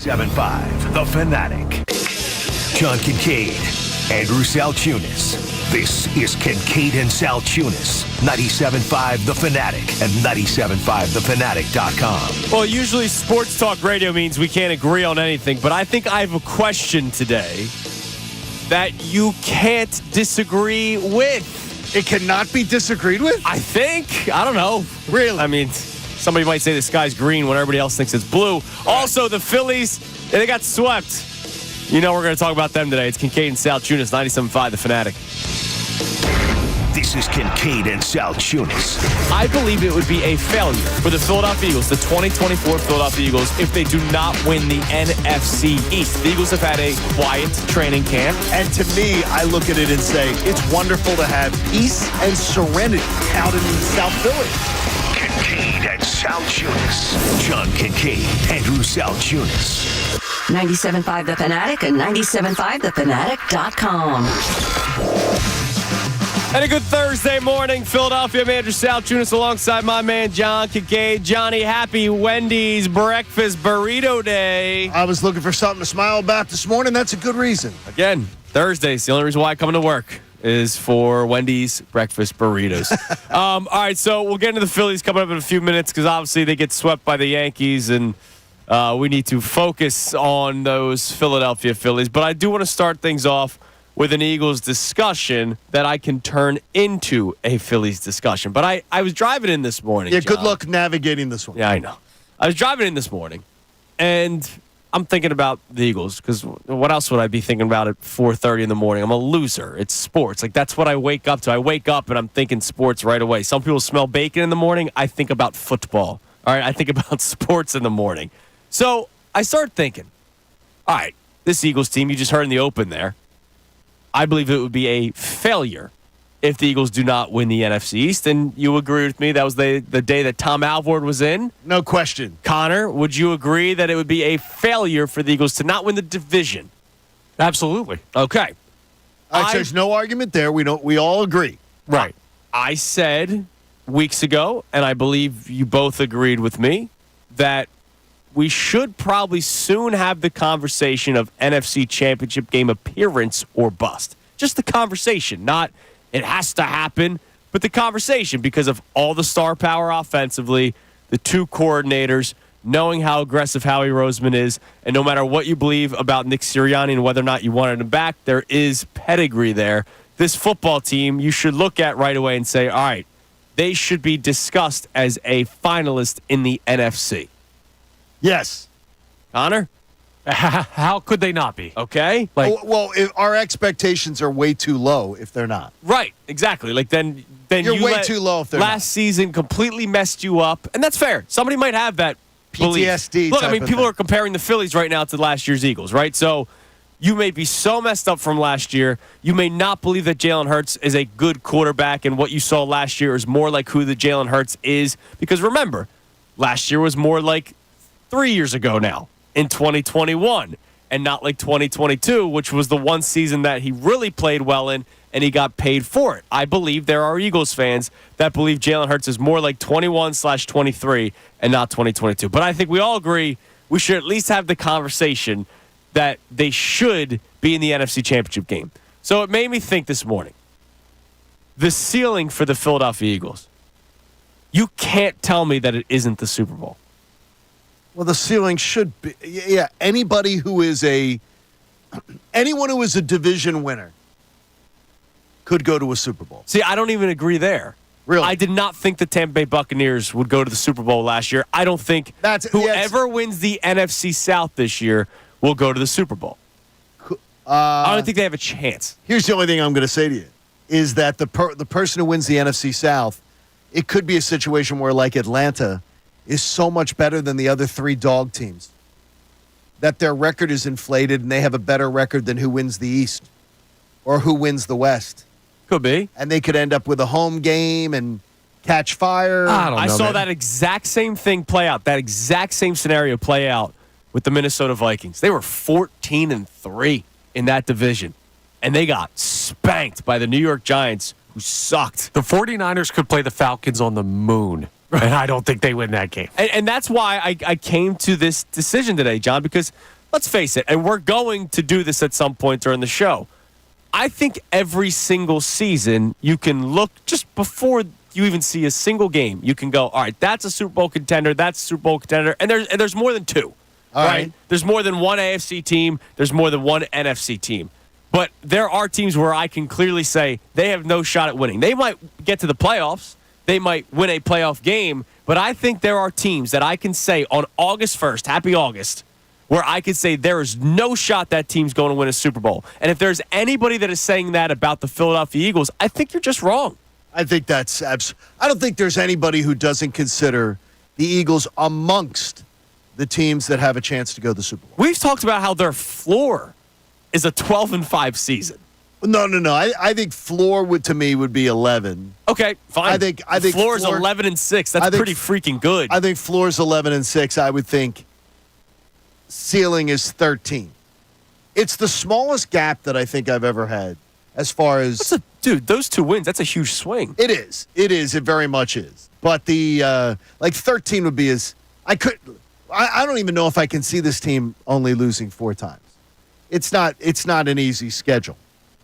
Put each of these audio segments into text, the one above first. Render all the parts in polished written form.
7-5, The Fanatic. John Kincade, Andrew Salciunas. This is Kincade and Salciunas. 97.5 The Fanatic and 97.5thefanatic.com. Well, usually sports talk radio means we can't agree on anything, but I think I have a question today that you can't disagree with. It cannot be disagreed with? I think. I don't know. Really? I mean, somebody might say the sky's green when everybody else thinks it's blue. Also, the Phillies, they got swept. You know we're going to talk about them today. It's Kincade and Salciunas, 97.5 The Fanatic. This is Kincade and Salciunas. I believe it would be a failure for the Philadelphia Eagles, the 2024 Philadelphia Eagles, if they do not win the NFC East. The Eagles have had a quiet training camp. And to me, I look at it and say, it's wonderful to have peace and serenity out in South Philly. Kincade and Salciunas. John Kincade, Andrew Salciunas. 97.5 The Fanatic and 97.5thefanatic.com. And a good Thursday morning, Philadelphia. I'm Andrew Salciunas alongside my man John Kincade. Johnny, happy Wendy's Breakfast Burrito Day. I was looking for something to smile about this morning. That's a good reason. Again, Thursdays. The only reason why I come to work is for Wendy's Breakfast Burritos. All right, so we'll get into the Phillies coming up in a few minutes because obviously they get swept by the Yankees, and we need to focus on those Philadelphia Phillies. But I do want to start things off with an Eagles discussion that I can turn into a Phillies discussion. But I was driving in this morning, Yeah, John. good luck navigating this one. Yeah, I know. I was driving in this morning, and I'm thinking about the Eagles because what else would I be thinking about at 4:30 in the morning? I'm a loser. It's sports. Like, that's what I wake up to. I wake up, and I'm thinking sports right away. Some people smell bacon in the morning. I think about football. All right, I think about sports in the morning. So I started thinking, all right, this Eagles team, you just heard in the open there, I believe it would be a failure if the Eagles do not win the NFC East. And you agree with me, that was the day that Tom Alvord was in? No question. Connor, would you agree that it would be a failure for the Eagles to not win the division? Absolutely. Okay. All right, so there's no argument there. We all agree. Right. I said weeks ago, and I believe you both agreed with me, that we should probably soon have the conversation of NFC Championship game appearance or bust. Just the conversation, not it has to happen, but the conversation because of all the star power offensively, the two coordinators, knowing how aggressive Howie Roseman is, and no matter what you believe about Nick Sirianni and whether or not you wanted him back, there is pedigree there. This football team you should look at right away and say, all right, they should be discussed as a finalist in the NFC. Yes. Connor? How could they not be? Okay. Our expectations are way too low if they're not. Right, exactly. Like then You're way too low if they're last season completely messed you up, and that's fair. Somebody might have that belief. PTSD. Look, I type mean, of people thing. are comparing the Phillies right now to last year's Eagles, right? So you may be so messed up from last year. You may not believe that Jalen Hurts is a good quarterback, and what you saw last year is more like who the Jalen Hurts is. Because remember, last year was more like 3 years ago now in 2021 and not like 2022, which was the one season that he really played well in and he got paid for it. I believe there are Eagles fans that believe Jalen Hurts is more like 21/23 and not 2022. But I think we all agree we should at least have the conversation that they should be in the NFC Championship game. So it made me think this morning. The ceiling for the Philadelphia Eagles. You can't tell me that it isn't the Super Bowl. Well, the ceiling should be. Yeah, anyone who is a division winner could go to a Super Bowl. See, I don't even agree there. Really? I did not think the Tampa Bay Buccaneers would go to the Super Bowl last year. I don't think whoever wins the NFC South this year will go to the Super Bowl. I don't think they have a chance. Here's the only thing I'm going to say to you, is that the person who wins the NFC South, it could be a situation where, like Atlanta, is so much better than the other three dog teams that their record is inflated and they have a better record than who wins the East or who wins the West. Could be. And they could end up with a home game and catch fire. I saw that exact same thing play out, that exact same scenario play out with the Minnesota Vikings. They were 14-3 in that division, and they got spanked by the New York Giants, who sucked. The 49ers could play the Falcons on the moon. And I don't think they win that game. And that's why I came to this decision today, John, because let's face it, and we're going to do this at some point during the show. I think every single season you can look just before you even see a single game. You can go, all right, that's a Super Bowl contender, that's a Super Bowl contender, and there's more than two. All right. There's more than one AFC team. There's more than one NFC team. But there are teams where I can clearly say they have no shot at winning. They might get to the playoffs. They might win a playoff game. But I think there are teams that I can say on August 1st, happy August, where I could say there is no shot that team's going to win a Super Bowl. And if there's anybody that is saying that about the Philadelphia Eagles, I think you're just wrong. I think that's I don't think there's anybody who doesn't consider the Eagles amongst the teams that have a chance to go to the Super Bowl. We've talked about how their floor is a 12-5 season. No. I think floor to me would be 11. Okay, fine. I think floor is 11-6. That's pretty freaking good. I think floor is 11-6. I would think ceiling is 13. It's the smallest gap that I think I've ever had as far as dude, those 2 wins, that's a huge swing. It is. It very much is. But the 13 would be I don't even know if I can see this team only losing 4 times. It's not an easy schedule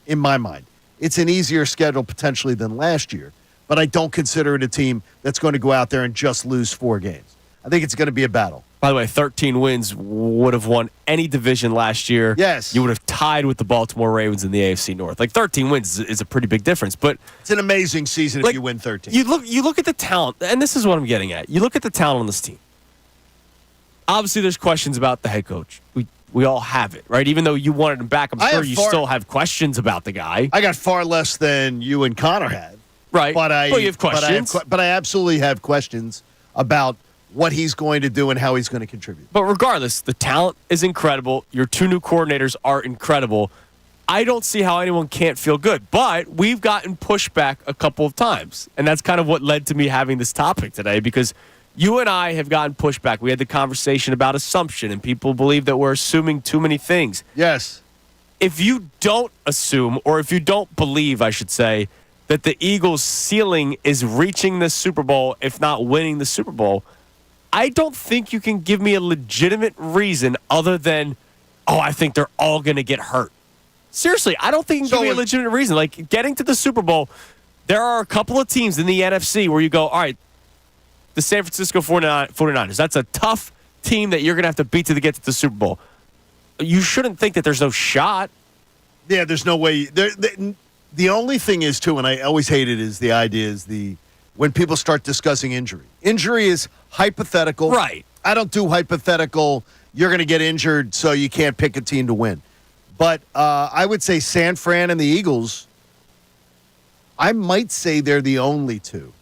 in my mind. It's an easier schedule potentially than last year, but I don't consider it a team that's going to go out there and just lose 4 games. I think it's going to be a battle. By the way, 13 wins would have won any division last year. Yes. You would have tied with the Baltimore Ravens in the AFC North. 13 wins is a pretty big difference. But it's an amazing season if you win 13. You look at the talent, and this is what I'm getting at. You look at the talent on this team. Obviously, there's questions about the head coach. We all have it, right? Even though you wanted him back, I'm sure you still have questions about the guy. I got far less than you and Connor had. Right. But you have questions. But I absolutely have questions about what he's going to do and how he's going to contribute. But regardless, the talent is incredible. Your 2 new coordinators are incredible. I don't see how anyone can't feel good. But we've gotten pushback a couple of times. And that's kind of what led to me having this topic today, because you and I have gotten pushback. We had the conversation about assumption, and people believe that we're assuming too many things. Yes. If you don't assume, or if you don't believe, I should say, that the Eagles' ceiling is reaching the Super Bowl, if not winning the Super Bowl, I don't think you can give me a legitimate reason other than, I think they're all going to get hurt. Seriously, I don't think you can give me a legitimate reason. Getting to the Super Bowl, there are a couple of teams in the NFC where you go, all right, the San Francisco 49ers, that's a tough team that you're going to have to beat to get to the Super Bowl. You shouldn't think that there's no shot. Yeah, there's no way. The only thing is, too, and I always hate it, is the idea is when people start discussing injury. Injury is hypothetical. Right. I don't do hypothetical, you're going to get injured so you can't pick a team to win. But I would say San Fran and the Eagles, I might say they're the only 2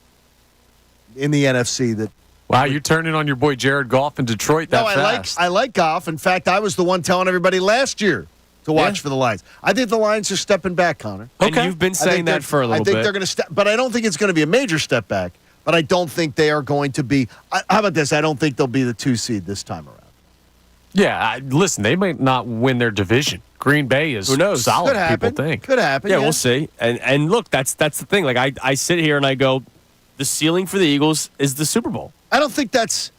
in the NFC that. Wow, you're turning on your boy Jared Goff in Detroit that fast. I like Goff. In fact, I was the one telling everybody last year to watch for the Lions. I think the Lions are stepping back, Connor. Okay. And you've been saying that for a little bit. I think they're going to step, but I don't think it's going to be a major step back. But I don't think they are going to be. How about this? I don't think they'll be the 2 seed this time around. Yeah, listen, they might not win their division. Green Bay is solid. Could happen. People think. Could happen. Yeah, we'll see. And look, that's the thing. I sit here and I go, the ceiling for the Eagles is the Super Bowl. I don't think that's.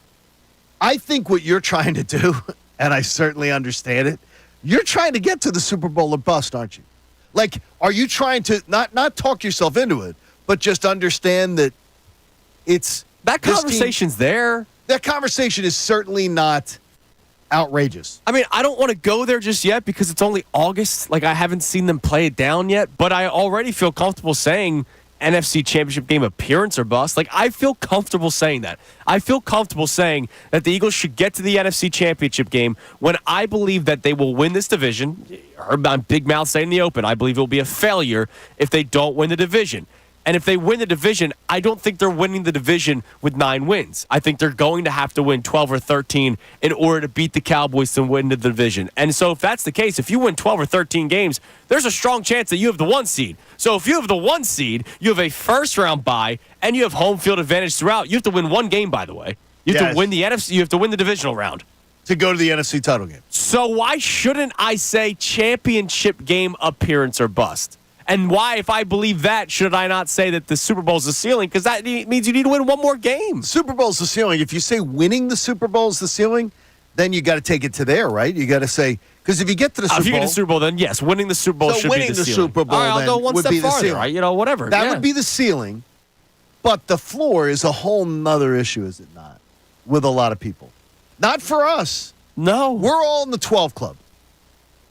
I think what you're trying to do, and I certainly understand it, you're trying to get to the Super Bowl or bust, aren't you? Are you trying to not talk yourself into it, but just understand that it's that conversation's there. That conversation is certainly not outrageous. I mean, I don't want to go there just yet because it's only August. I haven't seen them play it down yet, but I already feel comfortable saying NFC Championship game appearance or bust. I feel comfortable saying that. I feel comfortable saying that the Eagles should get to the NFC Championship game when I believe that they will win this division. Heard my big mouth saying in the open, I believe it will be a failure if they don't win the division. And if they win the division, I don't think they're winning the division with 9 wins. I think they're going to have to win 12 or 13 in order to beat the Cowboys to win the division. And so if that's the case, if you win 12 or 13 games, there's a strong chance that you have the 1 seed. So if you have the 1 seed, you have a first-round bye, and you have home field advantage throughout. You have to win 1 game, by the way. You have to win the NFC. You have to win the divisional round to go to the NFC title game. So why shouldn't I say championship game appearance or bust? And why, if I believe that, should I not say that the Super Bowl is the ceiling? Because that means you need to win 1 more game. Super Bowl's the ceiling. If you say winning the Super Bowl is the ceiling, then you got to take it to there, right? You got to say, because if you get to the Super If you Bowl, get to the Super Bowl, then yes, winning the Super Bowl So should winning be the the ceiling. Super Bowl All right, I'll then go one would step be the farther. ceiling. Right? Whatever. that yeah. would be the ceiling. But the floor is a whole nother issue, is it not? With a lot of people. Not for us. No. We're all in the 12 club.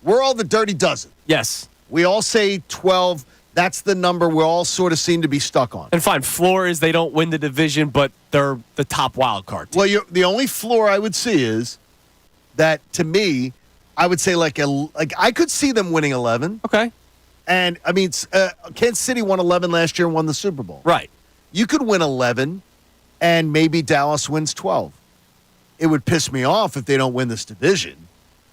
We're all the dirty dozen. Yes. We all say 12. That's the number we all sort of seem to be stuck on. And fine, floor is they don't win the division, but they're the top wild card team. Well, the only floor I would see is that, to me, I would say like I could see them winning 11. Okay. And, I mean, Kansas City won 11 last year and won the Super Bowl. Right. You could win 11, and maybe Dallas wins 12. It would piss me off if they don't win this division,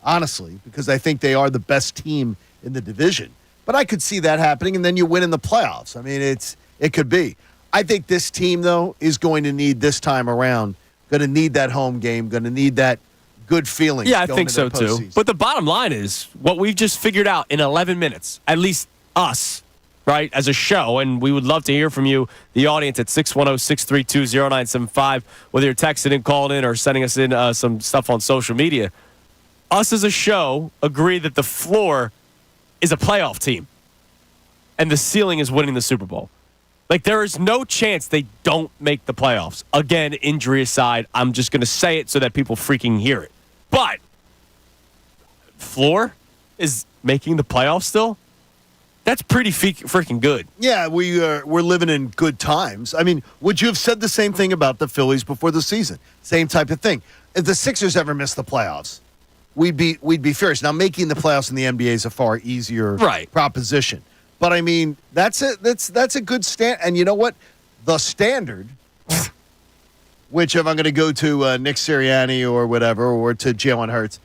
honestly, because I think they are the best team in the division. But I could see that happening, and then you win in the playoffs. I mean, it could be. I think this team, though, is going to need this time around, going to need that home game, going to need that good feeling. Yeah, I going think so, into the too. postseason. But the bottom line is what we've just figured out in 11 minutes, at least us, right, as a show, and we would love to hear from you, the audience, at 610-632-0975, whether you're texting in, calling in, or sending us in some stuff on social media. Us as a show agree that the floor is a playoff team, and the ceiling is winning the Super Bowl. Like, there is no chance they don't make the playoffs. Again, injury aside, I'm just going to say it so that people freaking hear it. But floor is making the playoffs still? That's pretty freaking good. Yeah, we're living in good times. I mean, would you have said the same thing about the Phillies before the season? Same type of thing. If the Sixers ever missed the playoffs, we'd be furious. Now, making the playoffs in the NBA is a far easier proposition. But I mean, that's a good stand. And you know what? The standard, which if I'm going to go to Nick Sirianni or whatever, or to Jalen Hurts,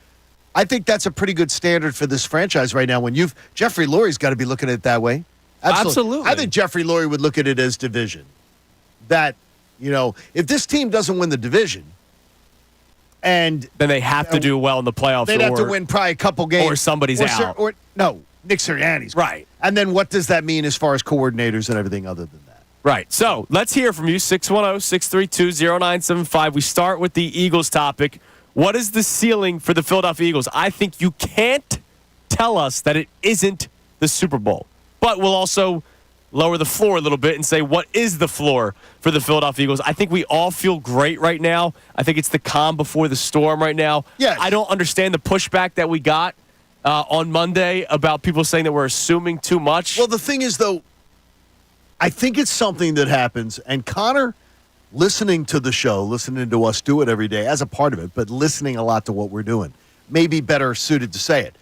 I think that's a pretty good standard for this franchise right now. When Jeffrey Lurie's got to be looking at it that way. Absolutely. I think Jeffrey Lurie would look at it as division. That, if this team doesn't win the division, and then they have to do well in the playoffs. They'd have to win probably a couple games. Or somebody's out. No, Nick Sirianni's. Right. And then what does that mean as far as coordinators and everything other than that? Right. So let's hear from you, 610-632-0975. We start with the Eagles topic. What is the ceiling for the Philadelphia Eagles? I think you can't tell us that it isn't the Super Bowl. But we'll also lower the floor a little bit and say, what is the floor for the Philadelphia Eagles? I think we all feel great right now. I think it's the calm before the storm right now. Yes. I don't understand the pushback that we got on Monday about people saying that we're assuming too much. Well, the thing is, though, I think it's something that happens. And Connor, listening to the show, listening to us do it every day as a part of it, but listening a lot to what we're doing, may be better suited to say it.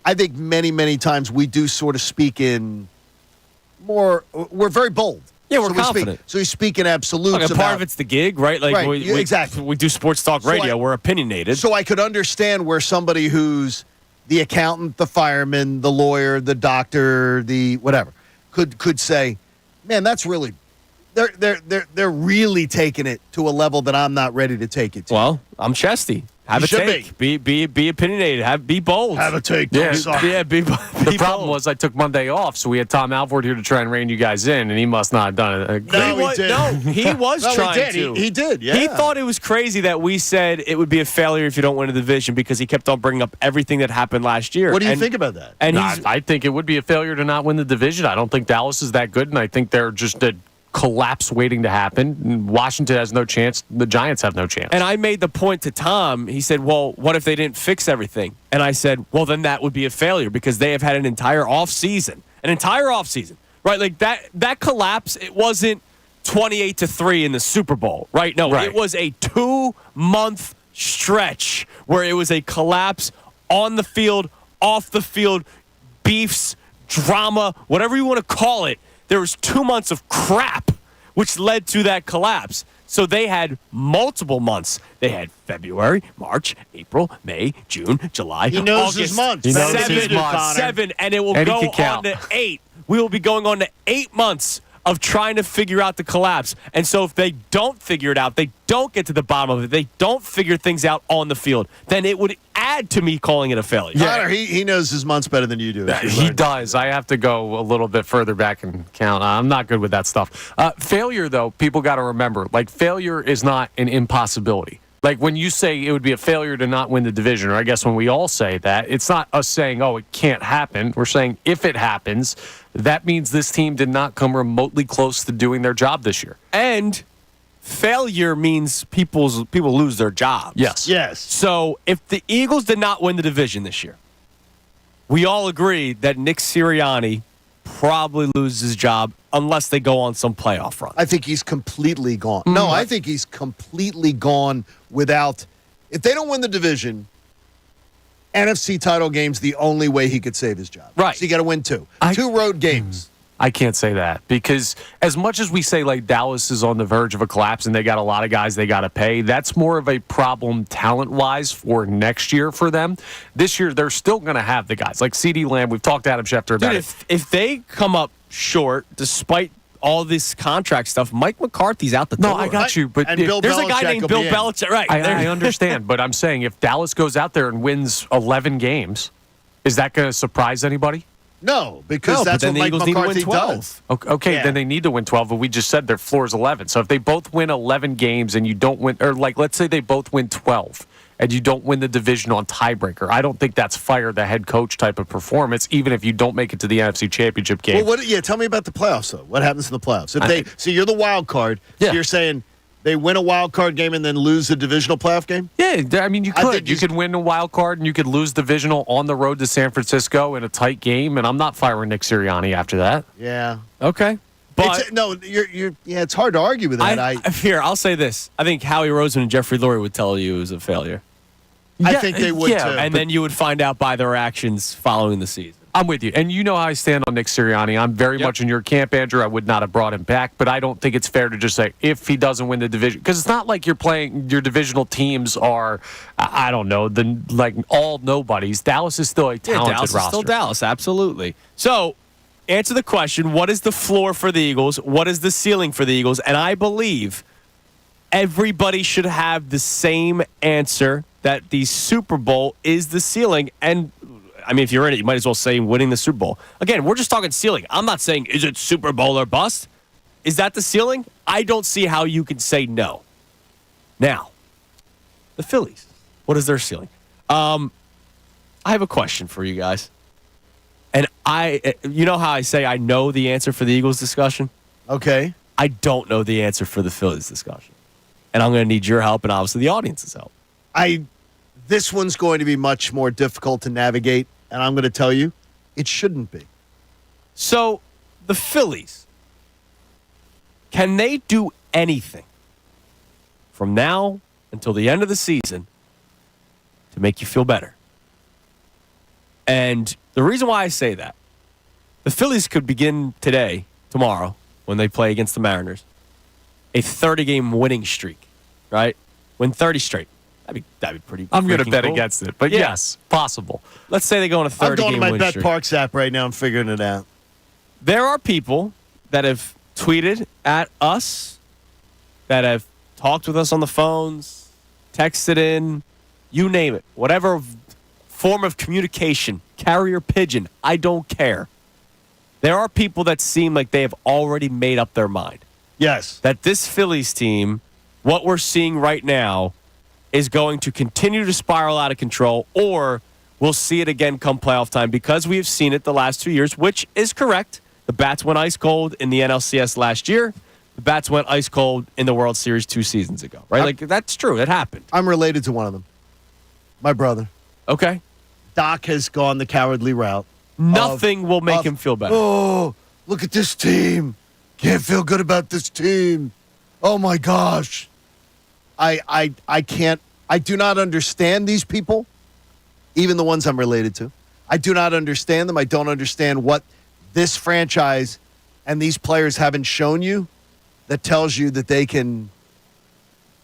I think many, many times we do sort of speak in more, we're very bold. Yeah, we're confident. So you speak in absolutes. Look, part of it's the gig, right? Like Right, exactly. We do sports talk radio. We're opinionated. So I could understand where somebody who's the accountant, the fireman, the lawyer, the doctor, the whatever, could say, man, that's really they're really taking it to a level that I'm not ready to take it to. Well, I'm chesty. Have a take. Be opinionated. Be bold. Have a take. Yeah, be the problem was I took Monday off, so we had Tom Alford here to try and rein you guys in, and he must not have done it. He was trying to. He did, yeah. He thought it was crazy that we said it would be a failure if you don't win a division because he kept on bringing up everything that happened last year. What do you think about that? And I think it would be a failure to not win the division. I don't think Dallas is that good, and I think they're just a collapse waiting to happen. Washington has no chance. The Giants have no chance. And I made the point to Tom. He said, well, what if they didn't fix everything? And I said, well, then that would be a failure because they have had an entire offseason. Right? Like that collapse, it wasn't 28-3 in the Super Bowl, right? No, It was a 2-month stretch where it was a collapse on the field, off the field, beefs, drama, whatever you want to call it. There was 2 months of crap, which led to that collapse. So they had multiple months. They had February, March, April, May, June, July, He knows August. his months. He knows his months. 7, and it will go on to 8. We will be going on to 8 months of trying to figure out the collapse. And so if they don't figure it out, they don't get to the bottom of it, they don't figure things out on the field, then it would add to me calling it a failure. Connor, he knows his months better than you do. He does. I have to go a little bit further back and count. I'm not good with that stuff. Failure, though, people got to remember, failure is not an impossibility. Like when you say it would be a failure to not win the division, or I guess when we all say that, it's not us saying, oh, it can't happen. We're saying if it happens, that means this team did not come remotely close to doing their job this year. And failure means people lose their jobs. Yes. So if the Eagles did not win the division this year, we all agree that Nick Sirianni probably loses his job unless they go on some playoff run. I think he's completely gone. No, I think he's completely gone without. If they don't win the division, NFC title game's the only way he could save his job. Right. So you got to win two road games. I can't say that because as much as we say like Dallas is on the verge of a collapse and they got a lot of guys they got to pay, that's more of a problem talent-wise for next year for them. This year, they're still going to have the guys. Like CeeDee Lamb, we've talked to Adam Schefter about it. If they come up short, despite all this contract stuff, Mike McCarthy's out the door. No, I got you. But And Bill there's a guy Belichick named will Bill be in. Belichick. Right. I understand, but I'm saying if Dallas goes out there and wins 11 games, is that going to surprise anybody? No, because No, that's but then what the Mike Eagles need to win McCarthy 12. does. Okay, Yeah. then they need to win 12, but we just said their floor is 11. So if they both win 11 games and you don't win, or like let's say they both win 12 and you don't win the division on tiebreaker, I don't think that's fire the head coach type of performance, even if you don't make it to the NFC Championship game. Well, tell me about the playoffs, though. What happens in the playoffs? So you're the wild card. Yeah. So you're saying they win a wild card game and then lose the divisional playoff game? Yeah, I mean, you I could. think You could win a wild card and you could lose divisional on the road to San Francisco in a tight game, and I'm not firing Nick Sirianni after that. Yeah. Okay. But It's hard to argue with that. here, I'll say this. I think Howie Roseman and Jeffrey Lurie would tell you it was a failure. I think they would, too. And then you would find out by their actions following the season. I'm with you. And you know how I stand on Nick Sirianni. I'm very much in your camp, Andrew. I would not have brought him back, but I don't think it's fair to just say if he doesn't win the division. Because it's not like you're playing, your divisional teams are, I don't know, all nobodies. Dallas is still a talented Dallas roster. is still Dallas, absolutely. So, answer the question, what is the floor for the Eagles? What is the ceiling for the Eagles? And I believe everybody should have the same answer that the Super Bowl is the ceiling. And I mean, if you're in it, you might as well say winning the Super Bowl. Again, we're just talking ceiling. I'm not saying, is it Super Bowl or bust? Is that the ceiling? I don't see how you can say no. Now, the Phillies. What is their ceiling? I have a question for you guys. And you know how I say I know the answer for the Eagles discussion? Okay. I don't know the answer for the Phillies discussion. And I'm going to need your help and obviously the audience's help. This one's going to be much more difficult to navigate, and I'm going to tell you, it shouldn't be. So, the Phillies, can they do anything from now until the end of the season to make you feel better? And the reason why I say that, the Phillies could begin tomorrow, when they play against the Mariners, a 30-game winning streak, right? Win 30 straight. That'd be pretty. I'm going to freaking bet cool. against it, but yes, possible. Let's say they go on a 30-game I'm going to my win Bet streak. Parks app right now. I'm figuring it out. There are people that have tweeted at us, that have talked with us on the phones, texted in, you name it, whatever form of communication, carrier pigeon, I don't care. There are people that seem like they have already made up their mind. Yes. That this Phillies team, what we're seeing right now, is going to continue to spiral out of control, or we'll see it again come playoff time, because we have seen it the last 2 years, which is correct. The Bats went ice cold in the NLCS last year. The Bats went ice cold in the World Series 2 seasons ago, right? That's true. It happened. I'm related to one of them. My brother. Okay. Doc has gone the cowardly route. Nothing will make him feel better. Oh, look at this team. Can't feel good about this team. Oh, my gosh. I can't. I do not understand these people, even the ones I'm related to. I do not understand them. I don't understand what this franchise and these players haven't shown you that tells you that they can.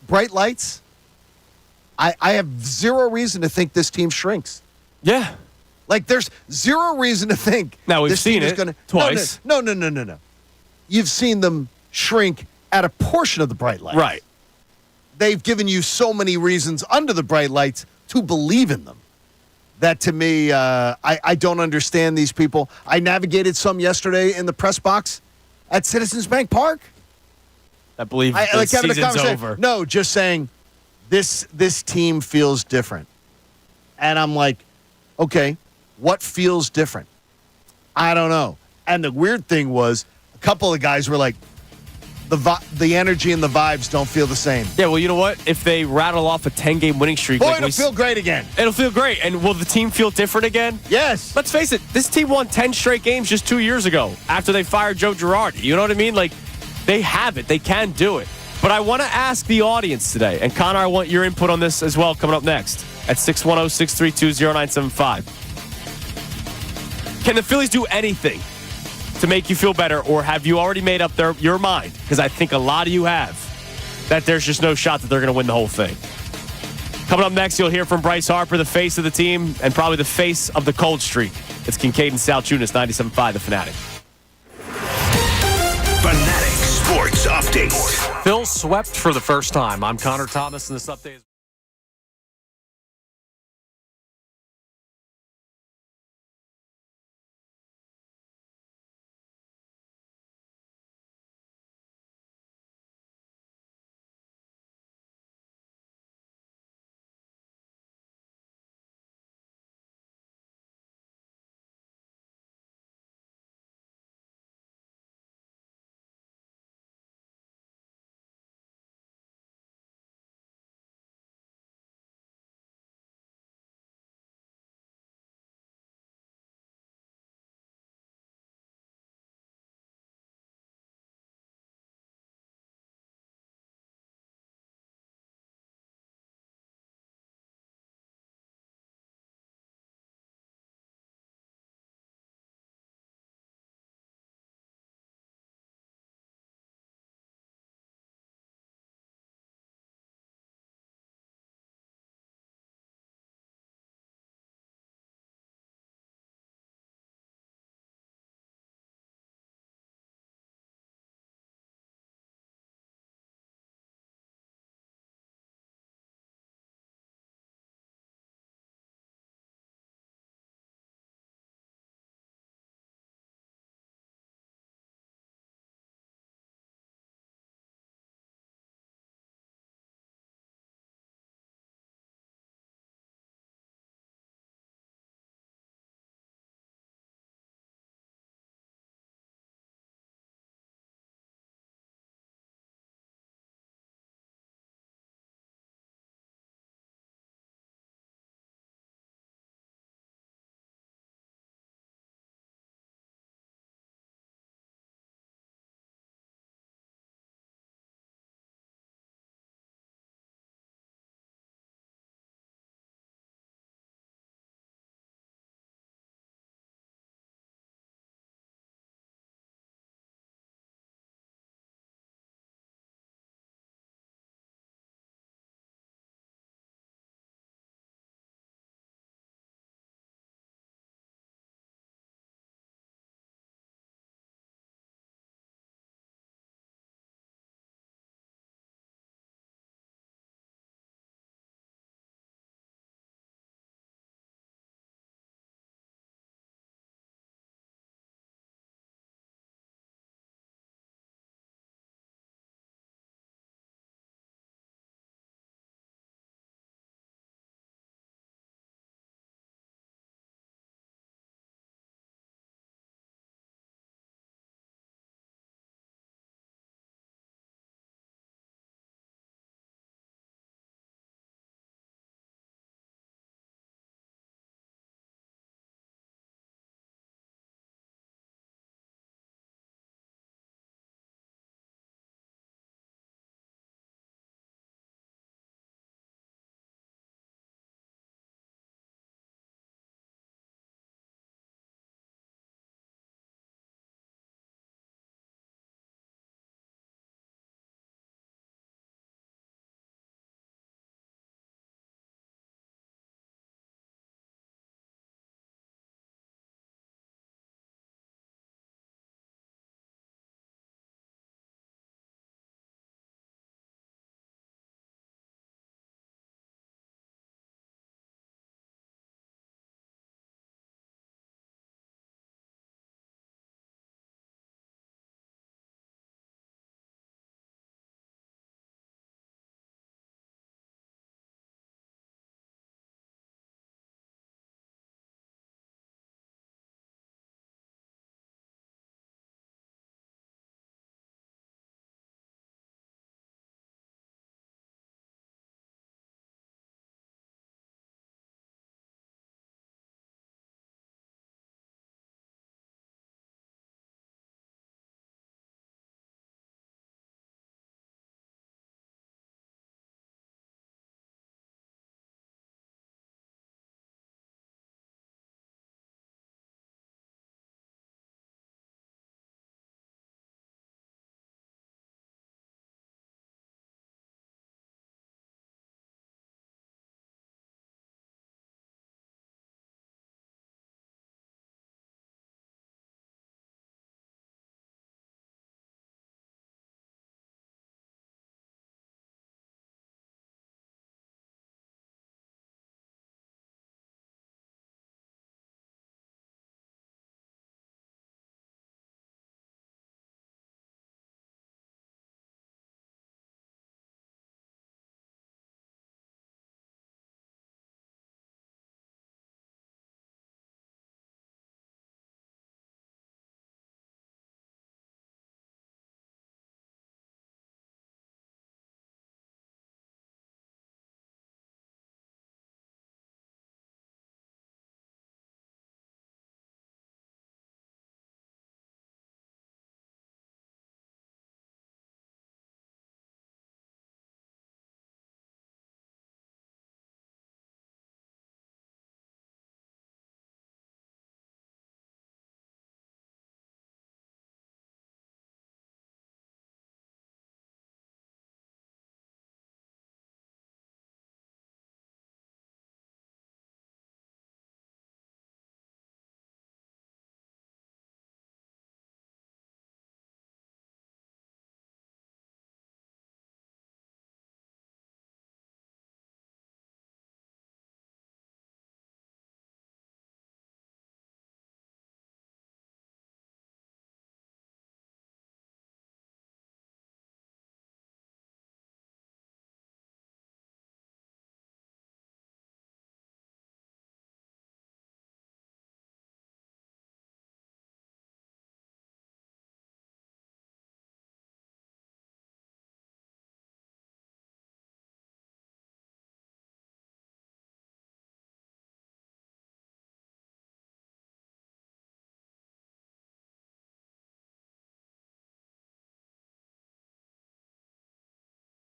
Bright lights. I have zero reason to think this team shrinks. Yeah. Like, there's zero reason to think. Now, we've this seen team is it gonna, twice. No. You've seen them shrink at a portion of the bright lights. Right. They've given you so many reasons under the bright lights to believe in them that, to me, I don't understand these people. I navigated some yesterday in the press box at Citizens Bank Park. I believe the having a season's conversation. over. No, just saying this team feels different. And I'm like, okay, what feels different? I don't know. And the weird thing was, a couple of guys were like, the energy and the vibes don't feel the same. Yeah, well, you know what? If they rattle off a 10-game winning streak, Boy, it'll feel great again. It'll feel great. And will the team feel different again? Yes. Let's face it, this team won 10 straight games just 2 years ago after they fired Joe Girardi. You know what I mean? Like, they have it. They can do it. But I want to ask the audience today, and Connor, I want your input on this as well coming up next at 610-632-0975. Can the Phillies do anything to make you feel better, or have you already made up your mind? Because I think a lot of you have, that there's just no shot that they're going to win the whole thing. Coming up next, you'll hear from Bryce Harper, the face of the team, and probably the face of the cold streak. It's Kincade and Salciunas, 97.5 The Fanatic. Fanatic Sports Update. Phil swept for the first time. I'm Connor Thomas, and this update is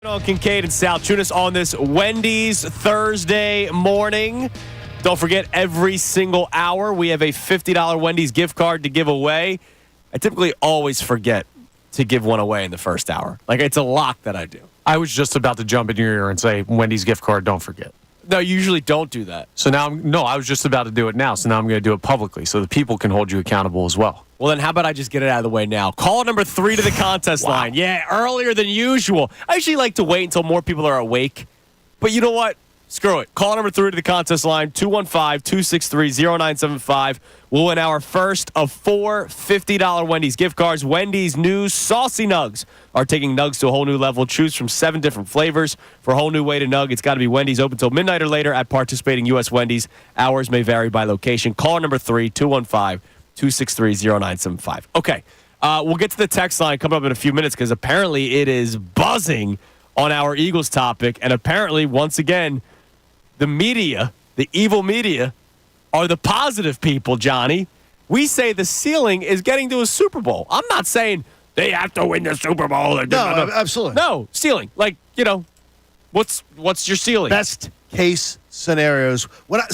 On Kincade and Salciunas on this Wendy's Thursday morning. Don't forget, every single hour we have a $50 Wendy's gift card to give away. I typically always forget to give one away in the first hour. Like, it's a lock that I do. I was just about to jump in your ear and say, Wendy's gift card, don't forget. No, you usually don't do that. So now, I was just about to do it now. So now I'm going to do it publicly so the people can hold you accountable as well. Well, then how about I just get it out of the way now? Call number 3 to the contest line. Yeah, earlier than usual. I usually like to wait until more people are awake. But you know what? Screw it. Call number 3 to the contest line, 215-263-0975. We'll win our first of 4 $50 Wendy's gift cards. Wendy's new Saucy Nugs are taking nugs to a whole new level. Choose from 7 different flavors. For a whole new way to nug, it's got to be Wendy's, open till midnight or later at participating U.S. Wendy's. Hours may vary by location. Call number 3, 215-263-0975. Okay, we'll get to the text line coming up in a few minutes because apparently it is buzzing on our Eagles topic. And apparently, once again, the media, the evil media, are the positive people, Johnny. We say the ceiling is getting to a Super Bowl. I'm not saying they have to win the Super Bowl. No, absolutely. No, ceiling. Like, what's your ceiling? Best case scenarios.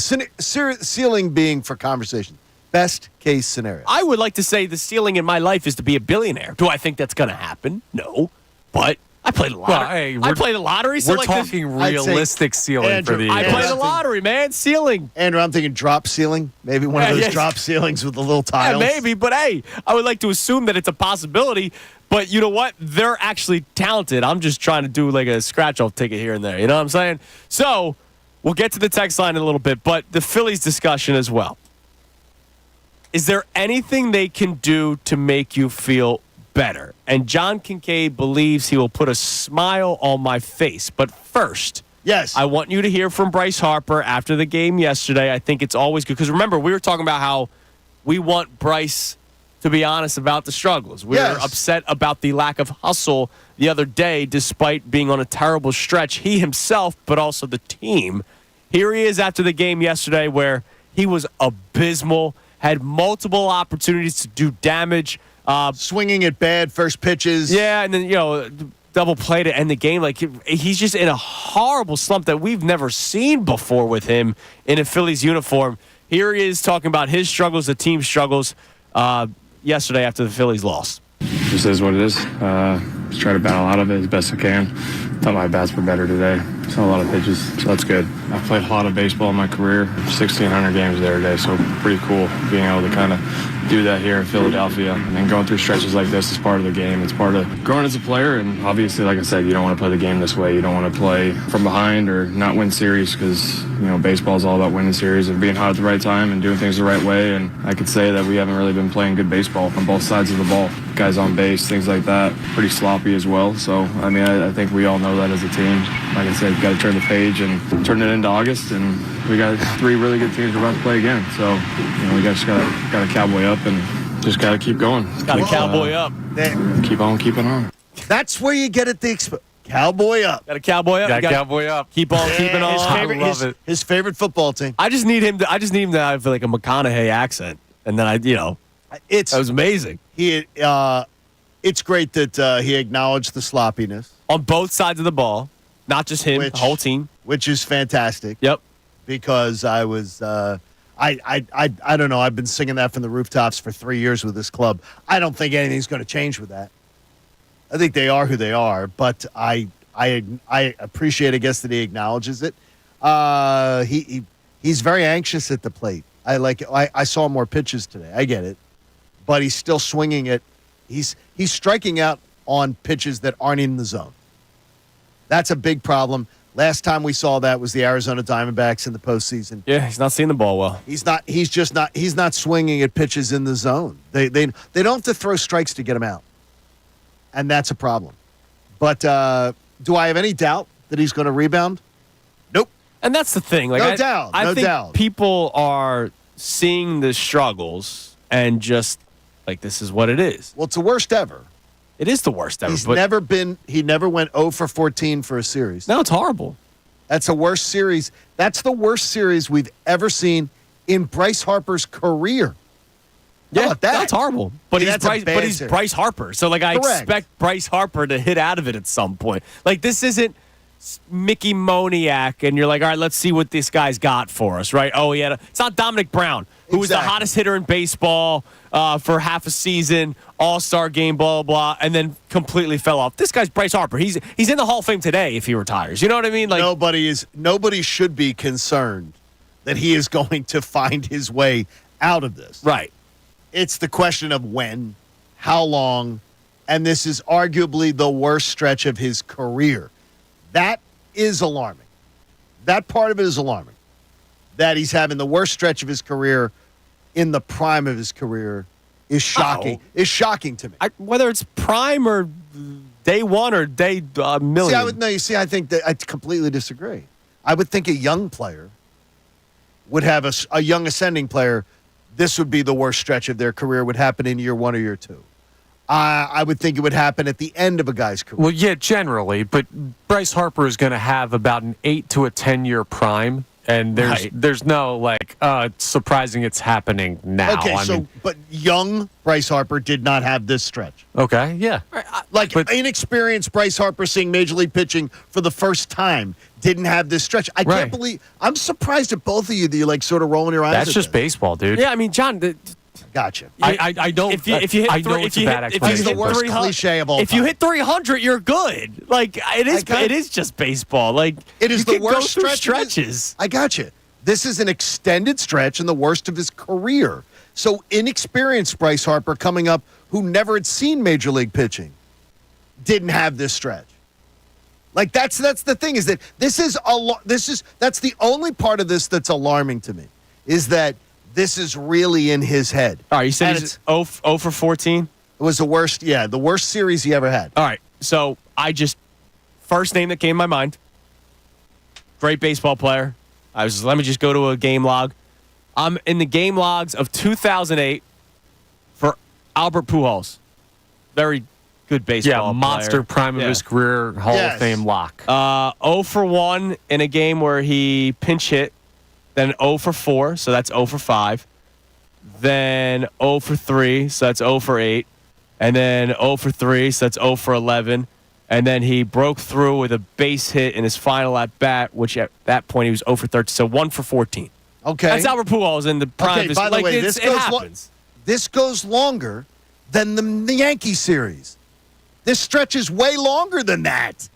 Ceiling being for conversation. Best case scenario. I would like to say the ceiling in my life is to be a billionaire. Do I think that's going to happen? No. But I play the lottery. Well, hey, I play the lottery. So we're talking realistic ceiling Andrew, for the I Eagles. play the lottery, man. Ceiling. Andrew, I'm thinking drop ceiling. Maybe one of those drop ceilings with the little tiles. Yeah, maybe. But, hey, I would like to assume that it's a possibility. But you know what? They're actually talented. I'm just trying to do like a scratch-off ticket here and there. You know what I'm saying? So we'll get to the text line in a little bit. But the Phillies discussion as well. Is there anything they can do to make you feel better? And John Kincade believes he will put a smile on my face. But first, yes, I want you to hear from Bryce Harper after the game yesterday. I think it's always good. Because remember, we were talking about how we want Bryce to be honest about the struggles. We were upset about the lack of hustle the other day, despite being on a terrible stretch. He himself, but also the team. Here he is after the game yesterday where he was abysmal, had multiple opportunities to do damage. Swinging at bad first pitches. Yeah, and then, double play to end the game. Like, he's just in a horrible slump that we've never seen before with him in a Phillies uniform. Here he is talking about his struggles, the team's struggles, yesterday after the Phillies lost. This is what it is. Just try to battle out of it as best I can. Thought my bats were better today. Saw a lot of pitches, so that's good. I've played a lot of baseball in my career, 1,600 games there today, so pretty cool being able to kind of do that here in Philadelphia. And going through stretches like this is part of the game. It's part of growing as a player, and obviously, like I said, you don't want to play the game this way. You don't want to play from behind or not win series because, baseball is all about winning series and being hot at the right time and doing things the right way. And I could say that we haven't really been playing good baseball on both sides of the ball. Guys on base, things like that, pretty sloppy as well. So, I think we all know that as a team. Like I said, we've got to turn the page and turn it into August, and we got 3 really good teams we're about to play again. So, we just got to cowboy up and just got to keep going. Got to cowboy up. Keep on keeping on. That's where you get it cowboy up. Got to cowboy up. Got to cowboy up. Keep on keeping on. His favorite football team. I just need him to have like a McConaughey accent, and then that was amazing. It's great that he acknowledged the sloppiness On both sides of the ball, not just him, the whole team. Which is fantastic. Yep. Because I was, I don't know. I've been singing that from the rooftops for 3 years with this club. I don't think anything's going to change with that. I think they are who they are, but I appreciate, I guess, that he acknowledges it. He's very anxious at the plate. I saw more pitches today. I get it, but he's still swinging it. He's striking out on pitches that aren't in the zone. That's a big problem. Last time we saw that was the Arizona Diamondbacks in the postseason. Yeah, he's not seeing the ball well. He's not swinging at pitches in the zone. They don't have to throw strikes to get him out, and that's a problem. But do I have any doubt that he's going to rebound? Nope. And that's the thing. Like, no doubt. I think people are seeing the struggles and just like, this is what it is. Well, it's the worst ever. It is the worst ever. He never went 0 for 14 for a series. No, it's horrible. That's the worst series. That's the worst series we've ever seen in Bryce Harper's career. Yeah, about that? that's horrible. But Yeah, he's that's a bad he's series. Bryce Harper. So, like, I Correct. expect Bryce Harper to hit out of it at some point. Like, this isn't Mickey Moniak, and you're like, all right, let's see what this guy's got for us, right? Oh, it's not Dominic Brown, who was the Exactly. hottest hitter in baseball for half a season, all-star game, blah, blah, blah, and then completely fell off. This guy's Bryce Harper. He's in the Hall of Fame today if he retires. You know what I mean? Like, Nobody should be concerned that he is going to find his way out of this. right. It's the question of when, how long, and this is arguably the worst stretch of his career. That is alarming. That part of it is alarming. That he's having the worst stretch of his career in the prime of his career is shocking. Oh. Is shocking to me. Whether it's prime or day one or day million. I think that I completely disagree. I would think a young player would have a young ascending player. This would be the worst stretch of their career. Would happen in year 1 or year 2. I would think it would happen at the end of a guy's career. Well, yeah, generally, but Bryce Harper is going to have about an 8 to a 10-year prime, and there's no it's surprising it's happening now. Okay, but young Bryce Harper did not have this stretch. Okay, yeah. Inexperienced Bryce Harper seeing Major League pitching for the first time didn't have this stretch. I can't believe. I'm surprised at both of you that you're sort of rolling your eyes. That's at just this. baseball, dude. Yeah, I mean, John. Gotcha. I don't. If you hit I know it's a bad explanation. It's the worst 300 cliche of all If you time. hit 300, you're good. Like it is just baseball. Like It is you the can worst go through stretch of his- stretches. I got you. This is an extended stretch and the worst of his career. So inexperienced Bryce Harper coming up, who never had seen Major League pitching, didn't have this stretch. Like that's the thing is that that's the only part of this that's alarming to me is that this is really in his head. All right, you said And he's 0 for 14. it was the worst series he ever had. All right, so first name that came to my mind. Great baseball player. Let me just go to a game log. I'm in the game logs of 2008 for Albert Pujols. Very good baseball Yeah, monster player. prime of his career, Hall Yes. of Fame lock. 0 for 1 in a game where he pinch hit, then 0 for 4, so that's 0 for 5. Then 0 for 3, so that's 0 for 8. And then 0 for 3, so that's 0 for 11. And then he broke through with a base hit in his final at bat, which at that point he was 0 for 13, so 1 for 14. Okay. That's Albert Pujols in the prime of his by the way, it happens. This goes longer than the Yankee series. This stretches way longer than that.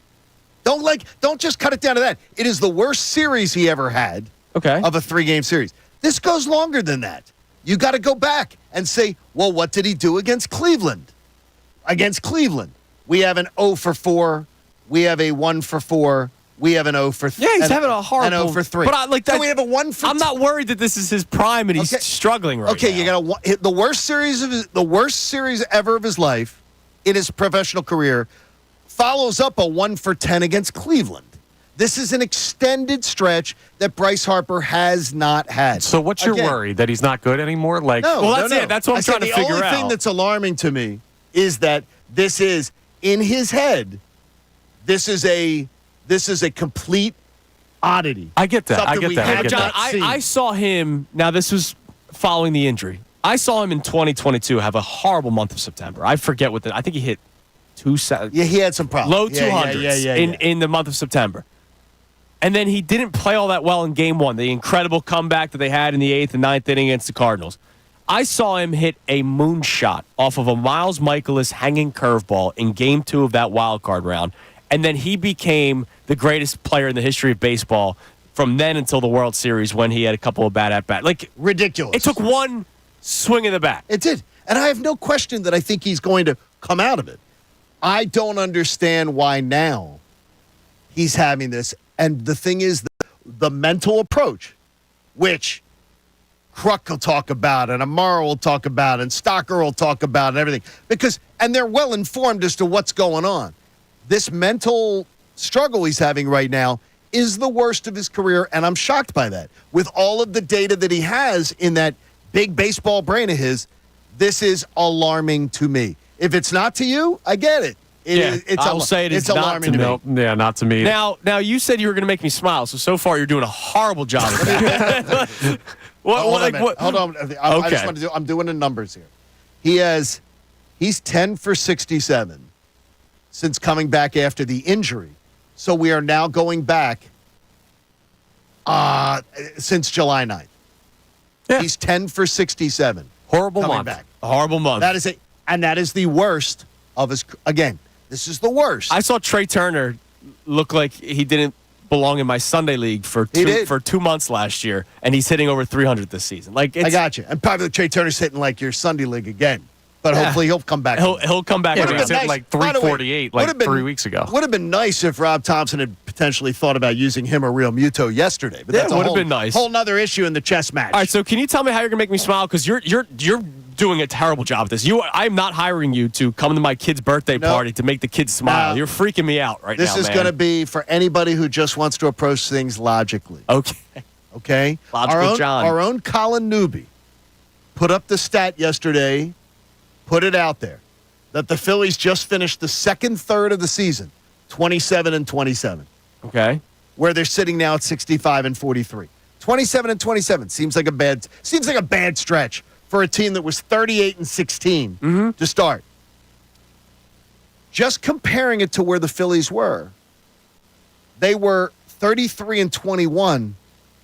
Don't just cut it down to that. It is the worst series he ever had Okay. of a 3-game series. This goes longer than that. You got to go back and say, well, what did he do against Cleveland? Against Cleveland, we have an 0 for 4. We have a 1 for 4. We have an 0 for 3. Yeah, he's having a horrible. An 0 for 3. But So we have a 1 for I'm not worried that this is his prime and he's Okay. struggling right now. you got to the worst series ever of his life in his professional career follows up a 1 for 10 against Cleveland. This is an extended stretch that Bryce Harper has not had. So what's your Again, worry? That he's not good anymore? No, Well, that's no. it. That's what I'm I said trying to figure The only thing out. that's alarming to me is that this is in his head. This is a complete oddity. I get that. Something we have John, not seen. I saw him. Now, this was following the injury. I saw him in 2022 have a horrible month of September. I forget I think he hit Yeah, he had some problems. low 200s in the month of September. And then he didn't play all that well in game 1, the incredible comeback that they had in the 8th and 9th inning against the Cardinals. I saw him hit a moonshot off of a Miles Michaelis hanging curveball in game 2 of that wild card round. And then he became the greatest player in the history of baseball from then until the World Series when he had a couple of bad at-bats. Like, Ridiculous. it took one swing of the bat. It did. And I have no question that I think he's going to come out of it. I don't understand why now he's having this. And the thing is, the mental approach, which Kruk will talk about, and Amaro will talk about, and Stocker will talk about, and everything. And they're well informed as to what's going on. This mental struggle he's having right now is the worst of his career, and I'm shocked by that. With all of the data that he has in that big baseball brain of his, this is alarming to me. If it's not to you, I get it. I will say it is it's not alarming to to me. me. Yeah, not to me. Now you said you were going to make me smile, so far you're doing a horrible job of that. Hold on. I just want to I'm doing the numbers here. He's 10 for 67 since coming back after the injury. So we are now going back since July 9th. Yeah. He's 10 for 67. Horrible month. Back. A horrible month. That is the worst of his. Again, this is the worst. I saw Trey Turner look like he didn't belong in my Sunday league for 2 months last year, and he's hitting over 300 this season. I got you. And probably Trey Turner's hitting like your Sunday league again. But hopefully he'll come back. He'll come back. Yeah, he was hitting like 348 3 weeks ago. Would have been nice if Rob Thompson had potentially thought about using him or Real Muto yesterday. But that's would have been nice. Whole nother issue in the chess match. All right, so can you tell me how you're gonna make me smile? Because you're doing a terrible job at this. I'm not hiring you to come to my kid's birthday party to make the kids smile. You're freaking me out right now. This is going to be for anybody who just wants to approach things logically. Okay. Logical John. Our own Colin Newby put up the stat yesterday, put it out there, that the Phillies just finished the second third of the season, 27-27. Okay. Where they're sitting now at 65-43. 27-27 seems like a bad stretch for a team that was 38-16 to start. Just comparing it to where the Phillies were, they were 33-21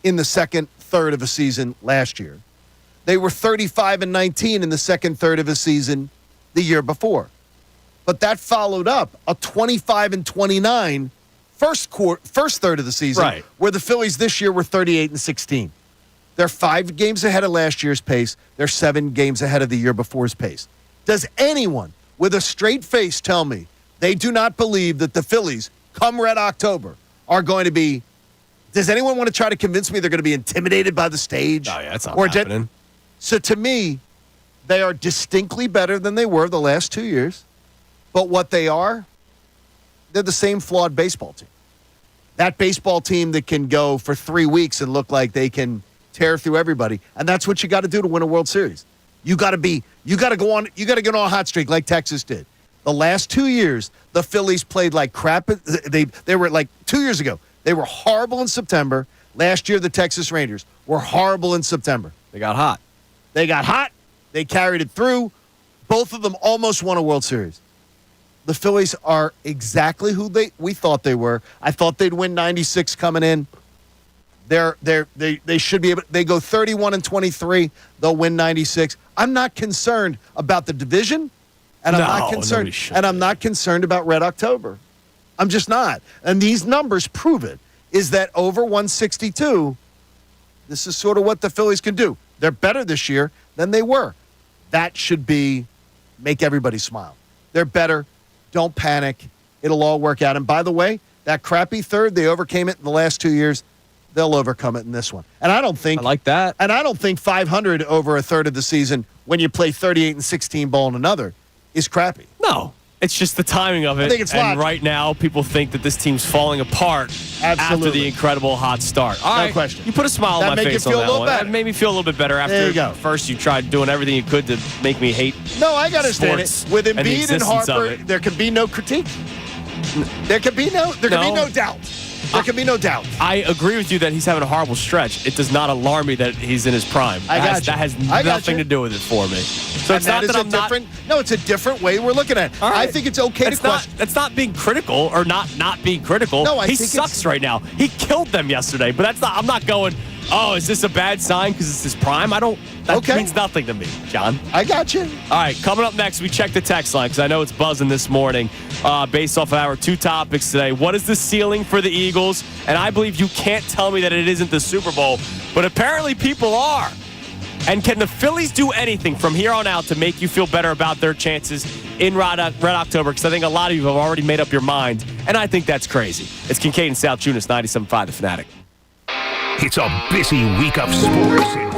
in the second third of a season last year. They were 35-19 in the second third of a season the year before. But that followed up a 25-29 first third of the season, where the Phillies this year were 38-16. They're 5 games ahead of last year's pace. They're 7 games ahead of the year before's pace. Does anyone with a straight face tell me they do not believe that the Phillies, come Red October, are going to be... Does anyone want to try to convince me they're going to be intimidated by the stage? Oh, yeah, that's not happening. So to me, they are distinctly better than they were the last 2 years. But what they are, they're the same flawed baseball team. That baseball team that can go for 3 weeks and look like they can tear through everybody. And that's what you got to do to win a World Series. You got to go on a hot streak like Texas did. The last 2 years, the Phillies played like crap. They were like 2 years ago. They were horrible in September. Last year, the Texas Rangers were horrible in September. They got hot. They carried it through. Both of them almost won a World Series. The Phillies are exactly who we thought they were. I thought they'd win 96 coming in. They should be able. They go 31-23. They'll win 96. I'm not concerned about the division, and I'm not concerned about Red October. I'm just not. And these numbers prove it. Is that over 162? This is sort of what the Phillies can do. They're better this year than they were. That should make everybody smile. They're better. Don't panic. It'll all work out. And by the way, that crappy third, they overcame it in the last 2 years. They'll overcome it in this one. And I like that. And I don't think 500 over a third of the season when you play 38-16 ball in another is crappy. No. It's just the timing of it. I think it's and right now, people think that this team's falling apart after the incredible hot start. All right, no question. You put a smile on my face on that one. That made me feel a little bit better after first you tried doing everything you could to make me hate. No, I got to stand it. With Embiid and Harper, there can be no critique. There can be no doubt. There can be no doubt. I agree with you that he's having a horrible stretch. It does not alarm me that he's in his prime. That has nothing to do with it for me. So it's not that I'm not. No, it's a different way we're looking at it. Right. I think it's okay to question. That's not being critical or not being critical. No, he sucks right now. He killed them yesterday, but that's not. I'm not going. Oh, is this a bad sign because it's his prime? That means nothing to me, John. I got you. All right, coming up next, we check the text line because I know it's buzzing this morning based off of our 2 topics today. What is the ceiling for the Eagles? And I believe you can't tell me that it isn't the Super Bowl, but apparently people are. And can the Phillies do anything from here on out to make you feel better about their chances in Red October? Because I think a lot of you have already made up your mind, and I think that's crazy. It's Kincade and Salciunas, 97.5 The Fanatic. It's a busy week of sports in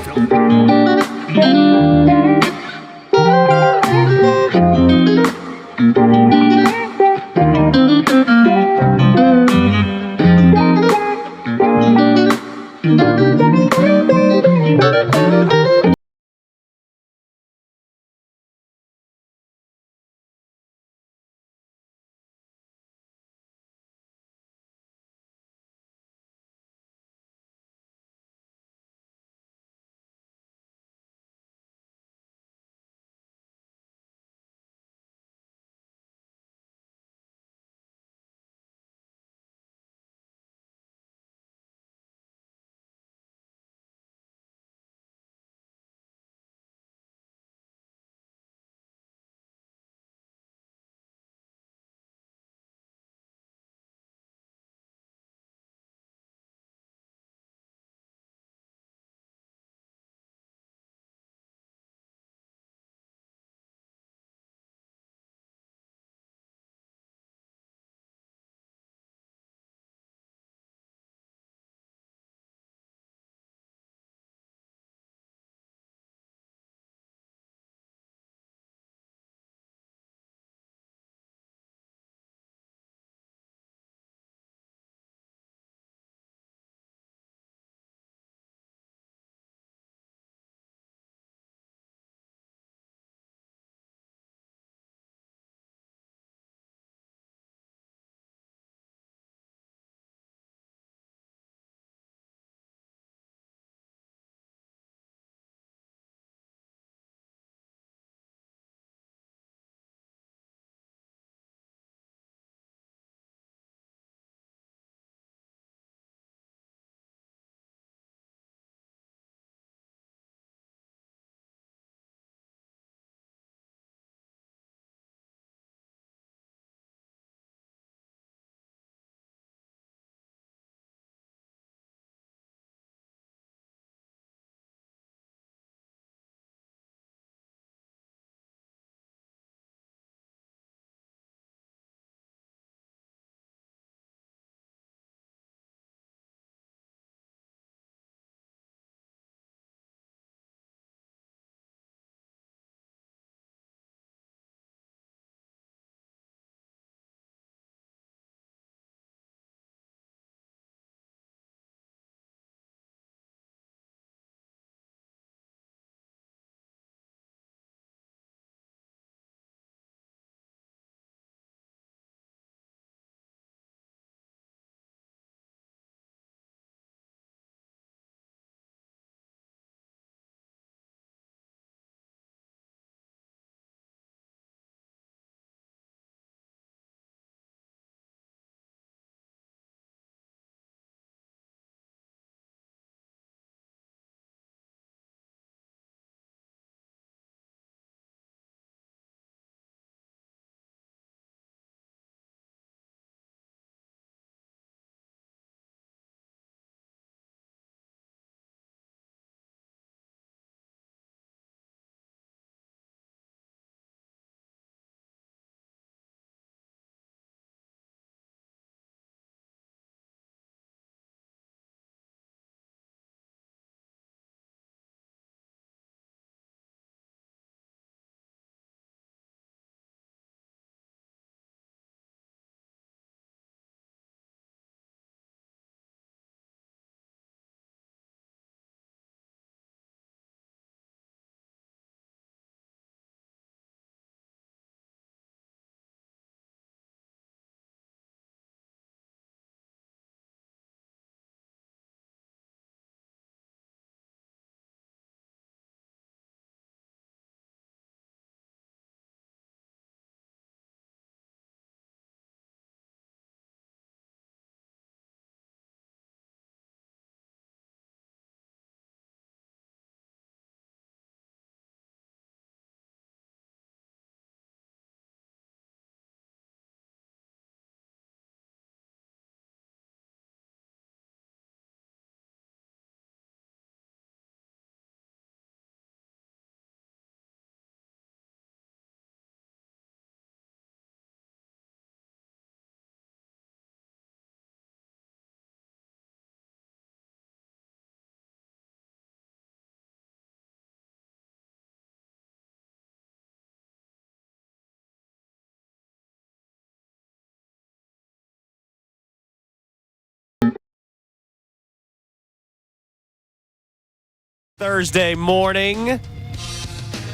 Thursday morning.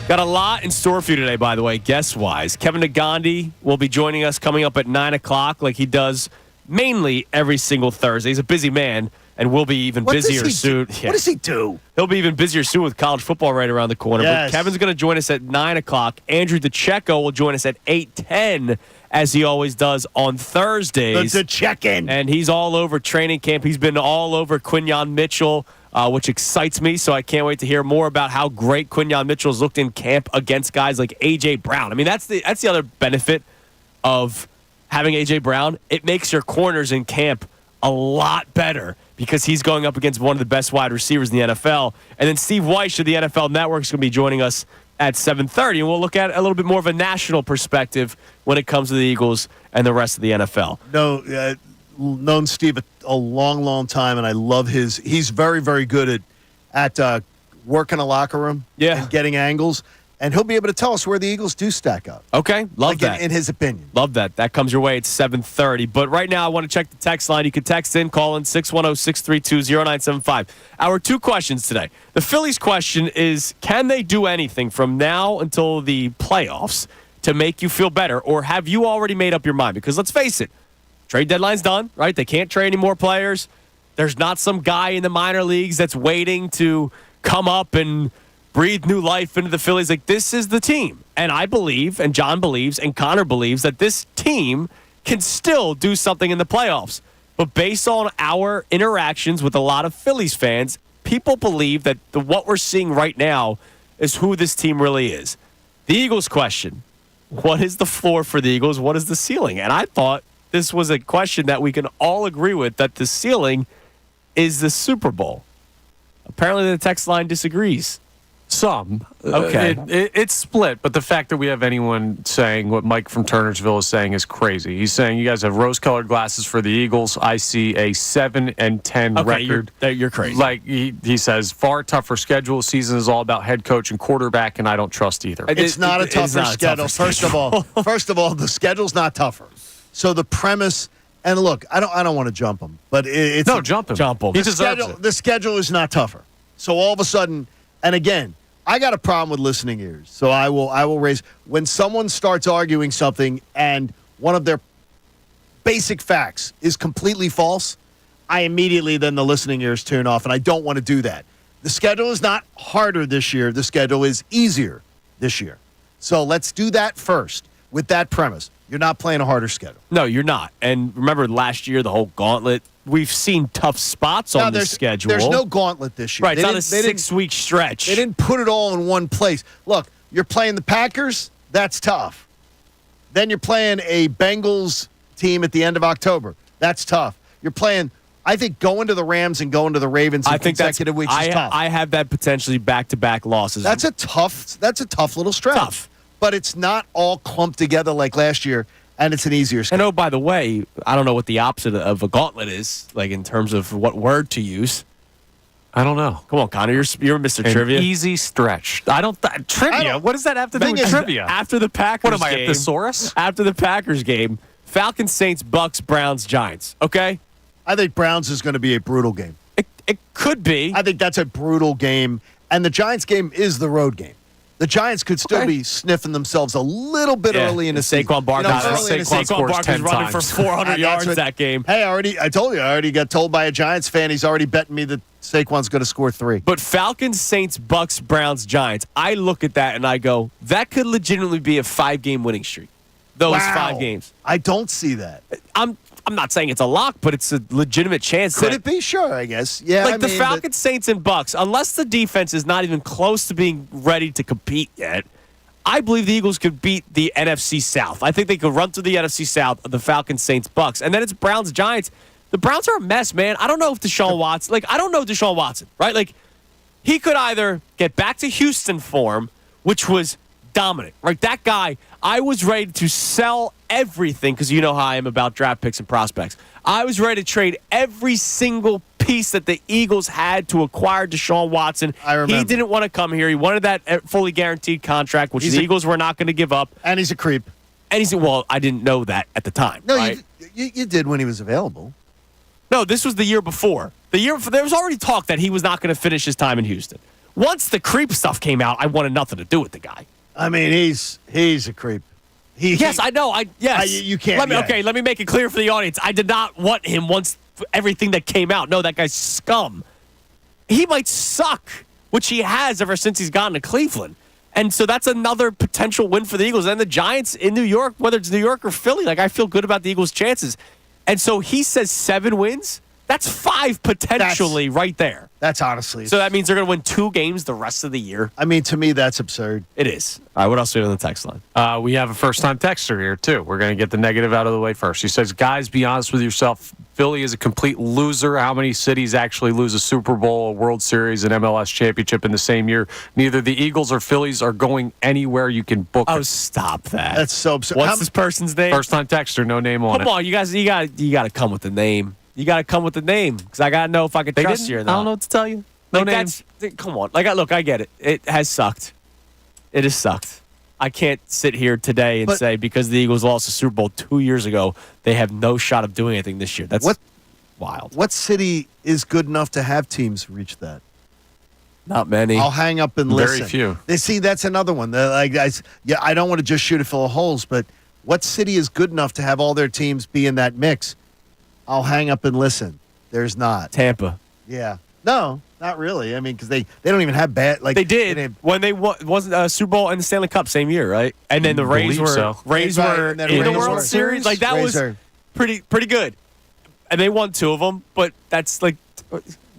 Got a lot in store for you today, by the way, guest-wise. Kevin Negandhi will be joining us coming up at 9 o'clock like he does mainly every single Thursday. He's a busy man and will be even busier soon. What does he do? He'll be even busier soon with college football right around the corner. Yes. But Kevin's going to join us at 9 o'clock. Andrew DiCecco will join us at 8:10, as he always does on Thursdays. The check-in. And he's all over training camp. He's been all over Quinyon Mitchell, which excites me. So I can't wait to hear more about how great Quinyon Mitchell's looked in camp against guys like A.J. Brown. I mean, that's the other benefit of having A.J. Brown. It makes your corners in camp a lot better because he's going up against one of the best wide receivers in the NFL. And then Steve Weiss of the NFL Network is going to be joining us at 7:30, and we'll look at a little bit more of a national perspective when it comes to the Eagles and the rest of the NFL. No, known Steve a long, long time, and I love he's very, very good at working a locker room and getting angles, and he'll be able to tell us where the Eagles do stack up. Okay, love that. In his opinion. Love that. That comes your way at 7:30. But right now, I want to check the text line. You can text in, call in 610-632-0975. Our two questions today. The Phillies question is, can they do anything from now until the playoffs to make you feel better? Or have you already made up your mind? Because let's face it, trade deadline's done, right? They can't trade any more players. There's not some guy in the minor leagues that's waiting to come up and breathe new life into the Phillies. Like, this is the team. And I believe, and John believes, and Connor believes that this team can still do something in the playoffs. But based on our interactions with a lot of Phillies fans, people believe that what we're seeing right now is who this team really is. The Eagles question, what is the floor for the Eagles? What is the ceiling? And I thought this was a question that we can all agree with, that the ceiling is the Super Bowl. Apparently the text line disagrees. Some. Okay. It's split, but the fact that we have anyone saying what Mike from Turnersville is saying is crazy. He's saying you guys have rose-colored glasses for the Eagles. I see a 7-10 record. You're crazy. Like he says, far tougher schedule. Season is all about head coach and quarterback, and I don't trust either. It's not a tougher schedule. First of all, the schedule's not tougher. So the premise, and look, I don't want to jump him, but it's jump him. He deserves it. The schedule is not tougher. So all of a sudden, and again, I got a problem with listening ears. So I will raise when someone starts arguing something and one of their basic facts is completely false, I immediately then the listening ears turn off, and I don't want to do that. The schedule is not harder this year. The schedule is easier this year. So let's do that first with that premise. You're not playing a harder schedule. No, you're not. And remember last year, the whole gauntlet, we've seen tough spots on the schedule. There's no gauntlet this year. Right, it's not a 6-week stretch. They didn't put it all in one place. Look, you're playing the Packers. That's tough. Then you're playing a Bengals team at the end of October. That's tough. You're playing, I think, going to the Rams and going to the Ravens in consecutive weeks is tough. I have that potentially back-to-back losses. That's a tough little stretch. Tough. But it's not all clumped together like last year, and it's an easier schedule. And oh, by the way, I don't know what the opposite of a gauntlet is, like in terms of what word to use. I don't know. Come on, Connor, you're Mr. An Trivia. Easy stretch. Trivia. What does that have to do with trivia? After the Packers What am I, game, a thesaurus? After the Packers game, Falcons, Saints, Bucks, Browns, Giants. Okay? I think Browns is going to be a brutal game. It could be. I think that's a brutal game, and the Giants game is the road game. The Giants could still be sniffing themselves a little bit early in the season. Saquon Barkley. Saquon Barkley's running for 400 yards that game. Hey, I told you, I already got told by a Giants fan he's already betting me that Saquon's going to score 3. But Falcons, Saints, Bucks, Browns, Giants, I look at that and I go, that could legitimately be a 5-game winning streak. Those 5 games. I don't see that. I'm not saying it's a lock, but it's a legitimate chance. Could it be? Sure, I guess. Yeah. The Falcons, Saints, and Bucks, unless the defense is not even close to being ready to compete yet, I believe the Eagles could beat the NFC South. I think they could run through the NFC South of the Falcons, Saints, Bucks. And then it's Browns, Giants. The Browns are a mess, man. I don't know if Deshaun Watson, I don't know Deshaun Watson, right? Like, he could either get back to Houston form, which was dominant, right? That guy, I was ready to sell everything because you know how I am about draft picks and prospects. I was ready to trade every single piece that the Eagles had to acquire Deshaun Watson. I remember. He didn't want to come here. He wanted that fully guaranteed contract, which the Eagles were not going to give up. And he's a creep. And he's well, I didn't know that at the time. No, right? you did when he was available. No, this was the year before. There was already talk that he was not going to finish his time in Houston. once the creep stuff came out, I wanted nothing to do with the guy. I mean, he's a creep. Yes, I know. Yes. You can't. Okay, let me make it clear for the audience. I did not want him once everything that came out. No, that guy's scum. He might suck, which he has ever since he's gotten to Cleveland. And so that's another potential win for the Eagles. And the Giants in New York, whether it's New York or Philly, like I feel good about the Eagles' chances. And so he says 7 wins. That's 5 potentially right there. That's honestly. So that means they're going to win 2 games the rest of the year. I mean, to me, that's absurd. It is. All right, what else do we have on the text line? We have a first-time texter here, too. We're going to get the negative out of the way first. He says, guys, be honest with yourself. Philly is a complete loser. How many cities actually lose a Super Bowl, a World Series, an MLS championship in the same year? Neither the Eagles or Phillies are going anywhere you can book. Oh, stop that. That's so absurd. What's this person's name? First-time texter, no name on it. Come on, you guys, you got to come with the name. You got to come with the name because I got to know if I can trust you or not. I don't know what to tell you. No name. Come on. Look, I get it. It has sucked. It has sucked. I can't sit here today and say because the Eagles lost the Super Bowl 2 years ago, they have no shot of doing anything this year. That's wild. What city is good enough to have teams reach that? Not many. I'll hang up and listen. Very few. See, that's another one. I don't want to just shoot it full of holes, but what city is good enough to have all their teams be in that mix? I'll hang up and listen. There's not. Tampa. Yeah. No, not really. I mean, because they don't even have bad. Like they did when they wasn't a Super Bowl and the Stanley Cup same year, right? And then the Rays were in the World Series. Like that was pretty good. And they won 2 of them, but that's like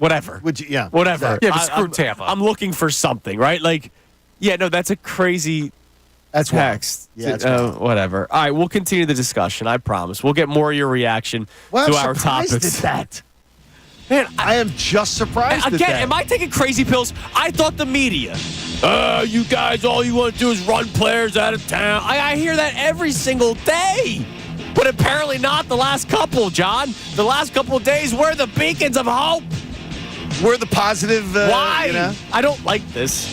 whatever. Whatever. Exactly. Yeah, but screw Tampa. I'm looking for something, right? Like, yeah, no, that's a crazy. That's text. Yeah, whatever. All right, we'll continue the discussion. I promise. We'll get more of your reaction to our topics. At that. Man, I am just surprised at that. Again, am I taking crazy pills? I thought the media. You guys, all you want to do is run players out of town. I hear that every single day. But apparently not the last couple, John. The last couple of days, we're the beacons of hope. We're the positive. Why? You know? I don't like this.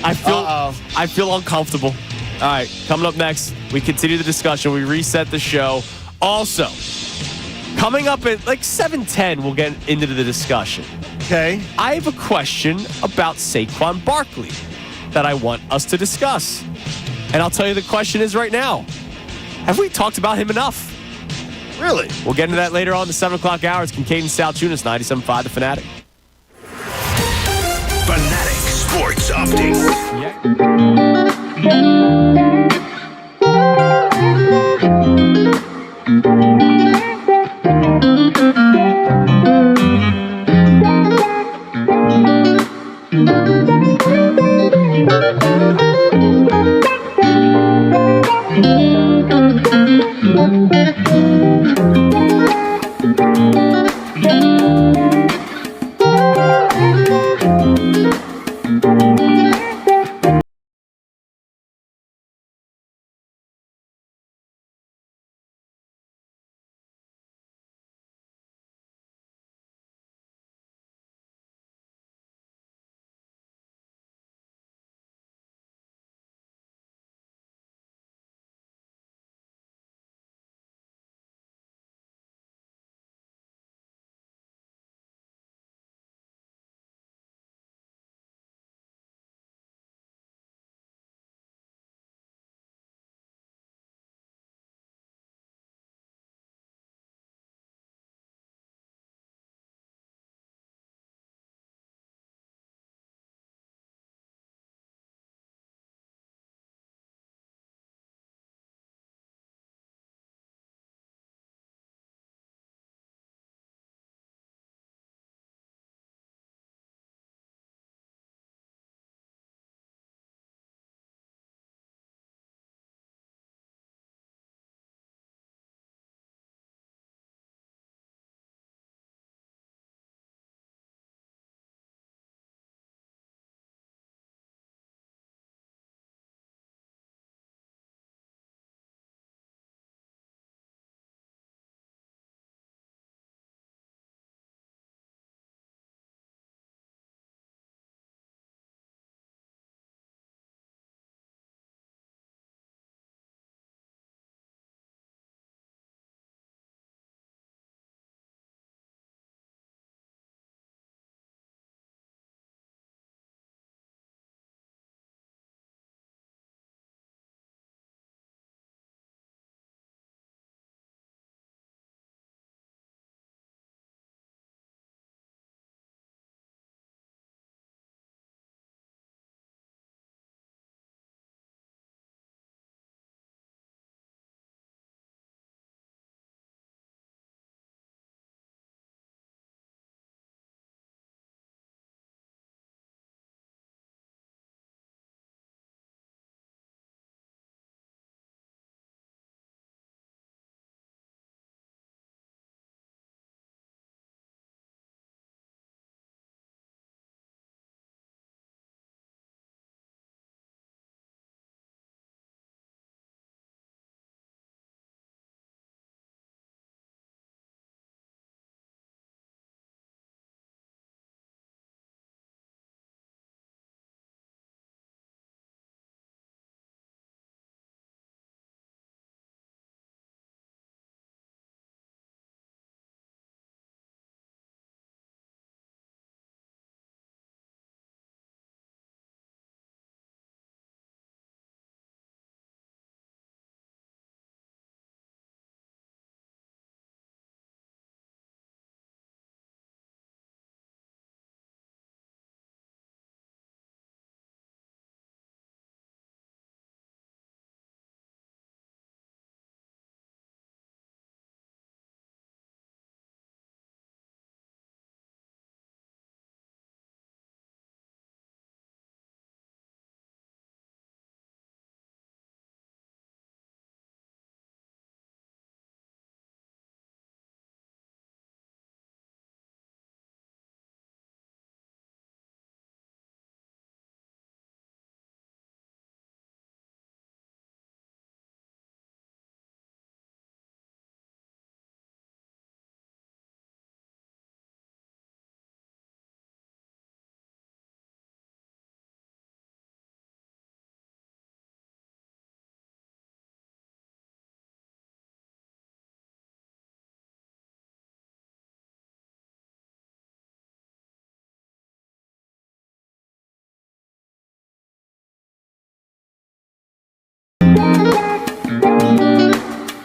I feel uncomfortable. All right, coming up next, we continue the discussion. We reset the show. Also, coming up at like 7:10, we'll get into the discussion. Okay. I have a question about Saquon Barkley that I want us to discuss. And I'll tell you the question is right now. Have we talked about him enough? Really? We'll get into that later on the 7 o'clock hour. It's Kincade Salciunas, 97.5 The Fanatic. Fanatic Sports Update.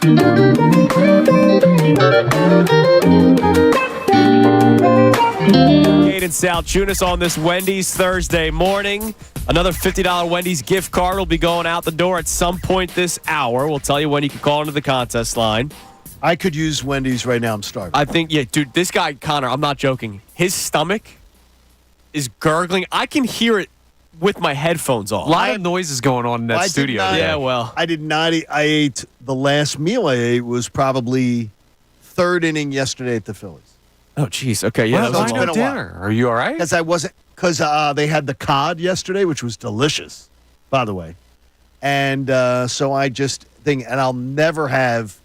Kincade Salciunas on this Wendy's Thursday morning. Another $50 Wendy's gift card will be going out the door at some point this hour. We'll tell you when you can call into the contest line. I could use Wendy's right now. I'm starving. I think, yeah, dude, this guy, Connor, I'm not joking. His stomach is gurgling. I can hear it with my headphones off. A lot of noise is going on in that I studio. did not- Yeah, well. I did not eat. I ate the last meal I ate was probably third inning yesterday at the Phillies. Oh, jeez. Okay, yeah. Well, that was why a no long- dinner? Are you all right? Because they had the cod yesterday, which was delicious, by the way. And so I just think, and I'll have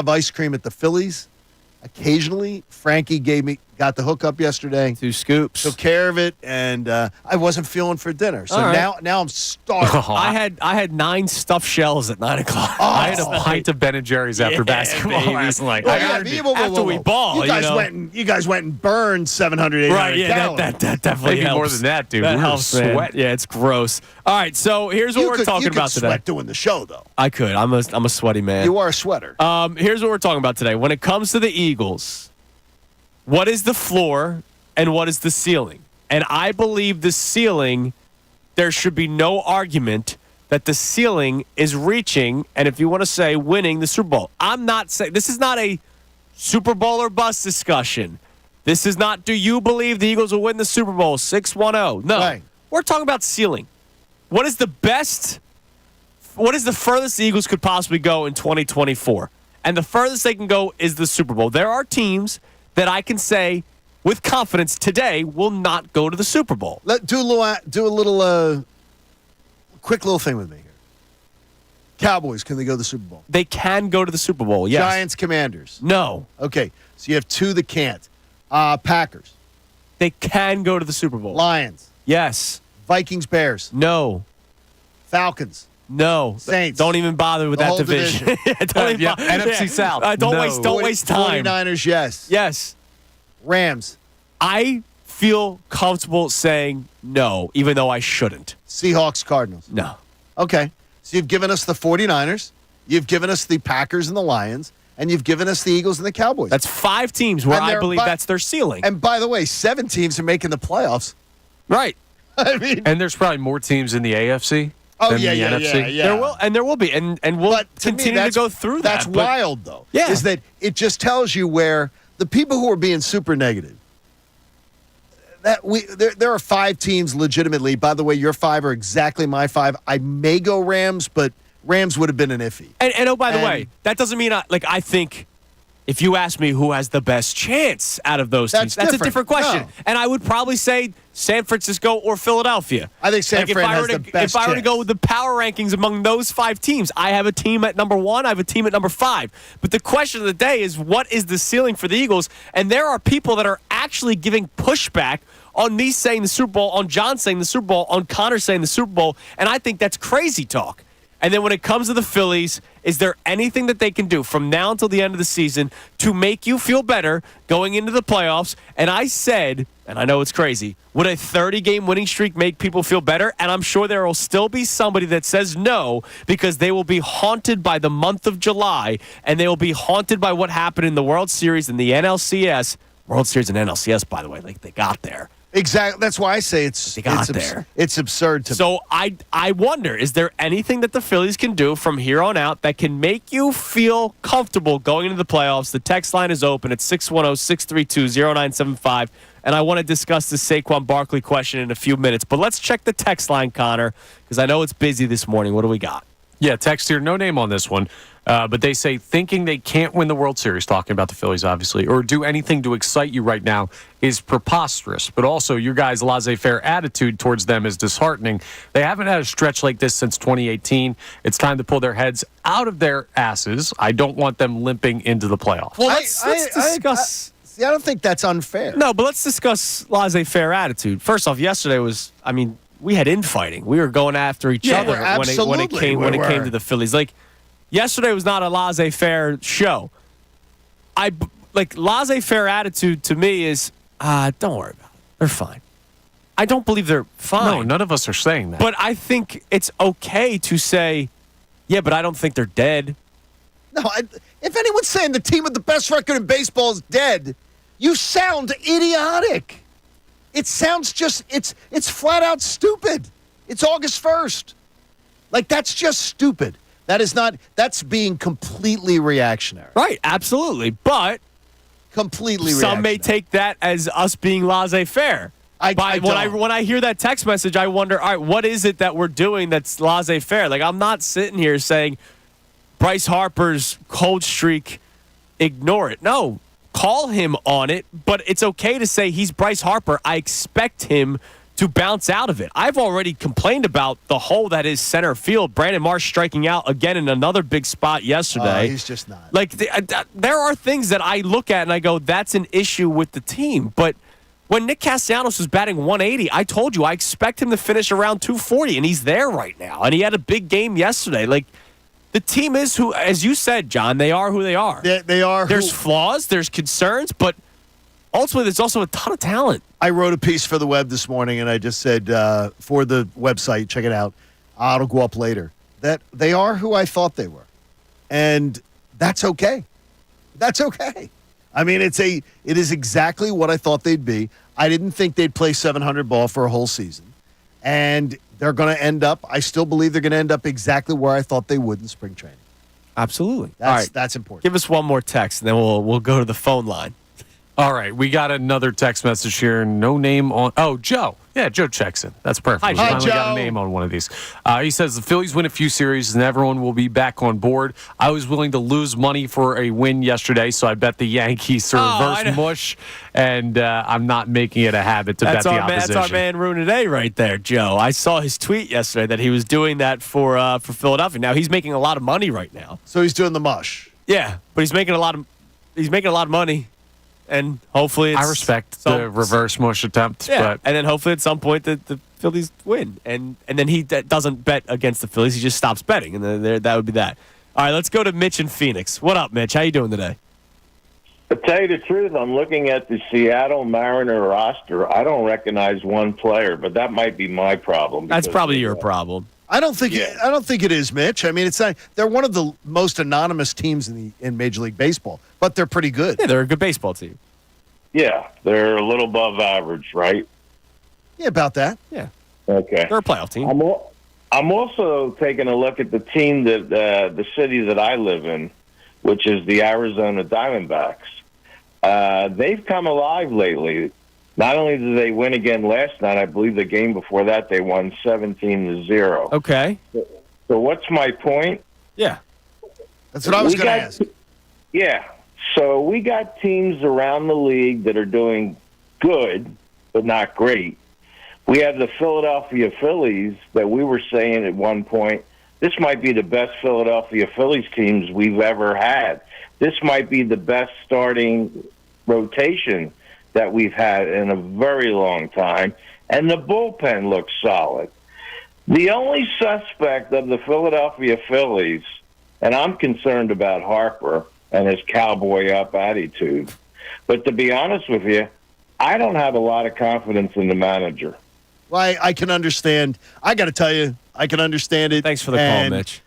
ice cream at the Phillies occasionally. Frankie got the hookup yesterday. 2 scoops. Took care of it, and I wasn't feeling for dinner. So All right. now I'm starving. I had 9 stuffed shells at 9 o'clock. I had a pint of Ben and Jerry's after basketball baby. last night. Well, I yeah, earned it. After we ball, you guys you know. went and burned 700, 800 Right, yeah, calories. that definitely Maybe helps. more than that, dude. That We were helps, man. sweating. Yeah, it's gross. All right, so here's what we're talking about could today. sweat doing the show, though. I could. I'm a sweaty man. You are a sweater. Here's what we're talking about today. When it comes to the Eagles, what is the floor and what is the ceiling? And I believe the ceiling, there should be no argument that the ceiling is reaching, and if you want to say winning the Super Bowl. I'm not saying this is not a Super Bowl or bust discussion. This is not, do you believe the Eagles will win the Super Bowl 6-1-0? No. Right. We're talking about ceiling. What is the furthest the Eagles could possibly go in 2024? And the furthest they can go is the Super Bowl. There are teams that I can say with confidence today will not go to the Super Bowl. Do a little quick little thing with me here. Cowboys, can they go to the Super Bowl? They can go to the Super Bowl, yes. Giants, Commanders. No. Okay, so you have 2 that can't. Packers, They can go to the Super Bowl. Lions, Yes. Vikings, Bears, No. Falcons. No. Saints. Don't even bother with The that whole division. division. Don't even Yeah, bother. NFC South. Don't No. waste time. 49ers, yes. Yes. Rams, I feel comfortable saying no, even though I shouldn't. Seahawks, Cardinals. No. Okay, so you've given us the 49ers, you've given us the Packers and the Lions, and you've given us the Eagles and the Cowboys. That's 5 teams where And I they're believe that's their ceiling. And by the way, 7 teams are making the playoffs. Right. I mean, And there's probably more teams in the AFC than the NFC. yeah. There will be, and we'll But to me, continue to that's- go through that. That's but- wild, though. Yeah. Is that it just tells you where the people who are being super negative, there are 5 teams legitimately. By the way, your 5 are exactly my 5. I may go Rams, but Rams would have been an iffy. And oh, by the And- way, that doesn't mean I think if you ask me who has the best chance out of those teams, That's that's a different different. question. No. And I would probably say San Francisco or Philadelphia. I think San Fran has the best If I were to chance. go with the power rankings among those 5 teams, I have a team at number 1, I have a team at number 5. But the question of the day is, what is the ceiling for the Eagles? And there are people that are actually giving pushback on me saying the Super Bowl, on John saying the Super Bowl, on Connor saying the Super Bowl, and I think that's crazy talk. And then when it comes to the Phillies, is there anything that they can do from now until the end of the season to make you feel better going into the playoffs? And I said, and I know it's crazy, would a 30-game winning streak make people feel better? And I'm sure there will still be somebody that says no, because they will be haunted by the month of July, and they will be haunted by what happened in the World Series and the NLCS. World Series and NLCS, by the way, like they got there. Exactly. That's why I say They got there. It's absurd to me. So I wonder, is there anything that the Phillies can do from here on out that can make you feel comfortable going into the playoffs? The text line is open at 610-632-0975. And I want to discuss the Saquon Barkley question in a few minutes. But let's check the text line, Connor, because I know it's busy this morning. What do we got? Yeah, text here, no name on this one. But they say thinking they can't win the World Series, talking about the Phillies, obviously, or do anything to excite you right now is preposterous. But also, your guys' laissez-faire attitude towards them is disheartening. They haven't had a stretch like this since 2018. It's time to pull their heads out of their asses. I don't want them limping into the playoffs. Well, let's discuss. See, I don't think that's unfair. No, but let's discuss laissez-faire attitude. First off, yesterday was, we had infighting. We were going after each Yeah, other when it absolutely came we came were. to the Phillies. Like, yesterday was not a laissez-faire show. Laissez-faire attitude to me is, don't worry about it. They're fine. I don't believe they're fine. No, none of us are saying that. But I think it's okay to say, yeah, but I don't think they're dead. No, if anyone's saying the team with the best record in baseball is dead, you sound idiotic. It sounds it's flat out stupid. It's August 1st. Like, that's just stupid. That's being completely reactionary. Right, absolutely. But Completely some may reactionary. take that as us being laissez-faire. I don't. When I hear that text message, I wonder, all right, what is it that we're doing that's laissez-faire? Like, I'm not sitting here saying Bryce Harper's cold streak, ignore it. No, call him on it, but it's okay to say he's Bryce Harper. I expect him to bounce out of it. I've already complained about the hole that is center field. Brandon Marsh striking out again in another big spot yesterday. He's just not. Like, there are things that I look at and I go, that's an issue with the team. But when Nick Castellanos was batting 180, I told you I expect him to finish around 240, and he's there right now. And he had a big game yesterday. Like, the team is who, as you said, John, they are who they are. They are. There's flaws, there's concerns, but ultimately there's also a ton of talent. I wrote a piece for the web this morning, and I just said for the website, check it out. It'll go up later. That they are who I thought they were, and that's okay. That's okay. I mean, it is exactly what I thought they'd be. I didn't think they'd play 700 ball for a whole season, and they're going to end up. I still believe they're going to end up exactly where I thought they would in spring training. Absolutely. All right, that's important. Give us one more text, and then we'll go to the phone line. All right, we got another text message here. No name on. Oh, Joe. Yeah, Joe checks in. That's perfect. Hi, We Joe. finally got a name on one of these. He says the Phillies win a few series and everyone will be back on board. I was willing to lose money for a win yesterday, so I bet the Yankees to reverse mush, and I'm not making it a habit to bet the opposition. That's our man Rune A right there, Joe. I saw his tweet yesterday that he was doing that for Philadelphia. Now he's making a lot of money right now. So he's doing the mush. Yeah, but he's making a lot of money. And hopefully I respect the reverse mush attempt. Yeah, But and then hopefully at some point the Phillies win. And then he doesn't bet against the Phillies. He just stops betting. And then that would be that. All right, let's go to Mitch in Phoenix. What up, Mitch? How you doing today? To tell you the truth, I'm looking at the Seattle Mariner roster. I don't recognize one player, but that might be my problem. That's probably your problem. I don't think it is, Mitch. I mean, it's not. They're one of the most anonymous teams in Major League Baseball, but they're pretty good. Yeah, they're a good baseball team. Yeah, they're a little above average, right? Yeah, about that. Yeah. Okay. They're a playoff team. I'm also taking a look at the team that the city that I live in, which is the Arizona Diamondbacks. They've come alive lately. Not only did they win again last night, I believe the game before that they won 17-0. Okay. So what's my point? Yeah. That's what I was going to ask. Yeah. So we got teams around the league that are doing good, but not great. We have the Philadelphia Phillies that we were saying at one point, this might be the best Philadelphia Phillies teams we've ever had. This might be the best starting rotation that we've had in a very long time, and the bullpen looks solid. The only suspect of the Philadelphia Phillies, and I'm concerned about Harper and his cowboy-up attitude, but to be honest with you, I don't have a lot of confidence in the manager. Well, I can understand. I got to tell you, I can understand it. Thanks for the call, Mitch.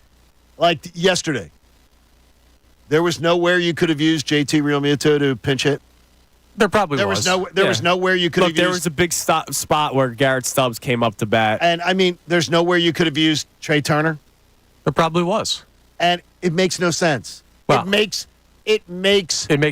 Like yesterday, there was nowhere you could have used JT Realmuto to pinch hit. there probably was nowhere you could have used. There was a big spot where Garrett Stubbs came up to bat. And, I mean, there's nowhere you could have used Trey Turner. There probably was. And it makes no sense. Well, It makes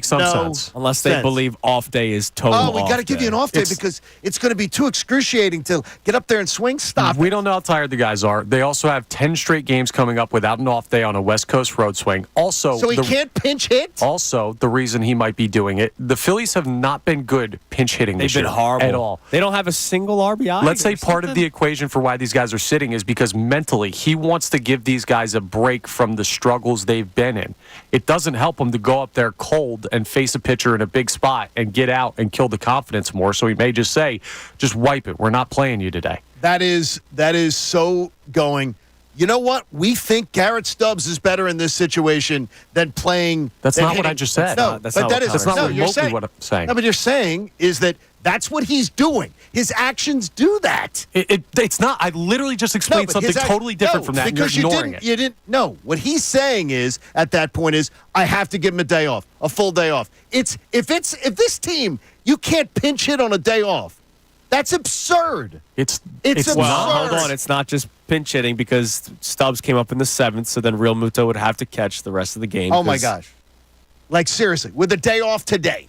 some no sense. Unless they believe off day is total. Oh, we got to give you an off day because it's going to be too excruciating to get up there and swing. Stop. We don't know how tired the guys are. They also have 10 straight games coming up without an off day on a West Coast road swing. Also, so he can't pinch hit? Also, the reason he might be doing it, the Phillies have not been good pinch hitting this year. They've been horrible. At all. They don't have a single RBI. Let's say part of the equation for why these guys are sitting is because mentally he wants to give these guys a break from the struggles they've been in. It doesn't help them to go up there cold and face a pitcher in a big spot and get out and kill the confidence more. So he may just say, just wipe it. We're not playing you today. That is so going. You know what? We think Garrett Stubbs is better in this situation than playing. That's not what I just said. No, that's but not that what is that's not no, what you're remotely saying. what I'm saying. No, but you're saying is that That's what he's doing. His actions do that. It's not. I literally just explained something totally different from that, and you're ignoring it. You didn't. No, what he's saying is, at that point, is I have to give him a day off, a full day off. If this team, you can't pinch hit on a day off. That's absurd. It's absurd. Well, hold on. It's not just pinch hitting because Stubbs came up in the 7th, so then Real Muto would have to catch the rest of the game. Oh, my gosh. Like, seriously, with a day off today.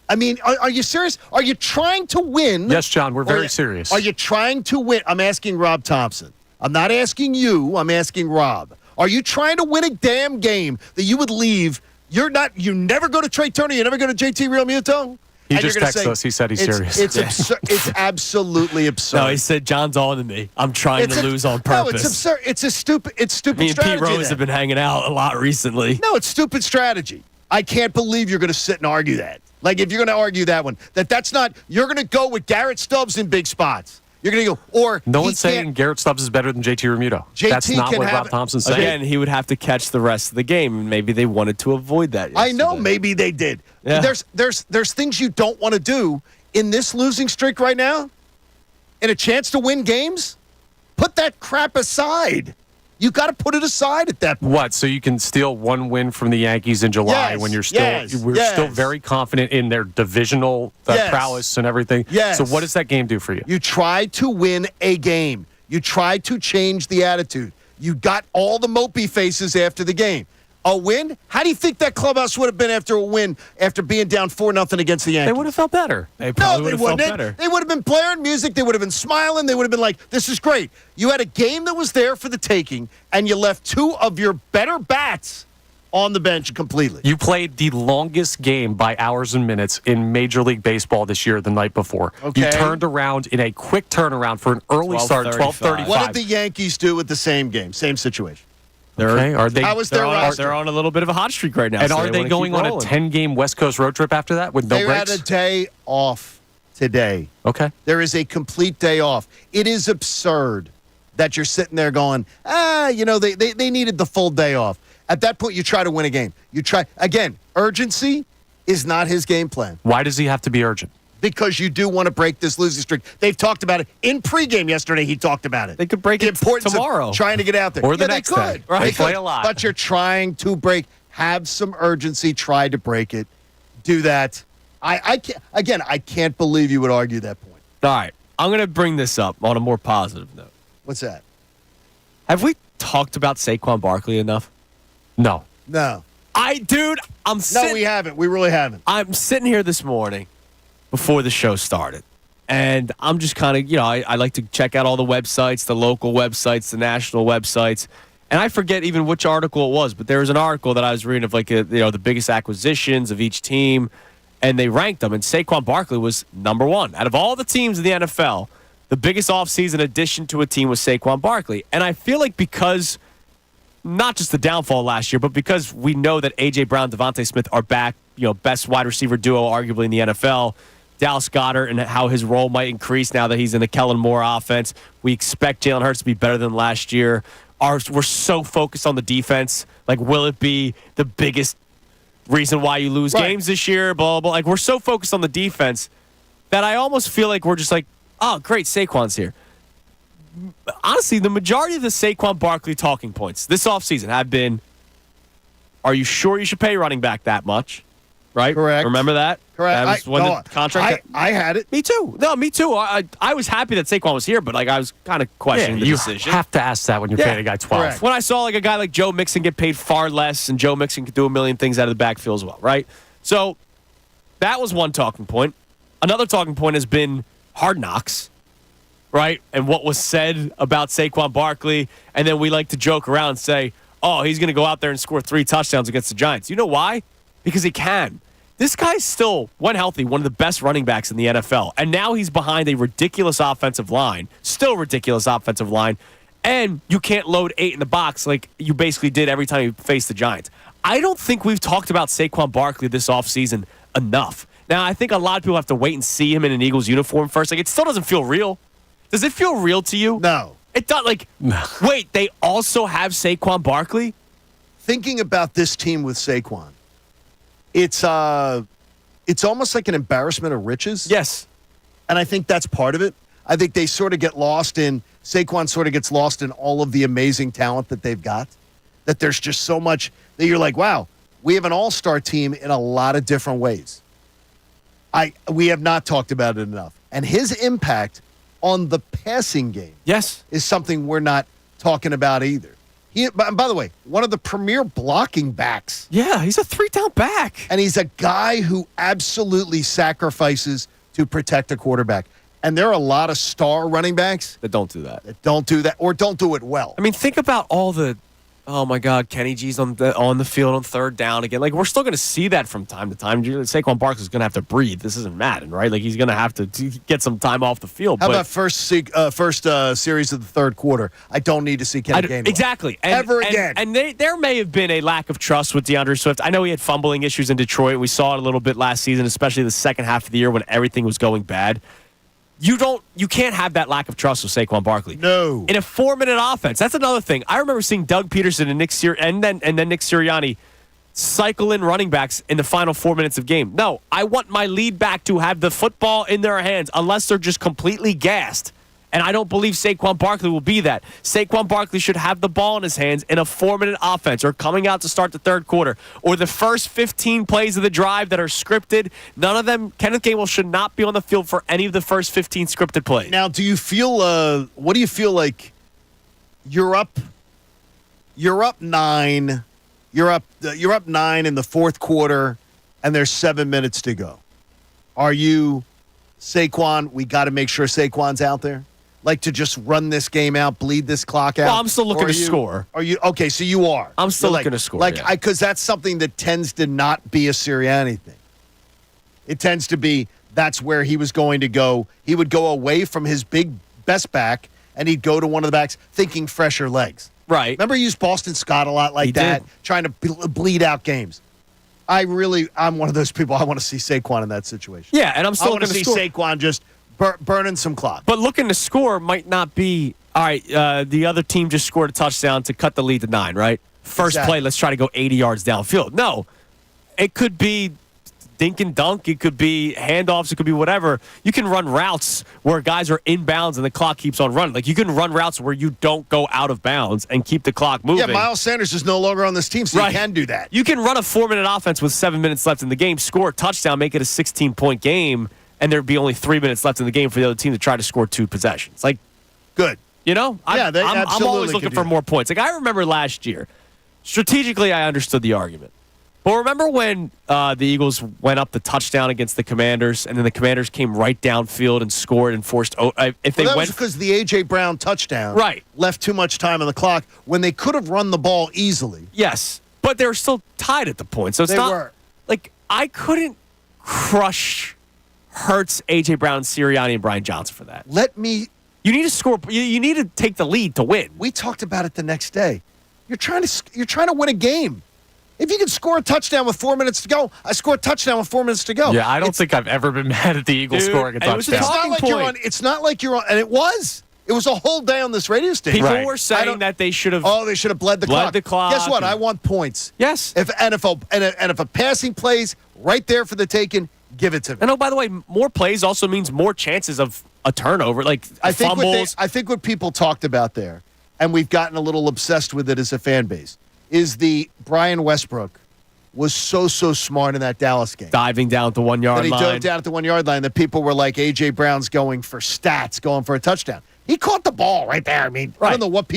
I mean, are you serious? Are you trying to win? Yes, John, we're very serious. Are you trying to win? I'm asking Rob Thompson. I'm not asking you. I'm asking Rob. Are you trying to win a damn game that you would leave? You never go to Trey Turner. You never go to JT Real Muto? He just texted us. He said he's serious. It's absurd. It's absolutely absurd. No, he said John's on to me. I'm trying to lose on purpose. No, it's absurd. It's stupid Me and strategy. Pete Rose have been hanging out a lot recently. No, it's stupid strategy. I can't believe you're going to sit and argue that. Like, if you're going to argue that one, that's not, you're going to go with Garrett Stubbs in big spots. You're going to go, or no one's saying Garrett Stubbs is better than JT Remuto. That's not what Rob Thompson's saying. Again, he would have to catch the rest of the game, and maybe they wanted to avoid that yesterday. I know, maybe they did. Yeah. There's things you don't want to do in this losing streak right now, and a chance to win games. Put that crap aside. You got to put it aside at that point. What? So you can steal one win from the Yankees in July Yes, when you're still still very confident in their divisional prowess and everything. Yes. So what does that game do for you? You try to win a game. You try to change the attitude. You got all the mopey faces after the game. A win? How do you think that clubhouse would have been after a win after being down 4-0 against the Yankees? They would have felt better. They probably would have felt better. They would have been blaring music. They would have been smiling. They would have been like, this is great. You had a game that was there for the taking, and you left two of your better bats on the bench completely. You played the longest game by hours and minutes in Major League Baseball this year the night before. Okay. You turned around in a quick turnaround for an early start, 12:35. What did the Yankees do with the same game, same situation? Are they? How was their roster? They're on a little bit of a hot streak right now. And so are they wanna going keep on a rolling. 10-game West Coast road trip after that with no They breaks? had a day off today. Okay. There is a complete day off. It is absurd that you're sitting there going, they needed the full day off. At that point, you try to win a game. You try, again, urgency is not his game plan. Why does he have to be urgent? Because you do want to break this losing streak. They've talked about it. In pregame yesterday, he talked about it. They could break the it importance tomorrow. Of trying to get out there. Or the next they could. day. Right. They Play could. a lot. But you're trying to break. Have some urgency. Try to break it. Do that. I can't believe you would argue that point. All right. I'm going to bring this up on a more positive note. What's that? Have we talked about Saquon Barkley enough? No. No. I'm sitting. No, we haven't. We really haven't. I'm sitting here this morning before the show started. And I'm just kind of, I like to check out all the websites, the local websites, the national websites. And I forget even which article it was, but there was an article that I was reading of the biggest acquisitions of each team. And they ranked them. And Saquon Barkley was number one. Out of all the teams in the NFL, the biggest offseason addition to a team was Saquon Barkley. And I feel like because not just the downfall last year, but because we know that A.J. Brown, Devontae Smith are back, best wide receiver duo arguably in the NFL. Dallas Goedert and how his role might increase now that he's in the Kellen Moore offense. We expect Jalen Hurts to be better than last year. We're so focused on the defense. Like, will it be the biggest reason why you lose games this year? Blah, blah, blah. Like, we're so focused on the defense that I almost feel like we're just like, oh, great, Saquon's here. Honestly, the majority of the Saquon Barkley talking points this offseason have been, are you sure you should pay running back that much? Right? Correct. Remember that? Correct. That was when the contract. I had it. Me too. No, me too. I was happy that Saquon was here, but I was kind of questioning the decision. You have to ask that when you're paying a guy 12. Correct. When I saw a guy like Joe Mixon get paid far less, and Joe Mixon could do a million things out of the backfield as well, right? So that was one talking point. Another talking point has been Hard Knocks, right? And what was said about Saquon Barkley, and then we like to joke around and say, oh, he's going to go out there and score 3 touchdowns against the Giants. You know why? Because he can. This guy's still, when healthy, one of the best running backs in the NFL. And now he's behind a ridiculous offensive line, still ridiculous offensive line, and you can't load 8 in the box like you basically did every time you faced the Giants. I don't think we've talked about Saquon Barkley this offseason enough. Now, I think a lot of people have to wait and see him in an Eagles uniform first. Like, it still doesn't feel real. Does it feel real to you? No. It does. Wait, they also have Saquon Barkley? Thinking about this team with Saquon, it's it's almost like an embarrassment of riches. Yes. And I think that's part of it. I think they sort of get lost in, Saquon sort of gets lost in all of the amazing talent that they've got, that there's just so much that you're like, wow, we have an all-star team in a lot of different ways. We have not talked about it enough. And his impact on the passing game is something we're not talking about either. By the way, one of the premier blocking backs. Yeah, he's a 3-down back. And he's a guy who absolutely sacrifices to protect a quarterback. And there are a lot of star running backs that don't do that. Or don't do it well. I mean, think about all the, oh my God, Kenny G's on the field on third down again. Like, we're still going to see that from time to time. Saquon Barkley's going to have to breathe. This isn't Madden, right? Like, he's going to have to get some time off the field. How about first series of the third quarter? I don't need to see Kenny Gainwell. Exactly. Ever again. And there may have been a lack of trust with DeAndre Swift. I know he had fumbling issues in Detroit. We saw it a little bit last season, especially the second half of the year when everything was going bad. You can't have that lack of trust with Saquon Barkley. No. In a 4-minute offense, that's another thing. I remember seeing Doug Peterson and Nick Sirianni cycle in running backs in the final 4 minutes of game. No, I want my lead back to have the football in their hands unless they're just completely gassed. And I don't believe Saquon Barkley will be that. Saquon Barkley should have the ball in his hands in a 4-minute offense or coming out to start the third quarter or the first 15 plays of the drive that are scripted. None of them, Kenneth Gainwell should not be on the field for any of the first 15 scripted plays. Now, do you feel, what do you feel like you're up 9, you're up 9 in the fourth quarter and there's 7 minutes to go. Are you, Saquon, we got to make sure Saquon's out there? Like to just run this game out, bleed this clock out? Well, I'm still looking to score. Are you okay? So you are. I'm still looking to score. Because that's something that tends to not be a Sirianni thing. It tends to be that's where he was going to go. He would go away from his best back, and he'd go to one of the backs thinking fresher legs. Right. Remember, he used Boston Scott a lot like that, trying to bleed out games. I'm one of those people. I want to see Saquon in that situation. Yeah, and I'm still going to see Saquon just burning some clock. But looking to score might not be, all right, the other team just scored a touchdown to cut the lead to 9, right? First play, let's try to go 80 yards downfield. No, it could be dink and dunk. It could be handoffs. It could be whatever. You can run routes where guys are inbounds and the clock keeps on running. Like, you can run routes where you don't go out of bounds and keep the clock moving. Yeah, Miles Sanders is no longer on this team, so you can do that. You can run a 4-minute offense with 7 minutes left in the game, score a touchdown, make it a 16-point game, and there'd be only 3 minutes left in the game for the other team to try to score 2 possessions. Like, good. You know? I'm always looking for more points. Like, I remember last year, strategically, I understood the argument. But remember when the Eagles went up the touchdown against the Commanders, and then the Commanders came right downfield and scored and forced. That was because the A.J. Brown touchdown left too much time on the clock when they could have run the ball easily. Yes, but they were still tied at the point. So it's like I couldn't crush Hurts, A.J. Brown, Sirianni, and Brian Johnson for that. You need to score. You need to take the lead to win. We talked about it the next day. You're trying to win a game. If you can score a touchdown with 4 minutes to go, I score a touchdown with 4 minutes to go. Yeah, I don't think I've ever been mad at the Eagles scoring a touchdown. It's not like you're on, and it was. It was a whole day on this radio station. People were saying that they should have. Oh, they should have bled the clock. Guess what? I want points. Yes. If a passing plays right there for the taking, give it to me. And by the way, more plays also means more chances of a turnover, like fumbles. I think what people talked about there, and we've gotten a little obsessed with it as a fan base, is the Brian Westbrook was so smart in that Dallas game. Diving down at the 1 yard line. He dove down at the 1 yard line. That people were like, A.J. Brown's going for stats, going for a touchdown. He caught the ball right there. I mean, I don't know what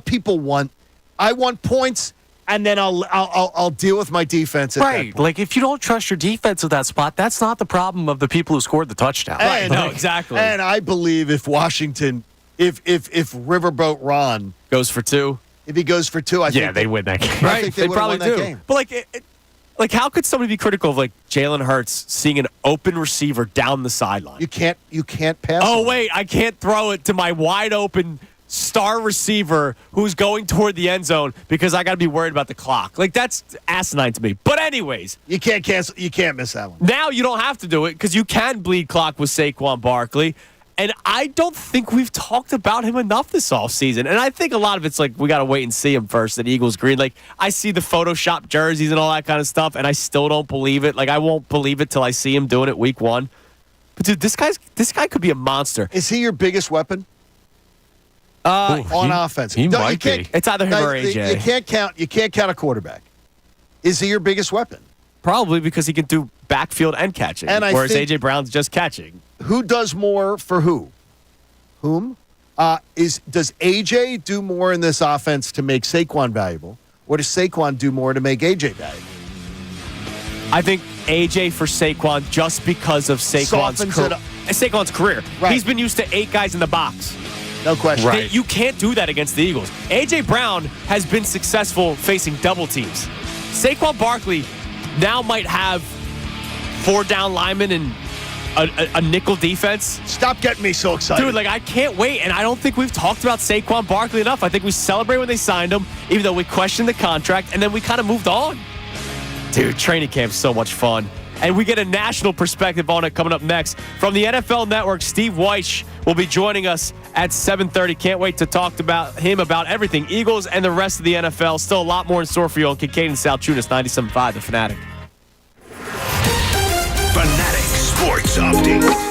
people want. I want points, and then I'll deal with my defense at that point. Like, if you don't trust your defense at that spot, that's not the problem of the people who scored the touchdown. No, exactly. And I believe if Washington, if Riverboat Ron goes for 2. If he goes for 2, I think they win that game. Right? I think they probably do. That game. But like, how could somebody be critical of like Jalen Hurts seeing an open receiver down the sideline? You can't pass. Oh wait, I can't throw it to my wide open star receiver who's going toward the end zone because I got to be worried about the clock. Like, that's asinine to me. But anyways, you can't cancel. You can't miss that one. Now you don't have to do it because you can bleed clock with Saquon Barkley. And I don't think we've talked about him enough this offseason. And I think a lot of it's like we got to wait and see him first at Eagles Green. Like, I see the Photoshop jerseys and all that kind of stuff, and I still don't believe it. Like, I won't believe it till I see him doing it week 1. But, dude, this guy could be a monster. Is he your biggest weapon? On offense. He might be. It's either him or AJ. You can't count a quarterback. Is he your biggest weapon? Probably because he can do backfield and catching, whereas A.J. Brown's just catching. Who does more for who? Whom? Does A.J. do more in this offense to make Saquon valuable, or does Saquon do more to make A.J. valuable? I think A.J. for Saquon just because of Saquon's career. Right. He's been used to 8 guys in the box. No question. Right. You can't do that against the Eagles. A.J. Brown has been successful facing double teams. Saquon Barkley now might have 4 down linemen and a nickel defense. Stop getting me so excited. Dude, like, I can't wait, and I don't think we've talked about Saquon Barkley enough. I think we celebrate when they signed him, even though we questioned the contract, and then we kind of moved on. Dude, training camp's so much fun. And we get a national perspective on it coming up next. From the NFL Network, Steve Weiss will be joining us at 7:30. Can't wait to talk about him about everything Eagles and the rest of the NFL. Still a lot more in store for you on Kincade and Salciunas, 97.5 The Fanatic. Fanatic Sports Update.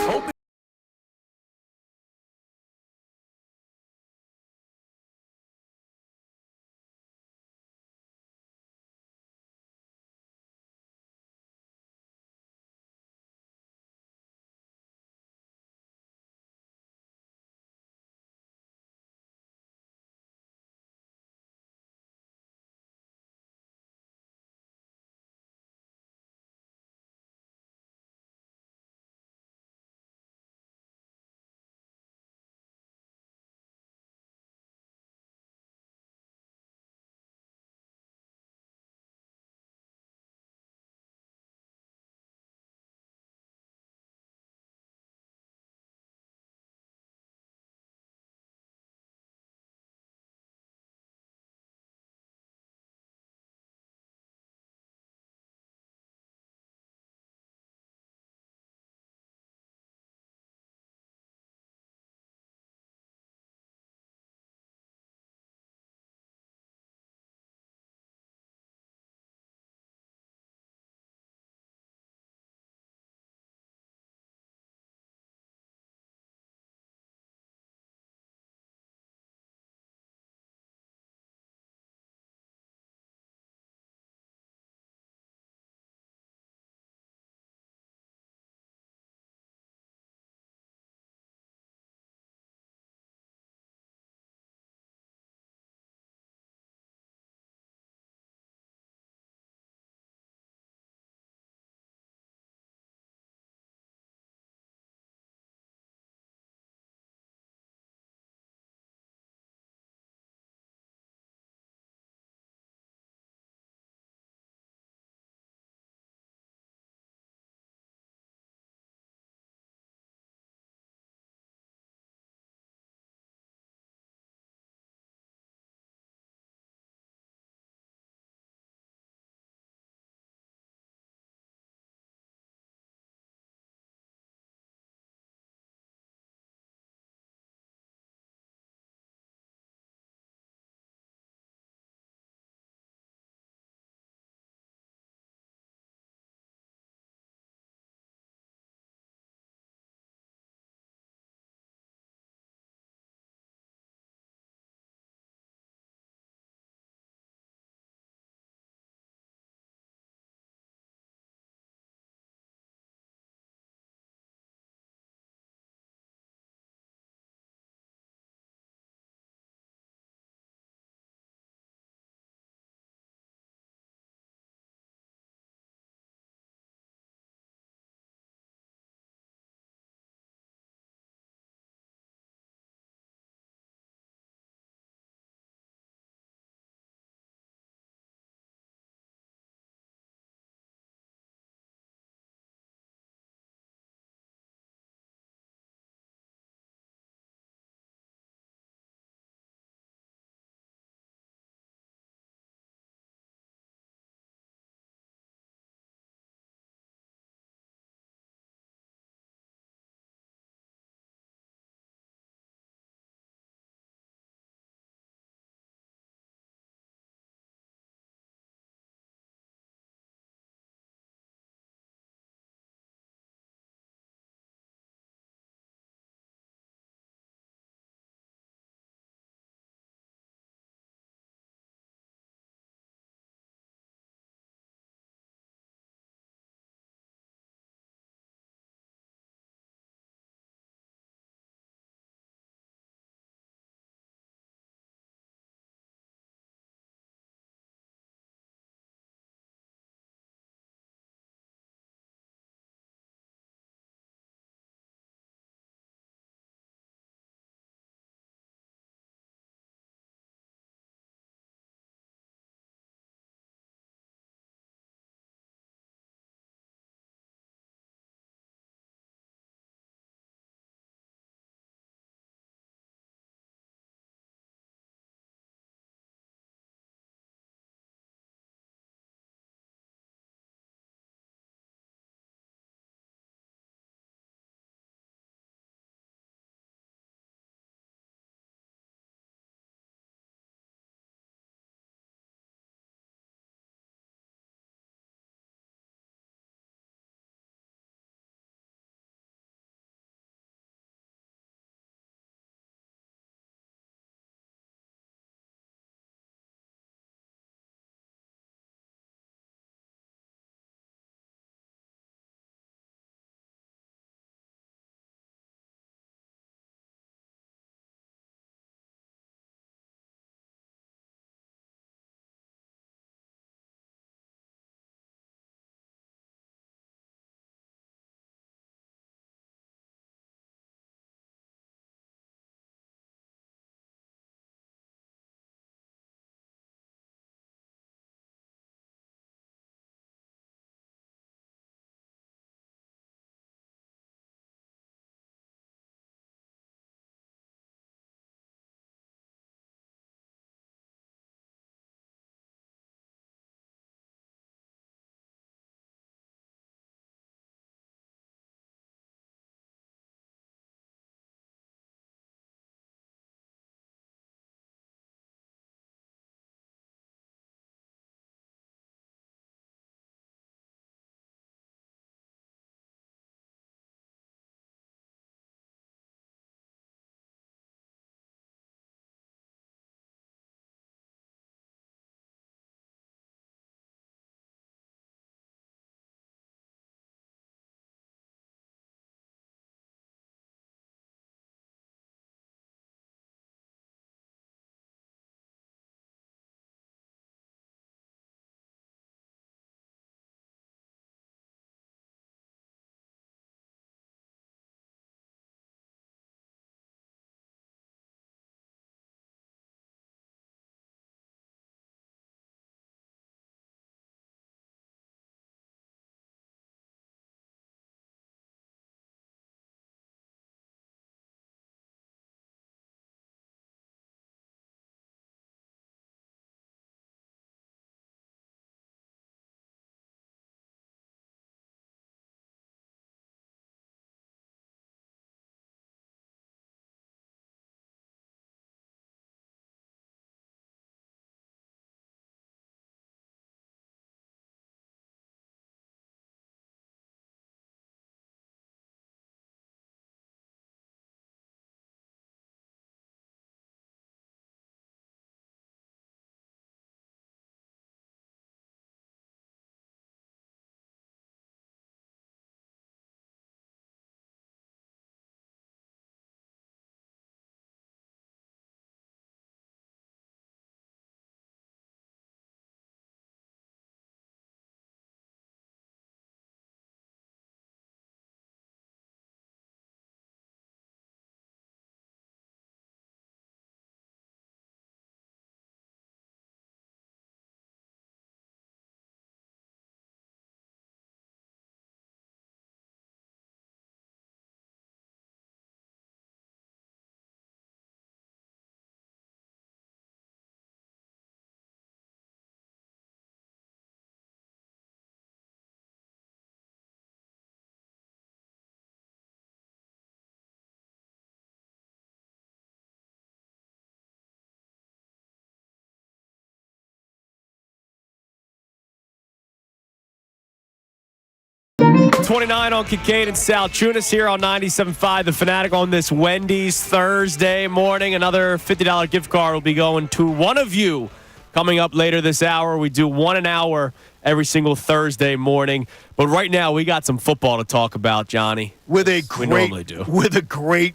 29 on Kincade and Salciunas here on 97.5 The Fanatic on this Wendy's Thursday morning. Another $50 gift card will be going to one of you coming up later this hour. We do one an hour every single Thursday morning. But right now, we got some football to talk about, Johnny. With a we normally do. With a great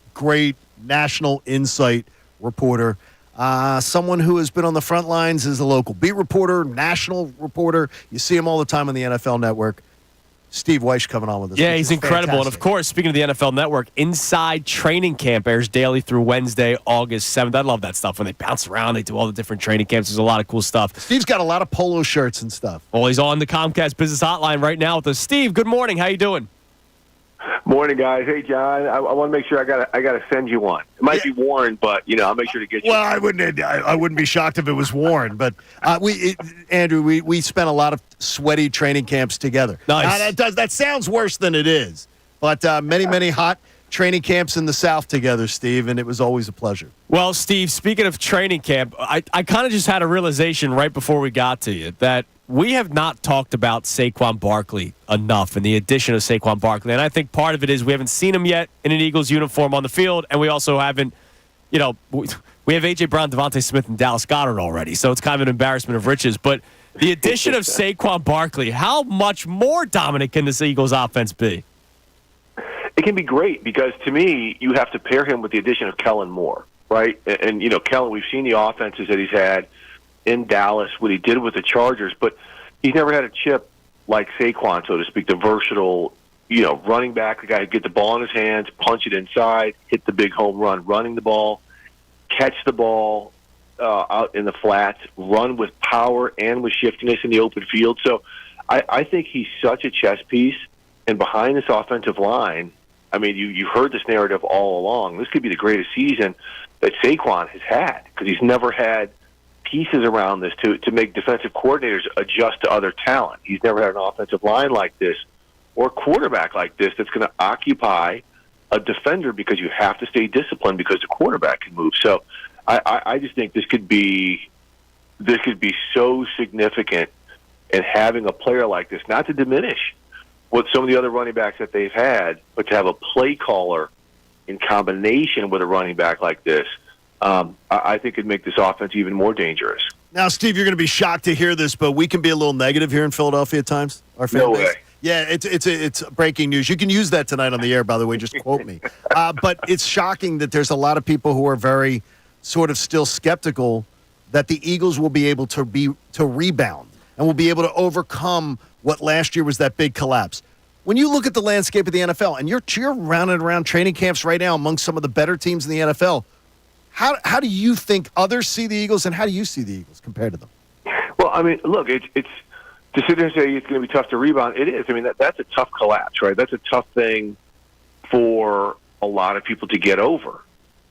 national insight reporter. Someone who has been on the front lines as a local beat reporter, national reporter. You see him all the time on the NFL Network. Steve Weiss coming on with us. Yeah, he's incredible. Fantastic. And, of course, speaking of the NFL Network, Inside Training Camp airs daily through Wednesday, August 7th. I love that stuff when they bounce around. They do all the different training camps. There's a lot of cool stuff. Steve's got a lot of polo shirts and stuff. Well, he's on the Comcast Business Hotline right now with us. Steve, good morning. How you doing? Morning, guys. Hey, John. I want to make sure I got to send you one. It might be worn, but I'll make sure to get you. Well, I wouldn't be shocked if it was worn. But Andrew, we spent a lot of sweaty training camps together. Nice. That sounds worse than it is. But many hot training camps in the South together, Steve, and it was always a pleasure. Well, Steve, speaking of training camp, I kind of just had a realization right before we got to you that we have not talked about Saquon Barkley enough and the addition of Saquon Barkley. And I think part of it is we haven't seen him yet in an Eagles uniform on the field, and we also haven't, we have A.J. Brown, Devontae Smith, and Dallas Goedert already, so it's kind of an embarrassment of riches. But the addition of Saquon Barkley, how much more dominant can this Eagles offense be? It can be great because, to me, you have to pair him with the addition of Kellen Moore, right? And Kellen, we've seen the offenses that he's had in Dallas, what he did with the Chargers, but he's never had a chip like Saquon, so to speak, the versatile, running back, the guy who get the ball in his hands, punch it inside, hit the big home run, running the ball, catch the ball out in the flats, run with power and with shiftiness in the open field. So I think he's such a chess piece, and behind this offensive line, I mean, you've heard this narrative all along. This could be the greatest season that Saquon has had because he's never had pieces around this to make defensive coordinators adjust to other talent. He's never had an offensive line like this or a quarterback like this that's going to occupy a defender because you have to stay disciplined because the quarterback can move. So I just think this could be so significant, and having a player like this, not to diminish what some of the other running backs that they've had, but to have a play caller in combination with a running back like this, I think it'd make this offense even more dangerous. Now, Steve, you're going to be shocked to hear this, but we can be a little negative here in Philadelphia at times. Our fan base. way. Yeah, it's breaking news. You can use that tonight on the air, by the way. Just quote me. But it's shocking that there's a lot of people who are very sort of still skeptical that the Eagles will be able to rebound and will be able to overcome what last year was that big collapse. When you look at the landscape of the NFL, and you're rounding around training camps right now among some of the better teams in the NFL, how do you think others see the Eagles, and how do you see the Eagles compared to them? Well, I mean, look, it's to sit there and say it's going to be tough to rebound. It is. I mean, that's a tough collapse, right? That's a tough thing for a lot of people to get over.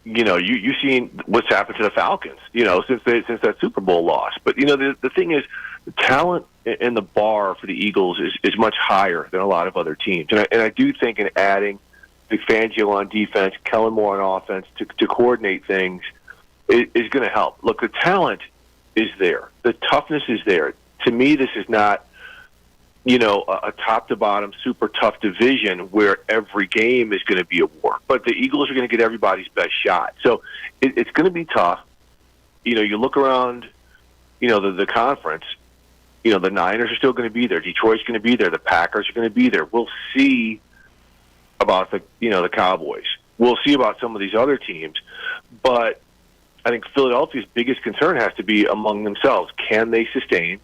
You've seen what's happened to the Falcons, since that Super Bowl loss. But the thing is, the talent and the bar for the Eagles is much higher than a lot of other teams, and I do think in adding Fangio on defense, Kellen Moore on offense to coordinate things is going to help. Look, the talent is there. The toughness is there. To me, this is not, a top-to-bottom super tough division where every game is going to be a war. But the Eagles are going to get everybody's best shot. So it's going to be tough. You look around, the conference, the Niners are still going to be there. Detroit's going to be there. The Packers are going to be there. We'll see about the Cowboys. We'll see about some of these other teams, but I think Philadelphia's biggest concern has to be among themselves. Can they sustain?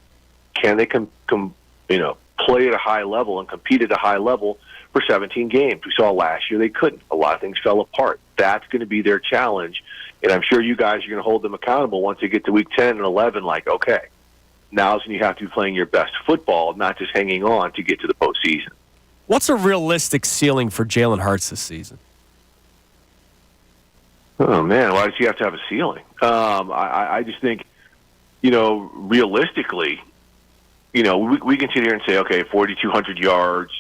Can they play at a high level and compete at a high level for 17 games? We saw last year they couldn't. A lot of things fell apart. That's going to be their challenge, and I'm sure you guys are going to hold them accountable once they get to week 10 and 11. Like, okay, now's when you have to be playing your best football, not just hanging on to get to the postseason. What's a realistic ceiling for Jalen Hurts this season? Oh, man, why does he have to have a ceiling? I just think, realistically, we can sit here and say, okay, 4,200 yards,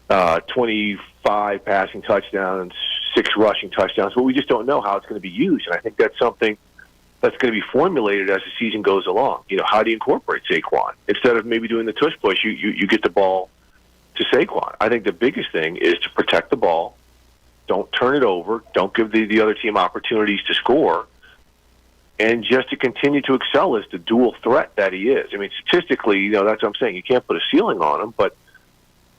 25 passing touchdowns, 6 rushing touchdowns, but we just don't know how it's going to be used. And I think that's something that's going to be formulated as the season goes along. How do you incorporate Saquon? Instead of maybe doing the tush push, you get the ball to Saquon. I think the biggest thing is to protect the ball. Don't turn it over. Don't give the other team opportunities to score. And just to continue to excel as the dual threat that he is. I mean, statistically, that's what I'm saying. You can't put a ceiling on him, but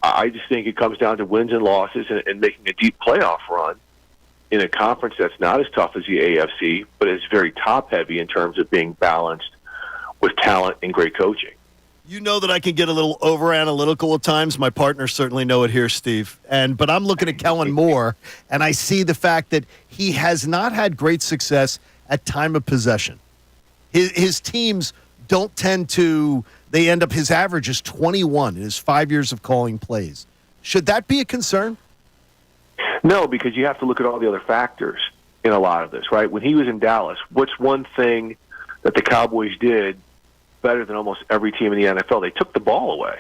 I just think it comes down to wins and losses and making a deep playoff run in a conference that's not as tough as the AFC, but is very top-heavy in terms of being balanced with talent and great coaching. You know that I can get a little over-analytical at times. My partners certainly know it here, Steve. But I'm looking at Kellen Moore, and I see the fact that he has not had great success at time of possession. His teams don't tend to – they end up – his average is 21 in his 5 years of calling plays. Should that be a concern? No, because you have to look at all the other factors in a lot of this, right? When he was in Dallas, what's one thing that the Cowboys did better than almost every team in the NFL? They took the ball away.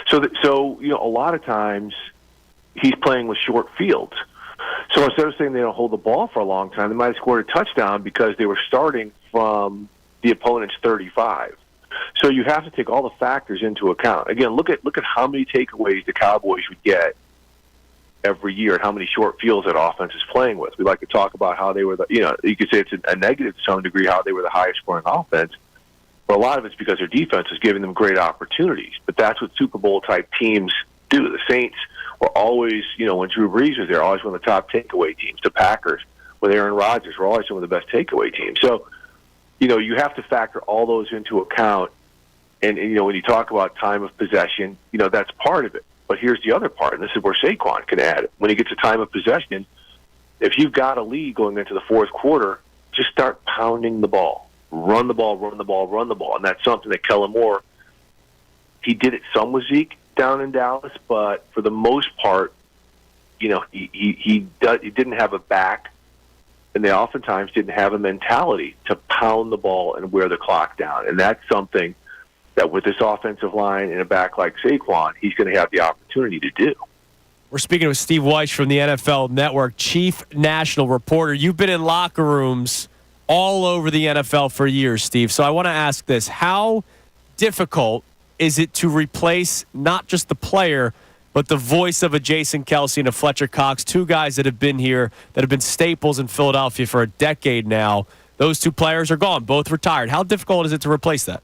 So a lot of times he's playing with short fields. So instead of saying they don't hold the ball for a long time, they might have scored a touchdown because they were starting from the opponent's 35. So you have to take all the factors into account. Again, look at how many takeaways the Cowboys would get every year and how many short fields that offense is playing with. We like to talk about how they were you could say it's a negative to some degree how they were the highest scoring offense. But a lot of it's because their defense is giving them great opportunities. But that's what Super Bowl type teams do. The Saints were always, when Drew Brees was there, always one of the top takeaway teams. The Packers with Aaron Rodgers were always one of the best takeaway teams. So, you have to factor all those into account. And when you talk about time of possession, that's part of it. But here's the other part, and this is where Saquon can add it. When he gets a time of possession, if you've got a lead going into the fourth quarter, just start pounding the ball. Run the ball, run the ball, run the ball. And that's something that Kellen Moore, he did it some with Zeke down in Dallas, but for the most part, he didn't have a back, and they oftentimes didn't have a mentality to pound the ball and wear the clock down. And that's something that with this offensive line and a back like Saquon, he's going to have the opportunity to do. We're speaking with Steve Weiss from the NFL Network, chief national reporter. You've been in locker rooms all over the NFL for years, Steve. So I want to ask this. How difficult is it to replace not just the player, but the voice of a Jason Kelce and a Fletcher Cox, two guys that have been here, that have been staples in Philadelphia for a decade now? Those two players are gone, both retired. How difficult is it to replace that?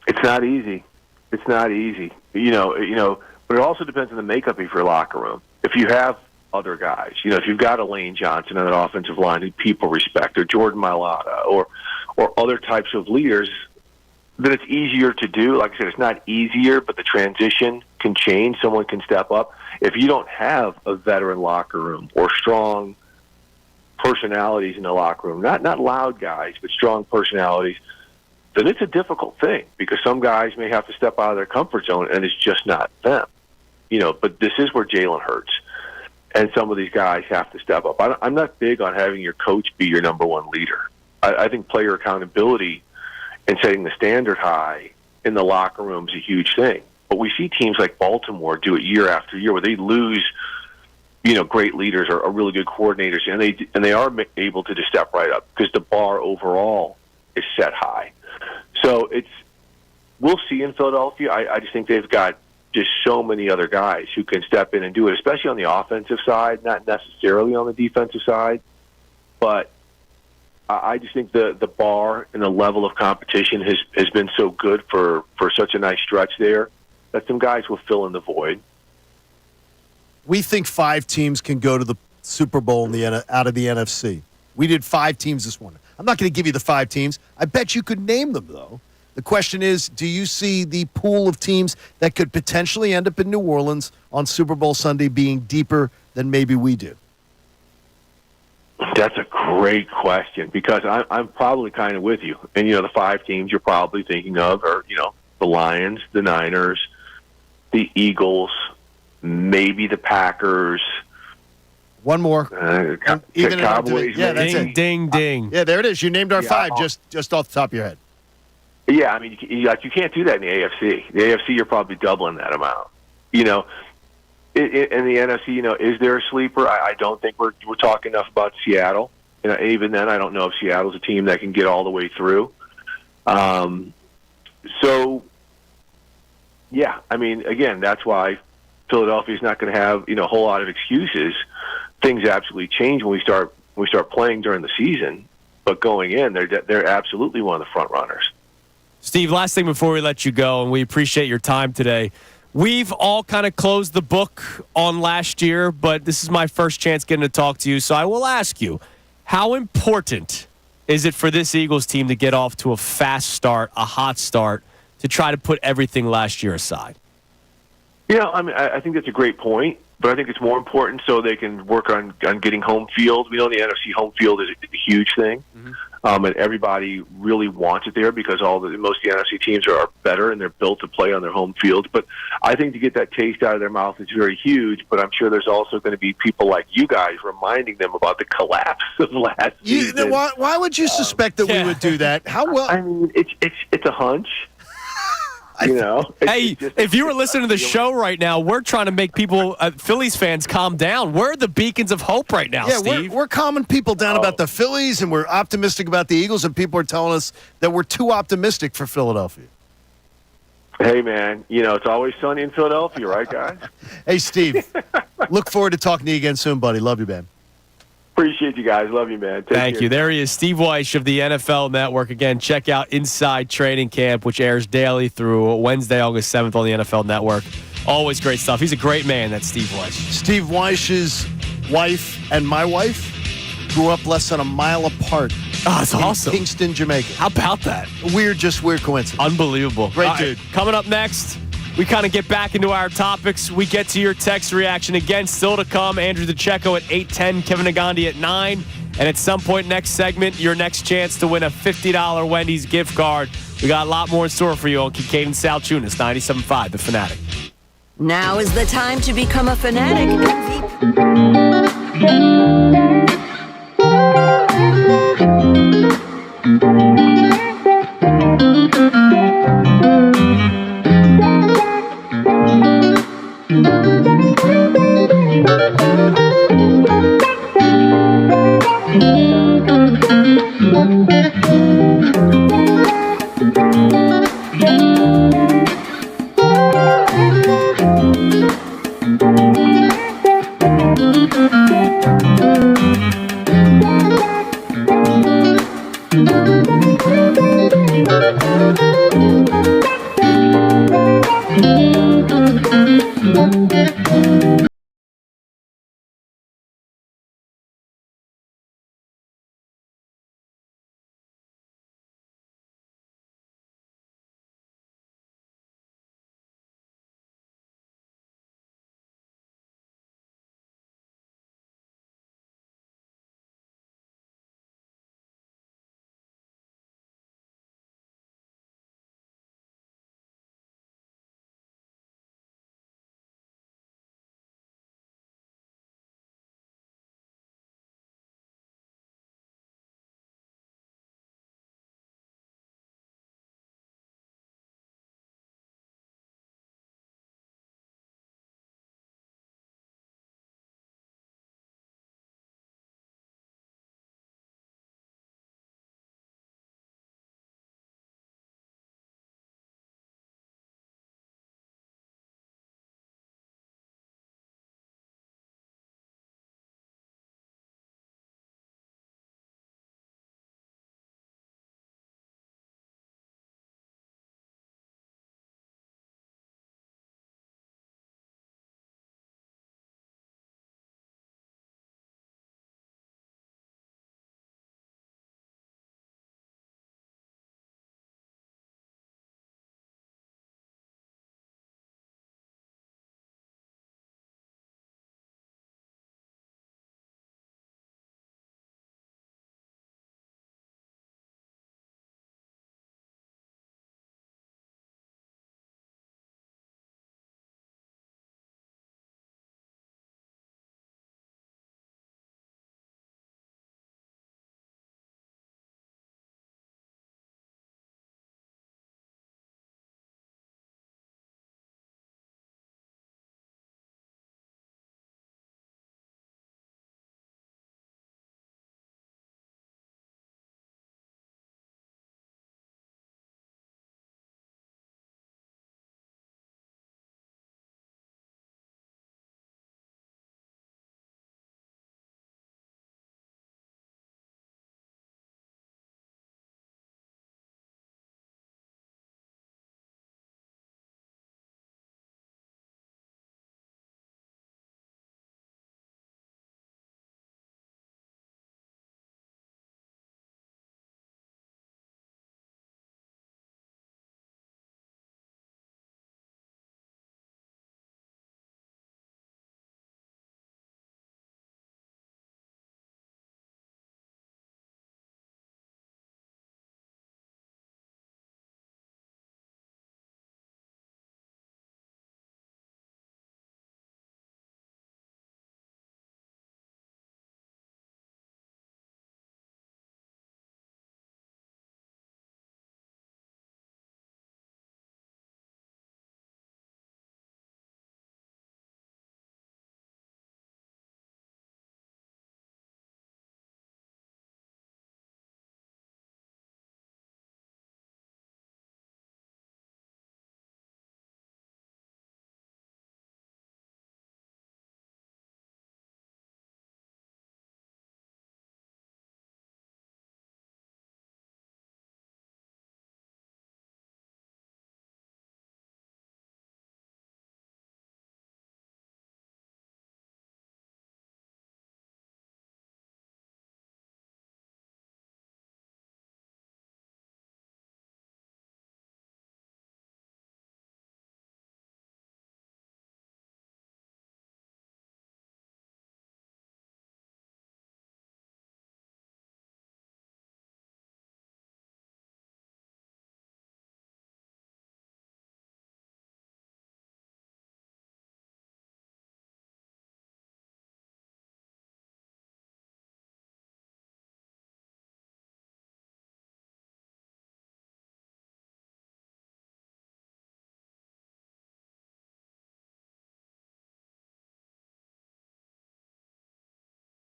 It's not easy. It's not easy. But it also depends on the makeup of your locker room. If you have other guys, if you've got a Lane Johnson on that offensive line who people respect, or Jordan Mailata, or other types of leaders, then it's easier to do. Like I said, it's not easier, but the transition can change. Someone can step up. If you don't have a veteran locker room or strong personalities in the locker room, not loud guys, but strong personalities, then it's a difficult thing because some guys may have to step out of their comfort zone, and it's just not them. But this is where Jalen Hurts and some of these guys have to step up. I'm not big on having your coach be your number one leader. I think player accountability and setting the standard high in the locker room is a huge thing. But we see teams like Baltimore do it year after year where they lose, great leaders or really good coordinators, and they are able to just step right up because the bar overall is set high. So we'll see in Philadelphia. I just think they've got just so many other guys who can step in and do it, especially on the offensive side, not necessarily on the defensive side. But I just think the bar and the level of competition has been so good for such a nice stretch there that some guys will fill in the void. We think 5 teams can go to the Super Bowl out of the NFC. We did 5 teams this morning. I'm not going to give you the 5 teams. I bet you could name them, though. The question is, do you see the pool of teams that could potentially end up in New Orleans on Super Bowl Sunday being deeper than maybe we do? That's a great question because I'm probably kind of with you. And, the 5 teams you're probably thinking of are, the Lions, the Niners, the Eagles, maybe the Packers. One more. Cowboys. Yeah, that's it. Ding, ding. Yeah, there it is. You named our 5 just off the top of your head. Yeah, I mean, you can't do that in the AFC. The AFC, you're probably doubling that amount. In the NFC, is there a sleeper? I don't think we're talking enough about Seattle. Even then, I don't know if Seattle's a team that can get all the way through. So, yeah, I mean, again, that's why Philadelphia's not going to have a whole lot of excuses. Things absolutely change when we start playing during the season. But going in, they're absolutely one of the front runners. Steve, last thing before we let you go, and we appreciate your time today. We've all kind of closed the book on last year, but this is my first chance getting to talk to you. So I will ask you, how important is it for this Eagles team to get off to a fast start, a hot start, to try to put everything last year aside? I think that's a great point, but I think it's more important so they can work on getting home field. We know the NFC home field is a huge thing, and everybody really wants it there because most of the NFC teams are better and they're built to play on their home fields. But I think to get that taste out of their mouth is very huge. But I'm sure there's also going to be people like you guys reminding them about the collapse of last season. Why would you suspect that we would do that? How well? I mean, it's a hunch. If you were listening to the show right now, we're trying to make people, Phillies fans, calm down. We're the beacons of hope right now, Steve. We're calming people down about the Phillies, and we're optimistic about the Eagles, and people are telling us that we're too optimistic for Philadelphia. Hey, man, it's always sunny in Philadelphia, right, guys? Hey, Steve, look forward to talking to you again soon, buddy. Love you, man. Appreciate you guys. Love you, man. Thank you. There he is, Steve Weiss of the NFL Network. Again, check out Inside Training Camp, which airs daily through Wednesday, August 7th on the NFL Network. Always great stuff. He's a great man, that's Steve Weiss. Steve Weiss's wife and my wife grew up less than a mile apart. Oh, that's awesome. Kingston, Jamaica. How about that? Weird coincidence. Unbelievable. Great dude. Coming up next, we kind of get back into our topics. We get to your text reaction again. Still to come, Andrew DiCecco at 8:10, Kevin Negandhi at 9. And at some point next segment, your next chance to win a $50 Wendy's gift card. We got a lot more in store for you on Kincade and Salciunas, 97.5, The Fanatic. Now is the time to become a fanatic.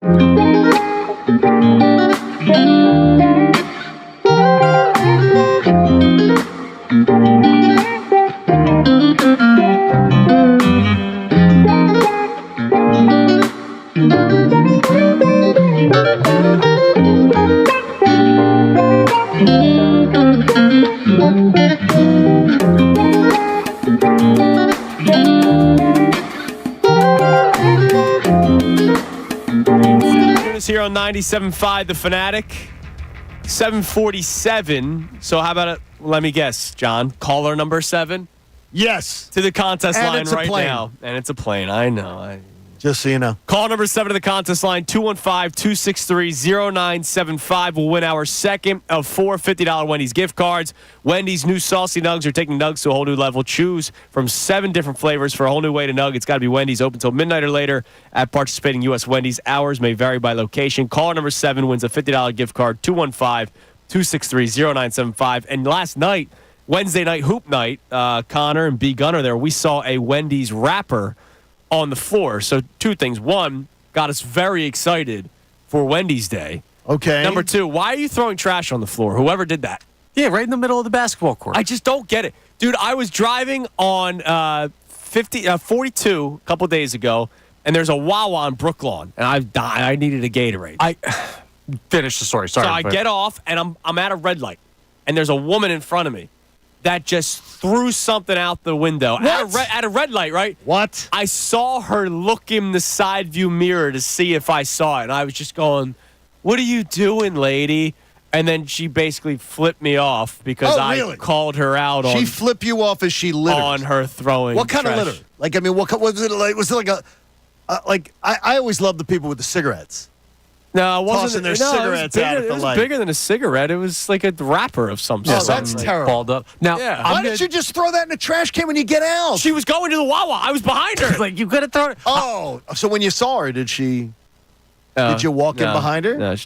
Here on 97.5 The Fanatic, 747. So how about it? Let me guess, John. Caller number 7 Yes. to the contest And line it's a right plane. now. And it's a plane. I know. Just so you know. Call number 7 to the contest line, 215-263-0975. We'll win our second of 4 $50 Wendy's gift cards. Wendy's new saucy nugs are taking nugs to a whole new level. Choose from 7 different flavors for a whole new way to nug. It's got to be Wendy's, open until midnight or later at participating U.S. Wendy's. Hours may vary by location. Caller number 7 wins a $50 gift card, 215-263-0975. And last night, Wednesday night hoop night, Connor and B. Gunner there, we saw a Wendy's wrapper on the floor. So 2 things. 1, got us very excited for Wendy's Day. Okay. Number 2, why are you throwing trash on the floor? Whoever did that. Yeah, right in the middle of the basketball court. I just don't get it. Dude, I was driving on 42 a couple days ago, and there's a Wawa on Brooklawn, and I needed a Gatorade. Finish the story. Sorry. So I get off, and I'm at a red light, and there's a woman in front of me that just threw something out the window at a red light, right? What? I saw her look in the side view mirror to see if I saw it, and I was just going, "What are you doing, lady?" And then she basically flipped me off because really? I called her out She flipped you off as she littered. on her throwing. What kind trash. of litter? Like, I mean, what was it like? Was it like I always love the people with the cigarettes. No, it wasn't. Tossing their no, cigarettes it was bigger, out at the it was light. bigger than a cigarette. It was like a wrapper of some sort. Oh, that's terrible. Balled up. Now, Yeah. Why didn't you just throw that in the trash can when you get out? She was going to the Wawa. I was behind her. like, you could have thrown it. Oh, so when you saw her, did you walk in behind her? No, she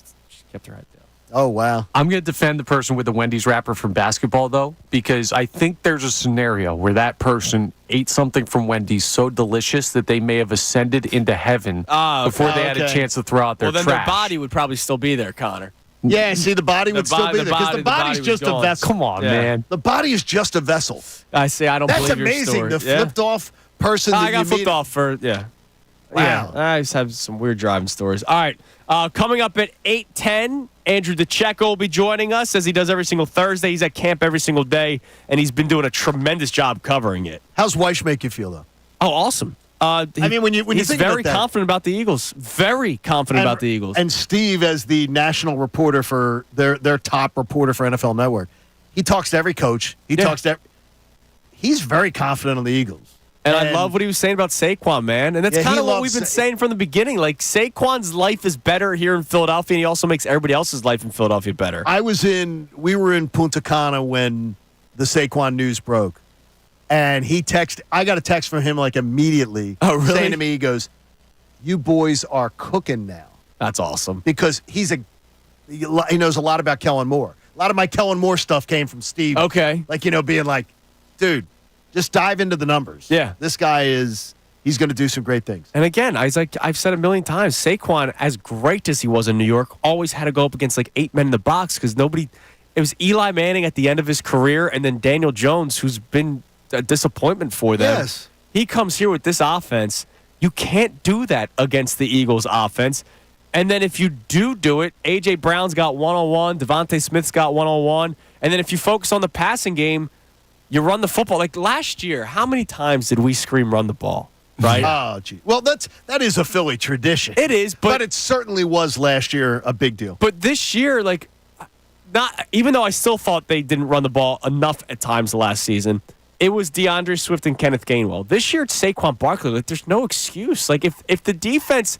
kept her head down. Oh, wow. I'm going to defend the person with the Wendy's wrapper from basketball, though, because I think there's a scenario where that person ate something from Wendy's so delicious that they may have ascended into heaven before they had a okay. chance to throw out their Well, then trash. their body would probably still be there, Connor. Yeah, see, the body would still be there because the body's was just a gone. vessel. Come on, Yeah. man. The body is just a vessel. I say I don't That's believe your amazing. story. The flipped off person that I got you flipped meet. off for, yeah. Wow. Yeah, I just have some weird driving stories. All right. Coming up at 8:10, Andrew DiCecco will be joining us as he does every single Thursday. He's at camp every single day, and he's been doing a tremendous job covering it. How's Weiss make you feel, though? Oh, awesome. I mean, when you he's think very about that. confident about the Eagles. Very confident about the Eagles. And Steve, as the national reporter for their top reporter for NFL Network, he talks to every coach. He's very confident on the Eagles. And I love what he was saying about Saquon, man. And that's Yeah, kind he of what loves we've been saying from the beginning. Like, Saquon's life is better here in Philadelphia, and he also makes everybody else's life in Philadelphia better. We were in Punta Cana when the Saquon news broke. And I got a text from him like immediately. Oh, really? Saying to me, he goes, "You boys are cooking now." That's awesome. Because he knows a lot about Kellen Moore. A lot of my Kellen Moore stuff came from Steve. Okay. Like, being like, dude, just dive into the numbers. Yeah. This guy he's going to do some great things. And again, I've said a million times, Saquon, as great as he was in New York, always had to go up against like 8 men in the box because it was Eli Manning at the end of his career and then Daniel Jones, who's been a disappointment for them. Yes. He comes here with this offense. You can't do that against the Eagles offense. And then if you do it, A.J. Brown's got one-on-one, Devontae Smith's got one-on-one. And then if you focus on the passing game, you run the football. Like last year, how many times did we scream run the ball? Right? Oh, gee. Well, that is a Philly tradition. It is, but it certainly was last year a big deal. But this year, like, not even though I still thought they didn't run the ball enough at times last season, it was DeAndre Swift and Kenneth Gainwell. This year, it's Saquon Barkley. Like, there's no excuse. Like, if the defense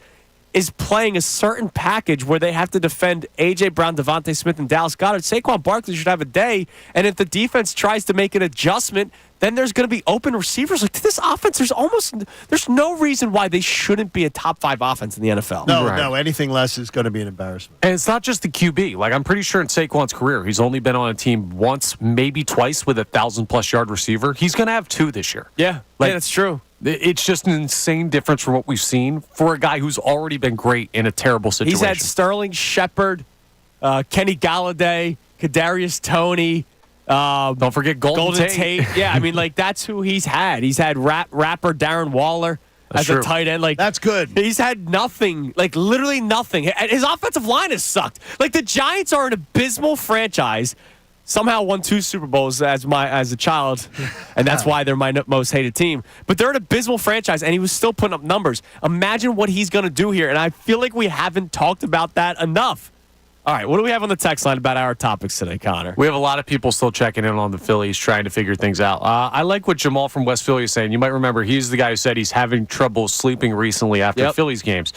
is playing a certain package where they have to defend A.J. Brown, Devontae Smith, and Dallas Goedert, Saquon Barkley should have a day. And if the defense tries to make an adjustment, then there's going to be open receivers. Like, to this offense, there's no reason why they shouldn't be a top 5 offense in the NFL. No, anything less is going to be an embarrassment. And it's not just the QB. Like, I'm pretty sure in Saquon's career, he's only been on a team once, maybe twice with a 1,000-plus yard receiver. He's going to have 2 this year. Yeah, Like, that's true. It's just an insane difference from what we've seen for a guy who's already been great in a terrible situation. He's had Sterling Shepard, Kenny Galladay, Kadarius Toney. Don't forget Golden Tate. Yeah, I mean, like, that's who he's had. He's had rapper Darren Waller as a tight end. Like, that's good. He's had nothing, like literally nothing. His offensive line has sucked. Like, the Giants are an abysmal franchise. Somehow won 2 Super Bowls as a child, and that's why they're my most hated team. But they're an abysmal franchise, and he was still putting up numbers. Imagine what he's going to do here, and I feel like we haven't talked about that enough. All right, what do we have on the text line about our topics today, Connor? We have a lot of people still checking in on the Phillies, trying to figure things out. I like what Jamal from West Philly is saying. You might remember he's the guy who said he's having trouble sleeping recently after Phillies games.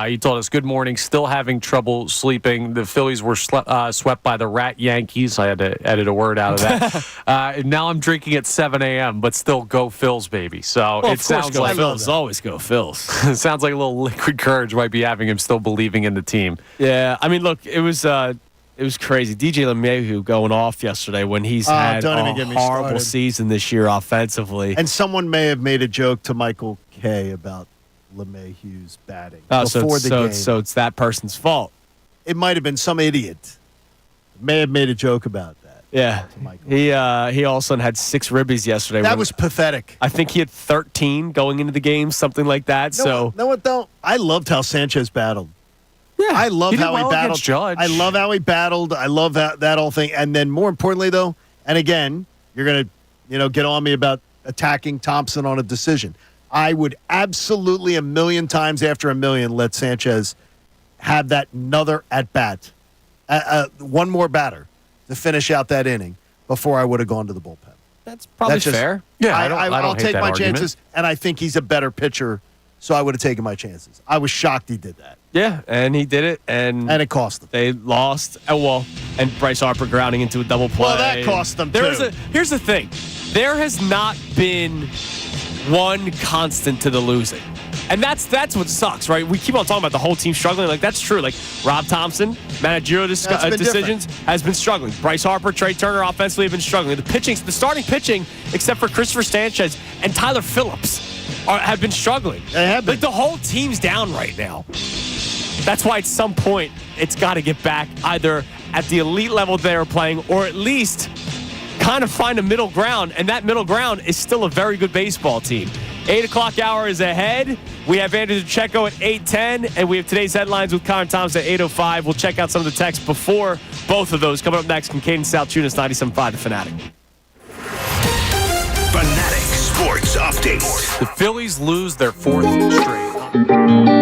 He told us, good morning, still having trouble sleeping. The Phillies were swept by the Rat Yankees. I had to edit a word out of that. And now I'm drinking at 7 a.m., but still go Phils, baby. So it sounds like Phils. Always go Phils. It sounds like a little liquid courage might be having him still believing in the team. Yeah, I mean, look, it was crazy. DJ LeMahieu going off yesterday when he's had a horrible season this year offensively. And someone may have made a joke to Michael Kay about LeMahieu's batting before the game. So it's that person's fault. It might have been some idiot. May have made a joke about that. Yeah. He all of a sudden had 6 ribbies yesterday. That was pathetic. I think he had 13 going into the game, something like that. Know what though? I loved how Sanchez battled. Yeah, I love how he battled. Judge. I love how he battled. I love that whole thing. And then more importantly, though, and again, you're gonna, get on me about attacking Thompson on a decision. I would absolutely a million times after a million let Sanchez have that another at bat, one more batter to finish out that inning before I would have gone to the bullpen. That's probably fair. Yeah, I'll hate take that my argument. chances, and I think he's a better pitcher, so I would have taken my chances. I was shocked he did that. Yeah, and he did it, and it cost them. They lost. And Bryce Harper grounding into a double play. Well, that cost them, too. Here's the thing. There has not been one constant to the losing. And that's what sucks, right? We keep on talking about the whole team struggling. Like, that's true. Like, Rob Thompson, managerial decisions, has been struggling. Bryce Harper, Trey Turner offensively have been struggling. The starting pitching, except for Christopher Sanchez and Tyler Phillips, have been struggling. They have been. Like, the whole team's down right now. That's why at some point it's got to get back either at the elite level they are playing or at least kind of find a middle ground. And that middle ground is still a very good baseball team. 8 o'clock hour is ahead. We have Andrew DiCecco at 8:10, and we have today's headlines with Connor Thompson at 8:05. We'll check out some of the texts before both of those. Coming up next, Kincade Salciunas, 97.5 The Fanatic. Fanatic Sports Update. The Phillies lose their 4th straight.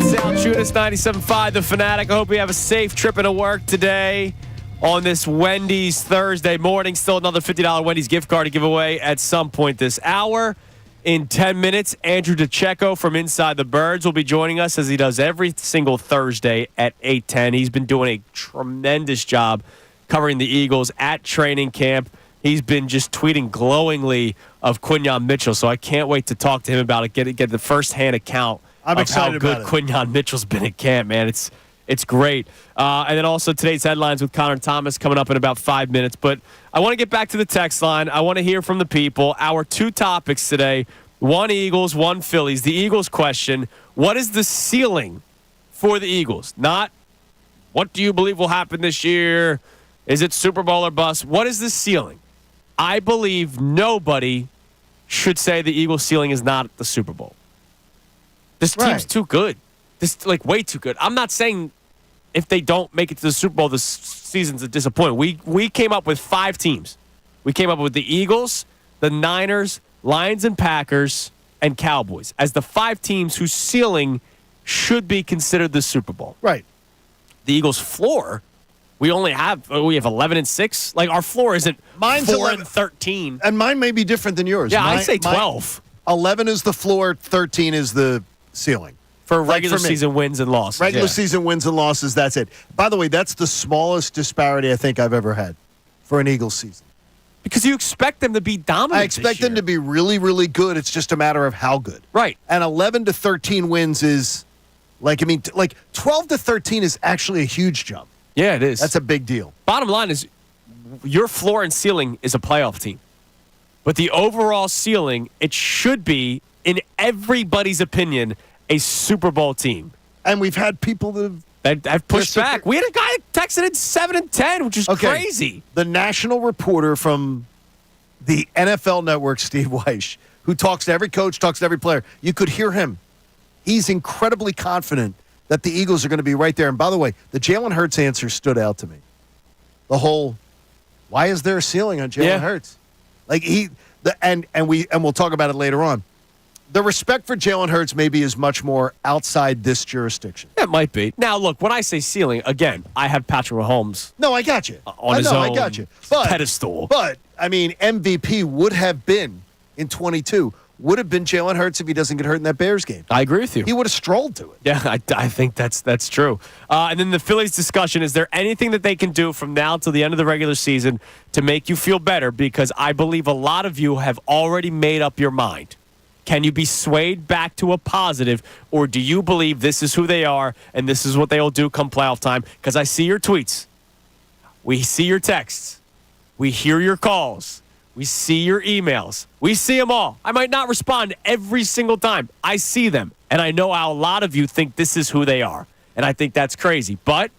Salciunas 97.5, The Fanatic. I hope we have a safe trip into work today on this Wendy's Thursday morning. Still another $50 Wendy's gift card to give away at some point this hour. In 10 minutes, Andrew DiCecco from Inside the Birds will be joining us as he does every single Thursday at 8:10. He's been doing a tremendous job covering the Eagles at training camp. He's been just tweeting glowingly of Quinyon Mitchell, so I can't wait to talk to him about it, get the first-hand account I'm of excited how about good it. Quinyon Mitchell's been at camp, man. It's great. And then also today's headlines with Connor Thomas coming up in about 5 minutes. But I want to get back to the text line. I want to hear from the people. Our two topics today, one Eagles, one Phillies. The Eagles question, what is the ceiling for the Eagles? Not what do you believe will happen this year? Is it Super Bowl or bust? What is the ceiling? I believe nobody should say the Eagles' ceiling is not the Super Bowl. This team's too good. Way too good. I'm not saying if they don't make it to the Super Bowl, this season's a disappointment. We came up with 5 teams. We came up with the Eagles, the Niners, Lions and Packers, and Cowboys as the 5 teams whose ceiling should be considered the Super Bowl. Right. The Eagles' floor, we have 11-6. Like our floor isn't Mine's 4-13. And mine may be different than yours. Yeah, I'd say 12. 11 is the floor, 13 is the ceiling. For regular season wins and losses. Regular season wins and losses, that's it. By the way, that's the smallest disparity I think I've ever had for an Eagles season. Because you expect them to be dominant. I expect them to be really, really good. It's just a matter of how good. Right. And 11 to 13 wins is 12 to 13 is actually a huge jump. Yeah, it is. That's a big deal. Bottom line is your floor and ceiling is a playoff team. But the overall ceiling, it should be, in everybody's opinion, a Super Bowl team. And we've had people that have pushed back. We had a guy texted in 7-10, which is crazy. The national reporter from the NFL Network, Steve Weiss, who talks to every coach, talks to every player, you could hear him. He's incredibly confident that the Eagles are going to be right there. And by the way, the Jalen Hurts answer stood out to me. The whole, why is there a ceiling on Jalen Hurts? And we'll talk about it later on. The respect for Jalen Hurts maybe is much more outside this jurisdiction. It might be. Now, look, when I say ceiling, again, I have Patrick Mahomes. No, I got you. On his own pedestal. But, I mean, MVP would have been, in 22, would have been Jalen Hurts if he doesn't get hurt in that Bears game. I agree with you. He would have strolled to it. Yeah, I think that's true. And then the Phillies discussion, is there anything that they can do from now till the end of the regular season to make you feel better? Because I believe a lot of you have already made up your mind. Can you be swayed back to a positive, or do you believe this is who they are and this is what they will do come playoff time? Because I see your tweets. We see your texts. We hear your calls. We see your emails. We see them all. I might not respond every single time. I see them, and I know how a lot of you think this is who they are, and I think that's crazy. But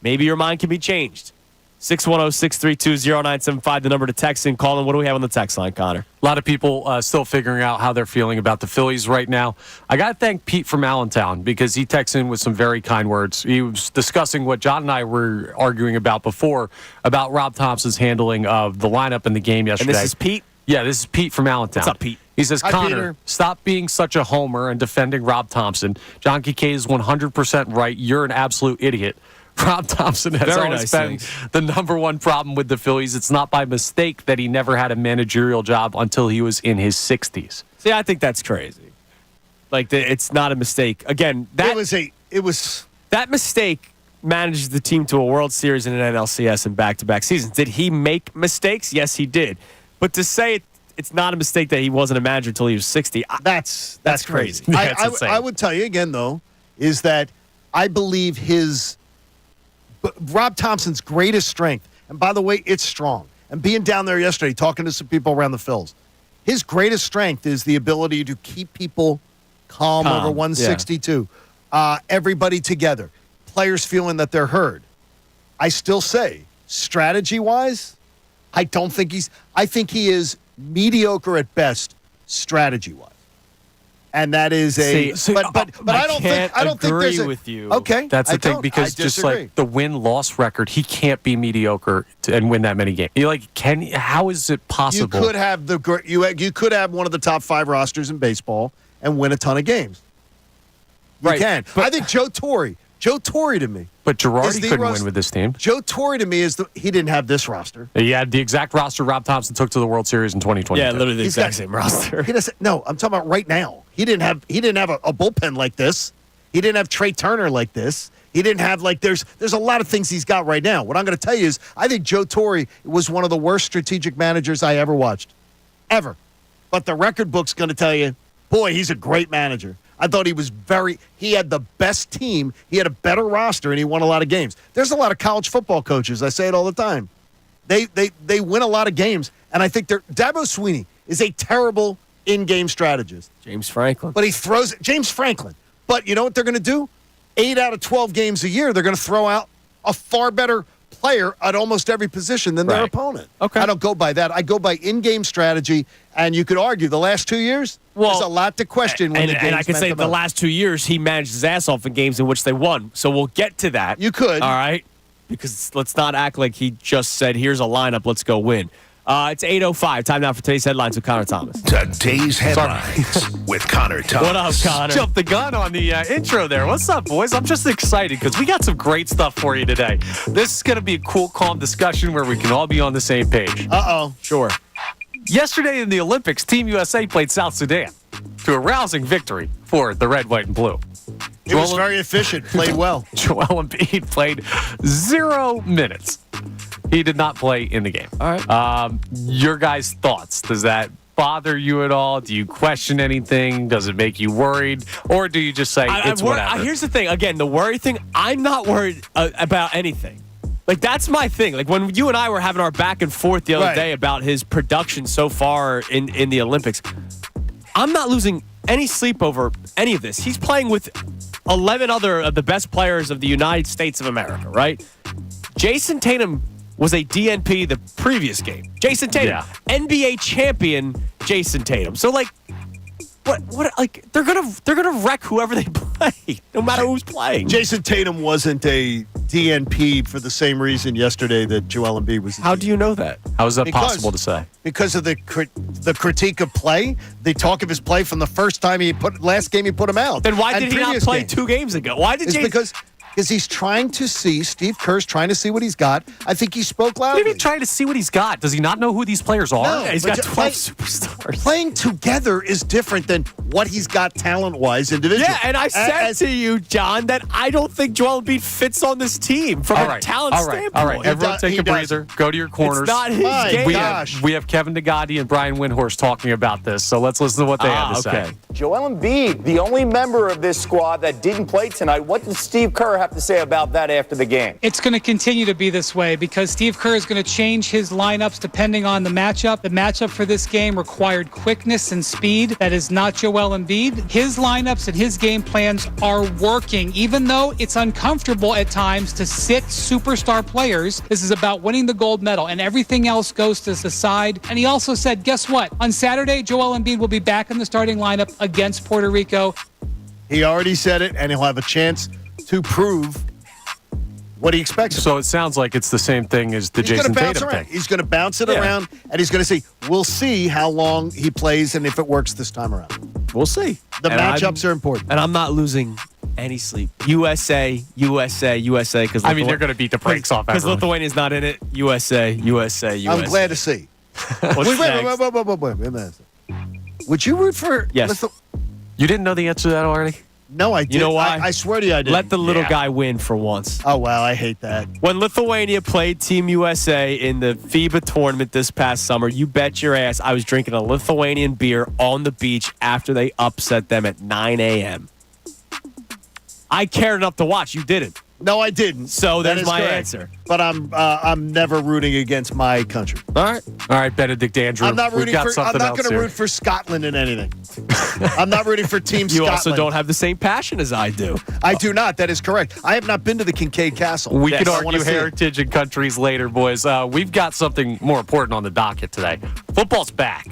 maybe your mind can be changed. 610-632-0975, the number to text and call in. What do we have on the text line, Connor? A lot of people still figuring out how they're feeling about the Phillies right now. I got to thank Pete from Allentown because he texted in with some very kind words. He was discussing what John and I were arguing about before, about Rob Thompson's handling of the lineup in the game yesterday. And this is Pete? Yeah, this is Pete from Allentown. What's up, Pete? He says, Hi, Connor, Peter. Stop being such a homer and defending Rob Thompson. John Kincade is 100% right. You're an absolute idiot. Rob Thompson has Very always nice been the number one problem with the Phillies. It's not by mistake that he never had a managerial job until he was in his 60s. See, I think that's crazy. It's not a mistake. Again, that mistake managed the team to a World Series and an NLCS in back-to-back seasons. Did he make mistakes? Yes, he did. But to say it's not a mistake that he wasn't a manager until he was 60, that's crazy. That's insane. I would tell you again, though, is that I believe Rob Thompson's greatest strength, and by the way, it's strong. And being down there yesterday, talking to some people around the Phils, his greatest strength is the ability to keep people calm over 162. Yeah. Everybody together. Players feeling that they're heard. I still say, strategy-wise, I think he is mediocre at best, strategy-wise. And that is but I don't think there's a, with you. Okay, That's the thing, because just like the win-loss record, he can't be mediocre and win that many games. You're like, how is it possible? You could have one of the top 5 rosters in baseball and win a ton of games. You can. I think Joe Torre to me. But Girardi couldn't win with this team. Joe Torre to me he didn't have this roster. He had the exact roster Rob Thompson took to the World Series in 2020. Yeah, literally the exact same roster. No, I'm talking about right now. He didn't have a bullpen like this. He didn't have Trey Turner like this. He didn't have there's a lot of things he's got right now. What I'm going to tell you is I think Joe Torre was one of the worst strategic managers I ever watched. Ever. But the record book's going to tell you, boy, he's a great manager. I thought he had the best team. He had a better roster, and he won a lot of games. There's a lot of college football coaches. I say it all the time. They win a lot of games, and I think Dabo Swinney is a terrible in-game strategist. James Franklin. But he throws – James Franklin. But you know what they're going to do? 8 out of 12 games a year, they're going to throw out a far better player at almost every position than their opponent. Okay. I don't go by that. I go by in-game strategy, and you could argue the last 2 years, there's a lot to question when the game's and I could say the last 2 years he managed his ass off in games in which they won. So we'll get to that. You could. All right? Because let's not act like he just said, here's a lineup, let's go win. It's 8:05. Time now for today's headlines with Connor Thomas. Today's headlines with Connor Thomas. What up, Connor? Jumped the gun on the intro there. What's up, boys? I'm just excited because we got some great stuff for you today. This is going to be a cool, calm discussion where we can all be on the same page. Uh-oh. Sure. Yesterday in the Olympics, Team USA played South Sudan to a rousing victory for the red, white, and blue. It was very efficient. Played well. Joel Embiid played 0 minutes. He did not play in the game. All right. Your guys' thoughts? Does that bother you at all? Do you question anything? Does it make you worried? Or do you just say it's whatever? Here's the thing. Again, the worry thing, I'm not worried about anything. That's my thing. When you and I were having our back and forth the other day about his production so far in the Olympics, I'm not losing any sleep over any of this. He's playing with 11 other of the best players of the United States of America, right? Jason Tatum was a DNP the previous game. Jason Tatum, NBA champion Jason Tatum. So what they're gonna wreck whoever they play, no matter who's playing. Jason Tatum wasn't a DNP for the same reason yesterday that Joel Embiid was. How do you know that? How is that possible to say? Because of the critique of play, the talk of his play from the first time last game he put him out. Then why did he not play 2 games ago? Why did Because he's trying to see, Steve Kerr's trying to see what he's got. I think he spoke loudly. What do you mean trying to see what he's got? Does he not know who these players are? No, Yeah, he's got 12 superstars. Playing together is different than what he's got talent-wise individually. Yeah, and I said to you, John, that I don't think Joel Embiid fits on this team from a talent standpoint. All right, everyone take a breather. Go to your corners. It's not his game. We have Kevin Negandhi and Brian Windhorst talking about this, so let's listen to what they have to say. Joel Embiid, the only member of this squad that didn't play tonight. What does Steve Kerr have to say about that after the game? It's going to continue to be this way because Steve Kerr is going to change his lineups depending on the matchup. The matchup for this game required quickness and speed. That is not Joel Embiid. His lineups and his game plans are working, even though it's uncomfortable at times to sit superstar players. This is about winning the gold medal, and everything else goes to the side. And he also said, guess what? On Saturday, Joel Embiid will be back in the starting lineup against Puerto Rico. He already said it, and he'll have a chance to prove what he expects. So it sounds like it's the same thing as the Jason Tatum thing. He's going to bounce it around, and he's going to see. We'll see how long he plays and if it works this time around. We'll see. The matchups are important. And I'm not losing any sleep. USA. Because they're going to beat the brakes off because Lithuania's not in it. USA. I'm glad to see. Wait a minute. Would you root for? Yes. You didn't know the answer to that already? No, I did. You know why? I swear to you, I did. Let the little guy win for once. Oh, wow, I hate that. When Lithuania played Team USA in the FIBA tournament this past summer, you bet your ass I was drinking a Lithuanian beer on the beach after they upset them at 9 a.m. I cared enough to watch. You didn't. No, I didn't. So that's my correct. answer. But I'm never rooting against my country. All right, Benedict Andrew. I'm not rooting I'm not going to root for Scotland in anything. I'm not rooting for Team Scotland. You also don't have the same passion as I do. I do not. That is correct. I have not been to the Kincade Castle. We can argue heritage and countries later, boys. We've got something more important on the docket today. Football's back.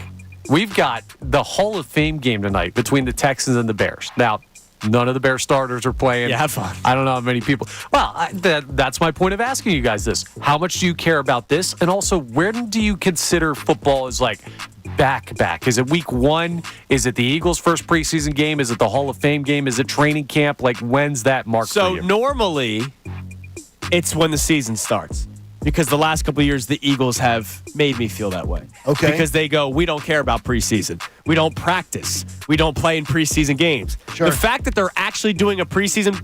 We've got the Hall of Fame game tonight between the Texans and the Bears. Now, none of the Bears starters are playing. Yeah, have fun. I don't know how many people. Well, that's my point of asking you guys this. How much do you care about this? And also, where do you consider football is like back? Is it week 1? Is it the Eagles' first preseason game? Is it the Hall of Fame game? Is it training camp? Like, when's that mark for you? So normally, it's when the season starts. Because the last couple of years, the Eagles have made me feel that way. Okay. Because they go, we don't care about preseason. We don't practice. We don't play in preseason games. Sure. The fact that they're actually doing a preseason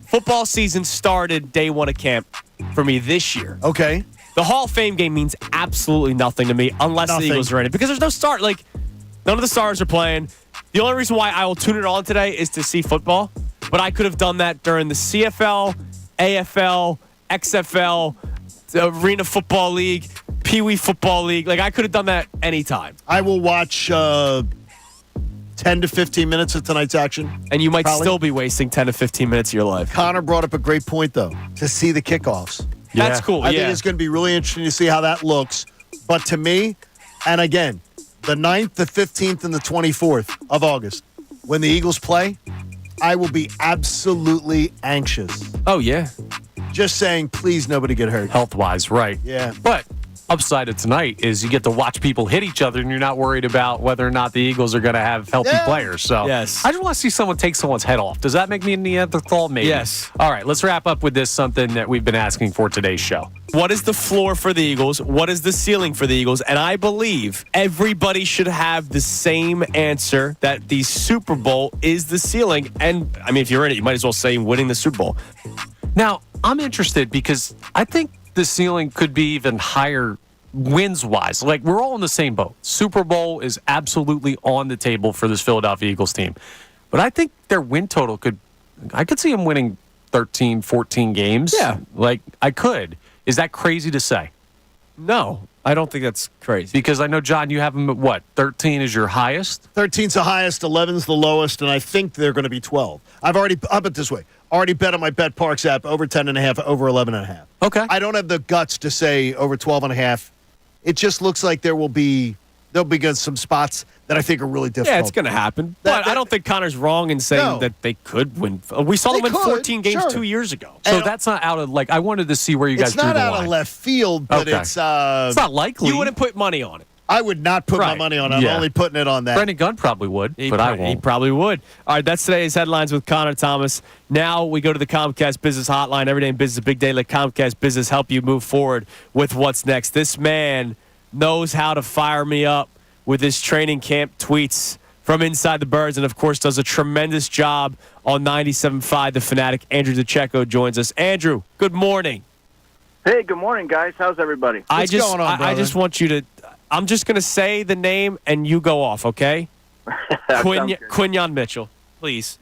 football season started day 1 of camp for me this year. Okay. The Hall of Fame game means absolutely nothing to me unless the Eagles are in it. Because there's no start. Like, none of the stars are playing. The only reason why I will tune it on today is to see football. But I could have done that during the CFL, AFL, XFL, the Arena Football League, Pee Wee Football League. Like, I could have done that anytime. I will watch 10 to 15 minutes of tonight's action. And you might Probably. still be wasting 10 to 15 minutes of your life. Connor brought up a great point, though, to see the kickoffs. That's cool, I think it's going to be really interesting to see how that looks. But to me, and again, the 9th, the 15th, and the 24th of August, when the Eagles play, I will be absolutely anxious. Oh, yeah. Just saying, please, nobody get hurt. Health-wise, right. Yeah. But upside of tonight is you get to watch people hit each other, and you're not worried about whether or not the Eagles are going to have healthy players. So Yes. I just want to see someone take someone's head off. Does that make me a Neanderthal? Maybe. Yes. All right, let's wrap up with this, something that we've been asking for today's show. What is the floor for the Eagles? What is the ceiling for the Eagles? And I believe everybody should have the same answer, that the Super Bowl is the ceiling. And, I mean, if you're in it, you might as well say winning the Super Bowl. Now, I'm interested because I think the ceiling could be even higher wins-wise. Like, we're all in the same boat. Super Bowl is absolutely on the table for this Philadelphia Eagles team. But I think their win total I could see them winning 13, 14 games. Yeah. Like, I could. Is that crazy to say? No, I don't think that's crazy. Because I know, John, you have them at what? 13 is your highest? 13's the highest, 11's the lowest, and I think they're going to be 12. I'll put it this way. Already bet on my Bet Parks app over 10.5, over 11.5. Okay. I don't have the guts to say over 12.5. It just looks like there'll be some spots that I think are really difficult. Yeah, it's going to happen. But I don't think Connor's wrong in saying that they could win. We saw them win 14 games 2 years ago. So that's not out of, like, I wanted to see where you guys drew the line. It's not out of left field, but it's not likely. You wouldn't put money on it. I would not put my money on it. I'm only putting it on that. Brendan Gunn probably would, but I won't. He probably would. All right, that's today's headlines with Connor Thomas. Now we go to the Comcast Business Hotline. Every day in business, a big day. Let Comcast Business help you move forward with what's next. This man knows how to fire me up with his training camp tweets from inside the birds, and, of course, does a tremendous job on 97.5 The Fanatic. Andrew DiCecco joins us. Andrew, good morning. Hey, good morning, guys. How's everybody? What's going on, I just want you to – I'm just going to say the name, and you go off, okay? Quinyon Mitchell, please.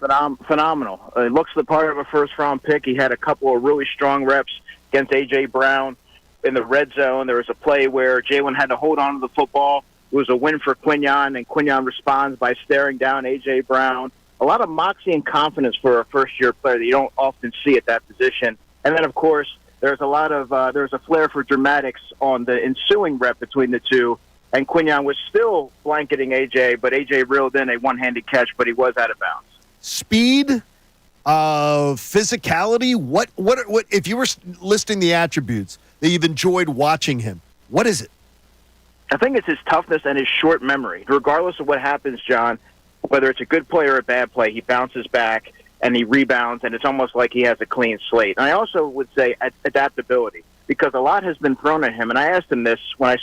Phenomenal. He looks the part of a first-round pick. He had a couple of really strong reps against A.J. Brown in the red zone. There was a play where Jalen had to hold on to the football. It was a win for Quinyon, and Quinyon responds by staring down A.J. Brown. A lot of moxie and confidence for a first-year player that you don't often see at that position. And then, of course, there's a flair for dramatics on the ensuing rep between the two. And Quinyon was still blanketing A.J., but A.J. reeled in a one-handed catch, but he was out of bounds. Speed, physicality, what if you were listing the attributes that you've enjoyed watching him, what is it? I think it's his toughness and his short memory. Regardless of what happens, John, whether it's a good play or a bad play, he bounces back and he rebounds, and it's almost like he has a clean slate. And I also would say adaptability, because a lot has been thrown at him. And I asked him this when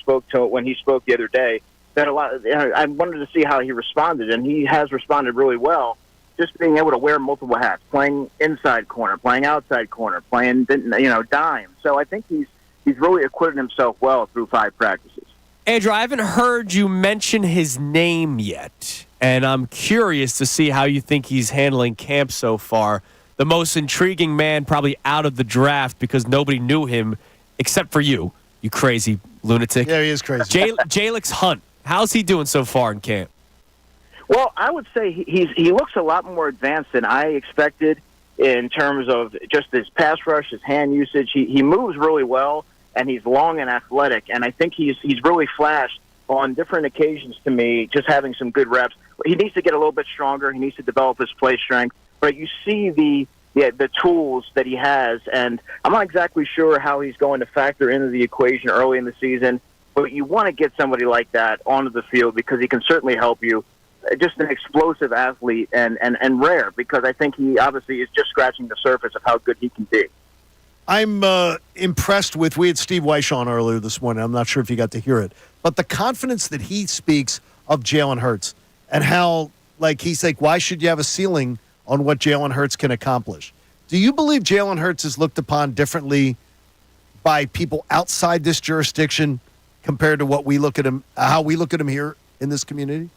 he spoke the other day, that I wanted to see how he responded, and he has responded really well. Just being able to wear multiple hats, playing inside corner, playing outside corner, playing dime. So I think he's really acquitted himself well through 5 practices. Andrew, I haven't heard you mention his name yet, and I'm curious to see how you think he's handling camp so far. The most intriguing man probably out of the draft, because nobody knew him except for you crazy lunatic. Yeah, he is crazy. Jalix Hunt, how's he doing so far in camp? Well, I would say he looks a lot more advanced than I expected in terms of just his pass rush, his hand usage. He moves really well, and he's long and athletic, and I think he's really flashed on different occasions to me, just having some good reps. He needs to get a little bit stronger. He needs to develop his play strength. But you see the tools that he has, and I'm not exactly sure how he's going to factor into the equation early in the season, but you want to get somebody like that onto the field because he can certainly help you. Just an explosive athlete and rare, because I think he obviously is just scratching the surface of how good he can be. I'm impressed with, we had Steve Weiss on earlier this morning. I'm not sure if you got to hear it, but the confidence that he speaks of Jalen Hurts and how, like, he's like, why should you have a ceiling on what Jalen Hurts can accomplish? Do you believe Jalen Hurts is looked upon differently by people outside this jurisdiction compared to what we look at him, how we look at him here in this community?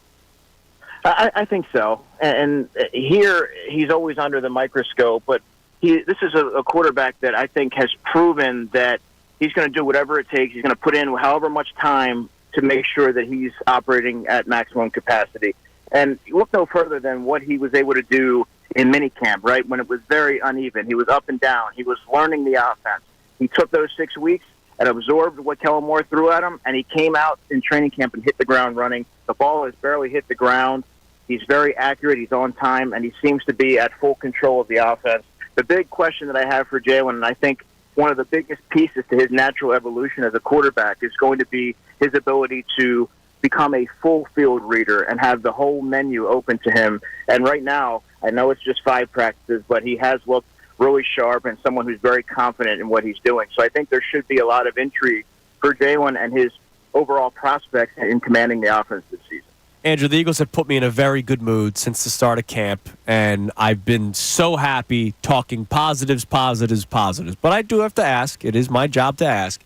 I think so. And here he's always under the microscope, but this is a quarterback that I think has proven that he's going to do whatever it takes. He's going to put in however much time to make sure that he's operating at maximum capacity. And look no further than what he was able to do in minicamp, right, when it was very uneven. He was up and down. He was learning the offense. He took those 6 weeks and absorbed what Kellen Moore threw at him, and he came out in training camp and hit the ground running. The ball has barely hit the ground. He's very accurate. He's on time, and he seems to be at full control of the offense. The big question that I have for Jalen, and I think one of the biggest pieces to his natural evolution as a quarterback, is going to be his ability to become a full field reader and have the whole menu open to him. And right now, I know it's just 5 practices, but he has looked really sharp and someone who's very confident in what he's doing. So I think there should be a lot of intrigue for Jalen and his overall prospects in commanding the offense this season. Andrew, the Eagles have put me in a very good mood since the start of camp, and I've been so happy talking positives. But I do have to ask, it is my job to ask,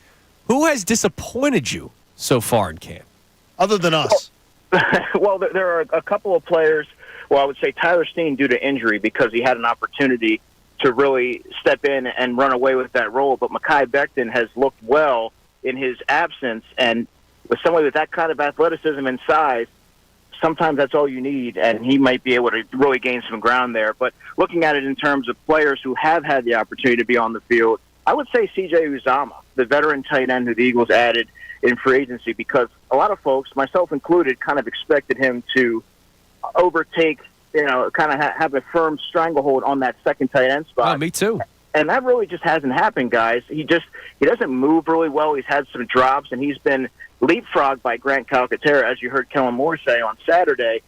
who has disappointed you so far in camp? Other than us. Well, there are a couple of players. Well, I would say Tyler Steen due to injury because he had an opportunity to really step in and run away with that role. But Mekhi Becton has looked well in his absence, and with somebody with that kind of athleticism and size, sometimes that's all you need, and he might be able to really gain some ground there. But looking at it in terms of players who have had the opportunity to be on the field, I would say C.J. Uzomah, the veteran tight end who the Eagles added in free agency, because a lot of folks, myself included, kind of expected him to overtake, kind of have a firm stranglehold on that second tight end spot. Oh, me too. And that really just hasn't happened, guys. He doesn't move really well. He's had some drops, and he's been leapfrogged by Grant Calcaterra, as you heard Kellen Moore say on Saturday.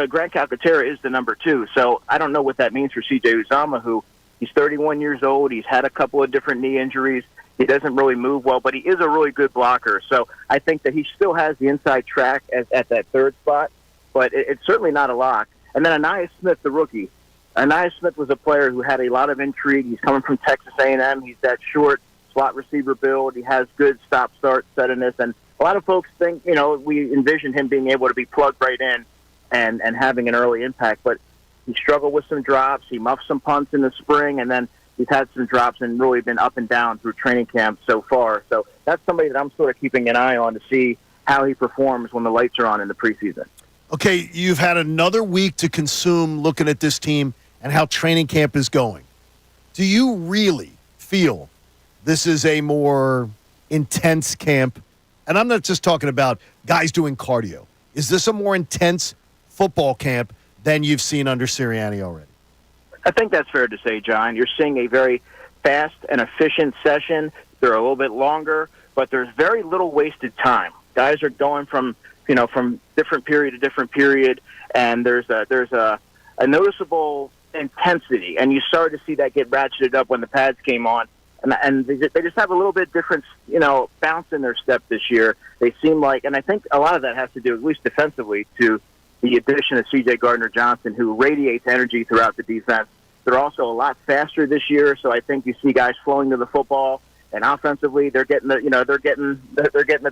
Grant Calcaterra is the number 2. So I don't know what that means for C.J. Uzomah, who he's 31 years old. He's had a couple of different knee injuries. He doesn't really move well, but he is a really good blocker. So I think that he still has the inside track at that third spot, but it's certainly not a lock. And then Ainias Smith, the rookie. Ainias Smith was a player who had a lot of intrigue. He's coming from Texas A&M. He's that short slot receiver build. He has good stop-start steadiness. And a lot of folks think, we envision him being able to be plugged right in and having an early impact. But he struggled with some drops. He muffed some punts in the spring, and then he's had some drops and really been up and down through training camp so far. So that's somebody that I'm sort of keeping an eye on to see how he performs when the lights are on in the preseason. Okay, you've had another week to consume looking at this team and how training camp is going. Do you really feel this is a more intense camp? And I'm not just talking about guys doing cardio. Is this a more intense football camp than you've seen under Sirianni already? I think that's fair to say, John. You're seeing a very fast and efficient session. They're a little bit longer, but there's very little wasted time. Guys are going from different period to different period, and there's a noticeable intensity, and you started to see that get ratcheted up when the pads came on, and they just have a little bit different, bounce in their step this year. They seem like, and I think a lot of that has to do, at least defensively, to the addition of C.J. Gardner-Johnson, who radiates energy throughout the defense. They're also a lot faster this year, so I think you see guys flowing to the football, and offensively, they're getting the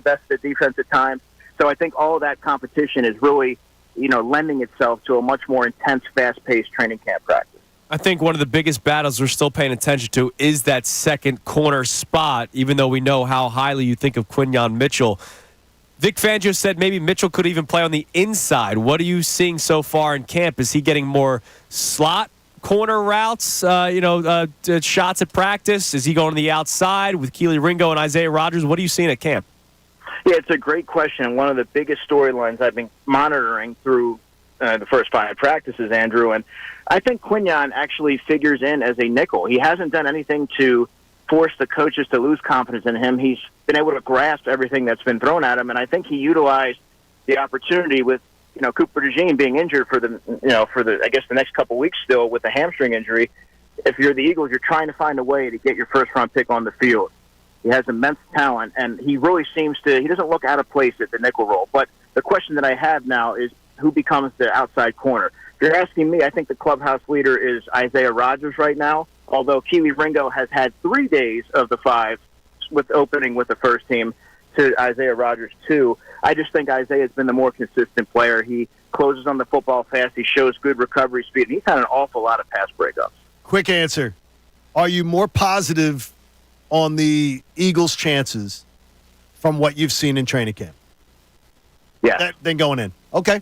best of the defense at times. So I think all of that competition is really, lending itself to a much more intense, fast-paced training camp practice. I think one of the biggest battles we're still paying attention to is that second corner spot, even though we know how highly you think of Quinyon Mitchell. Vic Fangio said maybe Mitchell could even play on the inside. What are you seeing so far in camp? Is he getting more slot corner routes, shots at practice? Is he going to the outside with Keely Ringo and Isaiah Rodgers? What are you seeing at camp? Yeah, it's a great question. One of the biggest storylines I've been monitoring through the first 5 practices, Andrew, and I think Quinyon actually figures in as a nickel. He hasn't done anything to force the coaches to lose confidence in him. He's been able to grasp everything that's been thrown at him, and I think he utilized the opportunity with Cooper DeJean being injured for the I guess the next couple weeks still with a hamstring injury. If you're the Eagles, you're trying to find a way to get your first-round pick on the field. He has immense talent, and he really he doesn't look out of place at the nickel role. But the question that I have now is who becomes the outside corner? If you're asking me, I think the clubhouse leader is Isaiah Rodgers right now, although Keely Ringo has had 3 days of the 5 with opening with the first team to Isaiah Rodgers 2. I just think Isaiah's been the more consistent player. He closes on the football fast. He shows good recovery speed, and he's had an awful lot of pass breakups. Quick answer. Are you more positive on the Eagles' chances from what you've seen in training camp? Yeah. Than going in. Okay.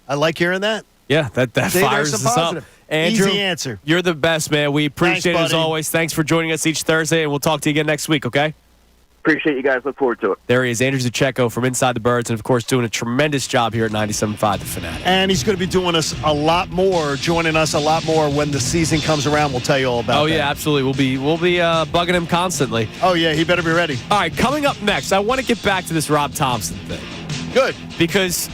I like hearing that. Yeah, that See, fires there's us some up. positive. Andrew, Easy answer. You're the best, man. We appreciate it as buddy. always. Thanks for joining us each Thursday, and we'll talk to you again next week, okay? Appreciate you guys. Look forward to it. There he is, Andrew DiCecco from Inside the Birds, and, of course, doing a tremendous job here at 97.5 The Fanatic. And he's going to be joining us a lot more when the season comes around. We'll tell you all about that. Yeah, absolutely. We'll be bugging him constantly. Oh, yeah, he better be ready. All right, coming up next, I want to get back to this Rob Thompson thing. Good. Because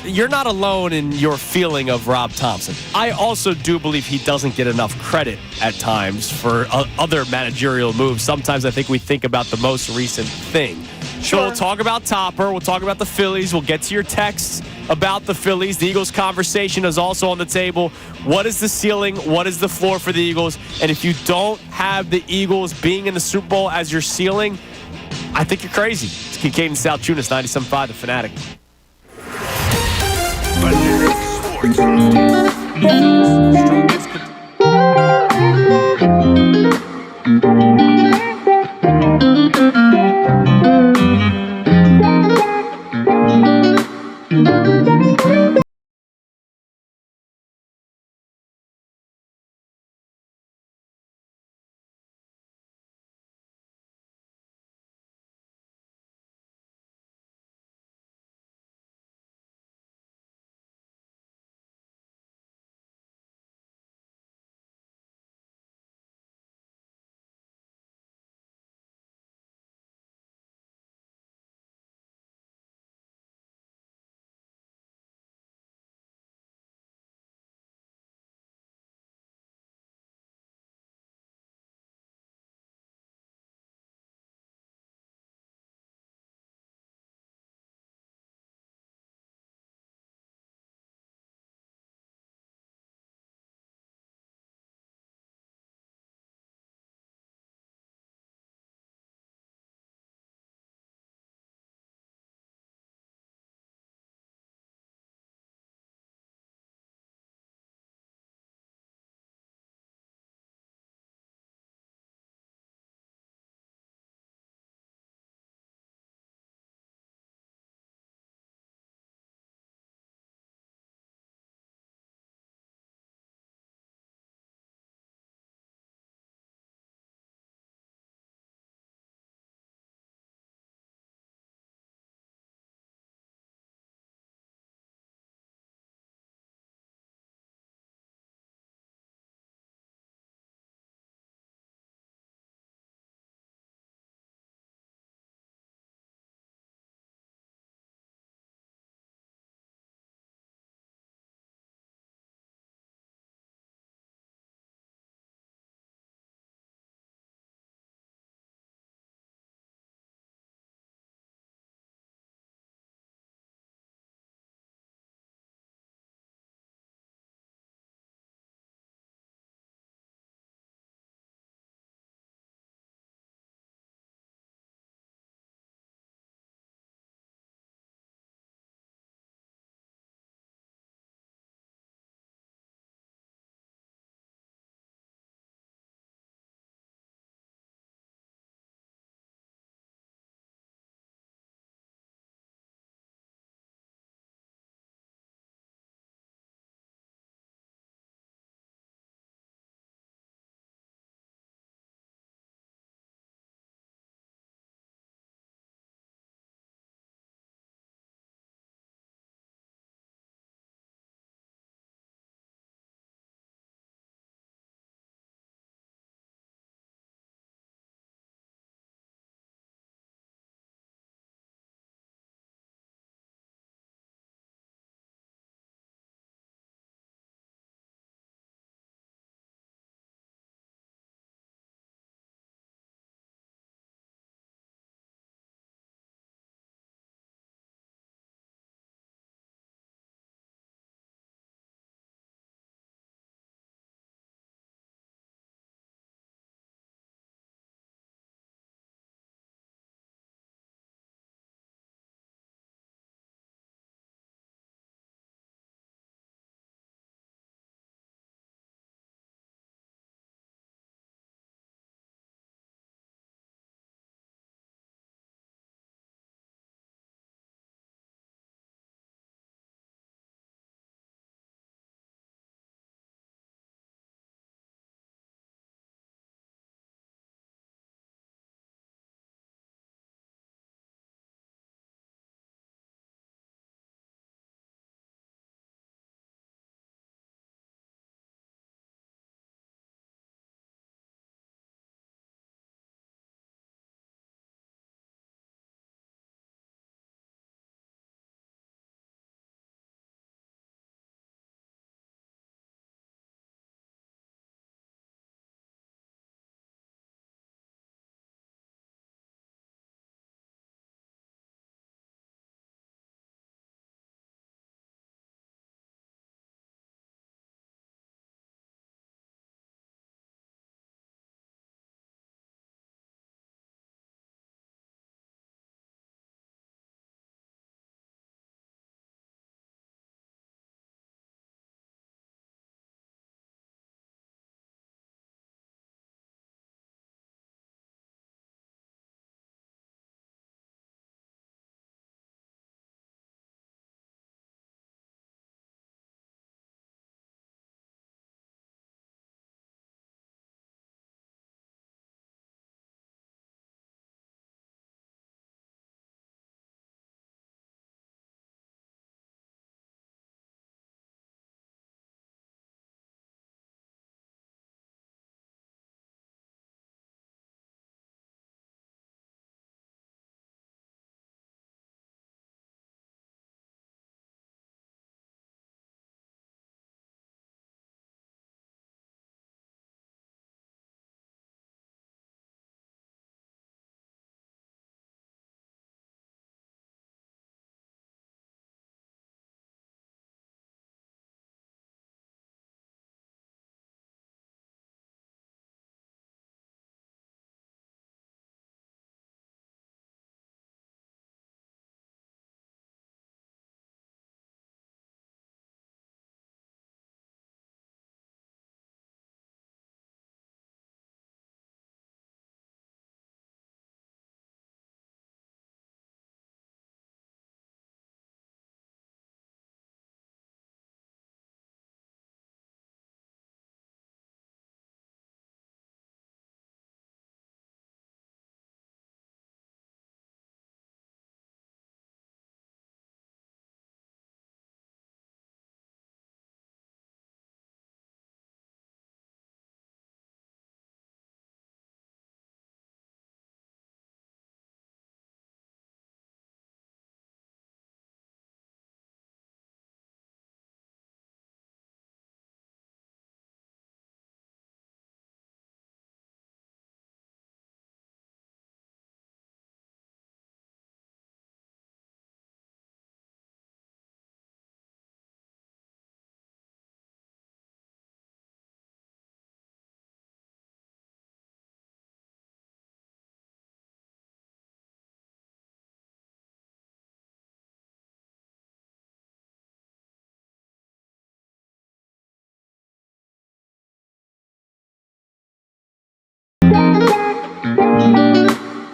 you're not alone in your feeling of Rob Thompson. I also do believe he doesn't get enough credit at times for other managerial moves. Sometimes I think we think about the most recent thing. Sure. So we'll talk about Topper. We'll talk about the Phillies. We'll get to your texts about the Phillies. The Eagles conversation is also on the table. What is the ceiling? What is the floor for the Eagles? And if you don't have the Eagles being in the Super Bowl as your ceiling, I think you're crazy. It's Kincade Salciunas, 97.5 The Fanatic.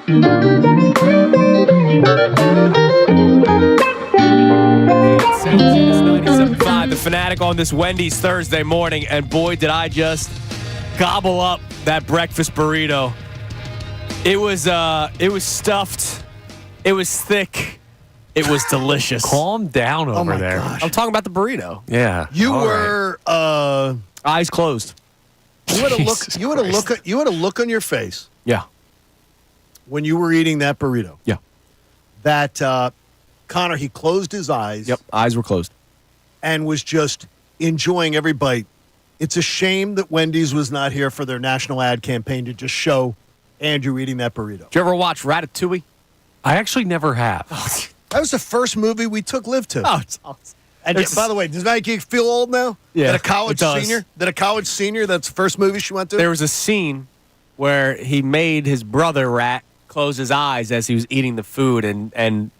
Salciunas 97.5, the Fanatic on this Wendy's Thursday morning, and boy, did I just gobble up that breakfast burrito. It was stuffed. It was thick. It was delicious. Calm down over my there. gosh. I'm talking about the burrito. Yeah. You All were Eyes closed. you had a look. Jesus You had a Christ. look. You had a look on your face Yeah. when you were eating that burrito. Yeah. That Connor, he closed his eyes. Yep. Eyes were closed. And was just enjoying every bite. It's a shame that Wendy's was not here for their national ad campaign to just show Andrew eating that burrito. Did you ever watch Ratatouille? I actually never have. That was the first movie we took Liv to. Oh, it's awesome. And It's- by the way, does that make you feel old now? Yeah, That a college it does. senior? That a college senior? That's the first movie she went to? There was a scene where he made his brother Rat close his eyes as he was eating the food and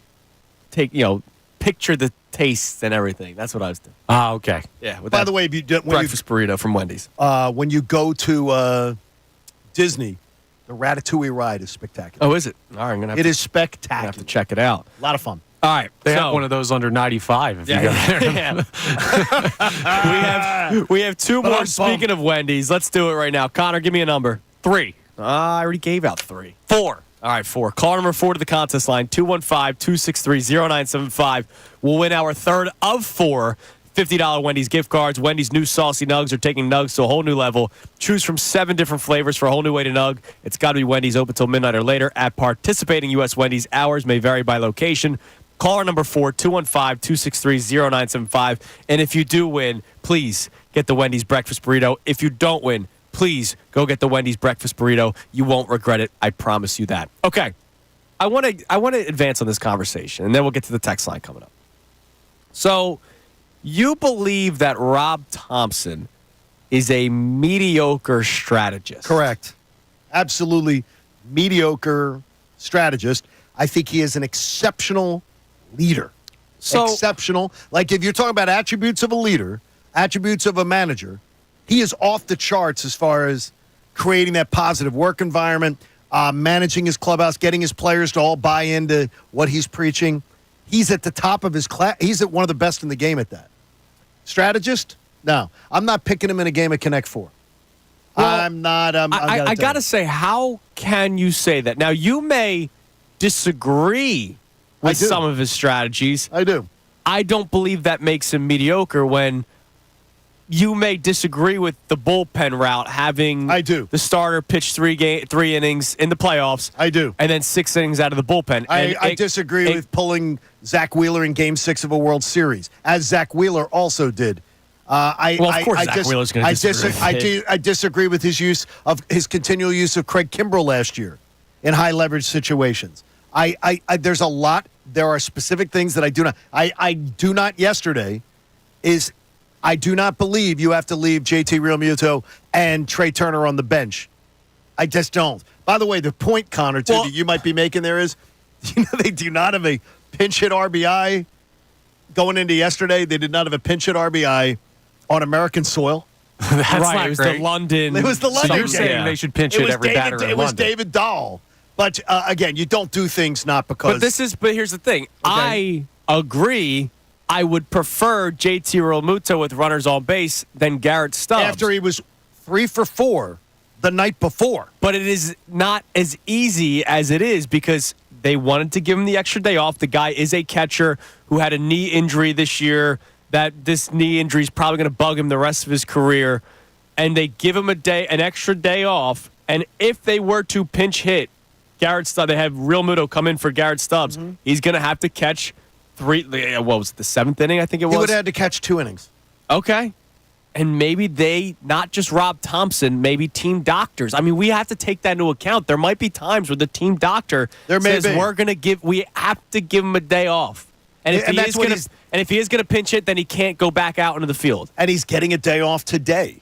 picture the tastes and everything. That's what I was doing. Ah, okay. Yeah. With By that the way, if you do, breakfast burrito from Wendy's. when you go to Disney, the Ratatouille ride is spectacular. Oh, is it? All right, I'm gonna have It to, is have spectacular. to check it out. A lot of fun. All right, They so, have one of those under 95 if you go there. we have two more. Ba-dum-bum. Speaking of Wendy's, let's do it right now. Connor, give me a number. 3. I already gave out 3. 4. All right, 4. Call number 4 to the contest line, 215-263-0975. We'll win our third of 4 $50 Wendy's gift cards. Wendy's new saucy nugs are taking nugs to a whole new level. Choose from 7 different flavors for a whole new way to nug. It's got to be Wendy's, open till midnight or later at participating U.S. Wendy's. Hours may vary by location. Call our number 4, 215-263-0975. And if you do win, please get the Wendy's breakfast burrito. If you don't win, please go get the Wendy's breakfast burrito. You won't regret it. I promise you that. Okay. I want to advance on this conversation, and then we'll get to the text line coming up. So, you believe that Rob Thompson is a mediocre strategist. Correct. Absolutely mediocre strategist. I think he is an exceptional leader. So- exceptional. Like if you're talking about attributes of a leader, attributes of a manager, he is off the charts as far as creating that positive work environment, managing his clubhouse, getting his players to all buy into what he's preaching. He's at the top of his class. He's at one of the best in the game at that. Strategist? No. I'm not picking him in a game of Connect 4. Well, I'm not. I got to say, how can you say that? Now, you may disagree with I do. some of his strategies. I do. I don't believe that makes him mediocre when you may disagree with the bullpen route, having I do. the starter pitch 3 innings in the playoffs. I do. And then 6 innings out of the bullpen. I disagree with pulling Zach Wheeler in Game 6 of a World Series, as Zach Wheeler also did. Of course Zach Wheeler's going to disagree. I disagree with his use of his continual use of Craig Kimbrell last year in high leverage situations. There's a lot. There are specific things that I do not. I do not yesterday is I do not believe you have to leave JT Realmuto and Trey Turner on the bench. I just don't. By the way, the point, Connor, too, that you might be making there is, they do not have a pinch hit RBI going into yesterday. They did not have a pinch hit RBI on American soil. That's right, not it was great. the London. It was the London So you're game. saying they should pinch hit every batter in It was London. David Dahl. But again, you don't do things not because. But here's the thing. I agree. I would prefer JT Realmuto with runners on base than Garrett Stubbs. After he was 3 for 4 the night before. But it is not as easy as it is because they wanted to give him the extra day off. The guy is a catcher who had a knee injury this year. That this knee injury is probably going to bug him the rest of his career. And they give him an extra day off. And if they were to pinch hit Garrett Stubbs, they have Realmuto come in for Garrett Stubbs. Mm-hmm. He's going to have to catch 3. What was it, the 7th inning? I think it was. He would have had to catch 2 innings. Okay. And maybe they, not just Rob Thompson, maybe team doctors. I mean, we have to take that into account. There might be times where the team doctor says we have to give him a day off. And if he is going to pinch it, then he can't go back out into the field. And he's getting a day off today.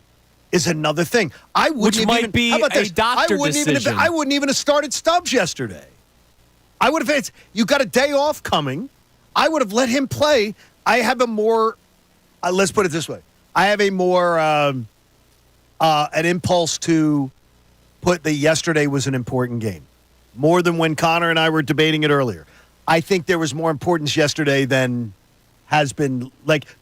Is another thing. I wouldn't might be how about a this? doctor decision. I wouldn't even have started Stubbs yesterday. I would have. You got a day off coming. I would have let him play. I have a more. Let's put it this way. I have a more an impulse to put the yesterday was an important game. more than when Connor and I were debating it earlier. I think there was more importance yesterday than has been.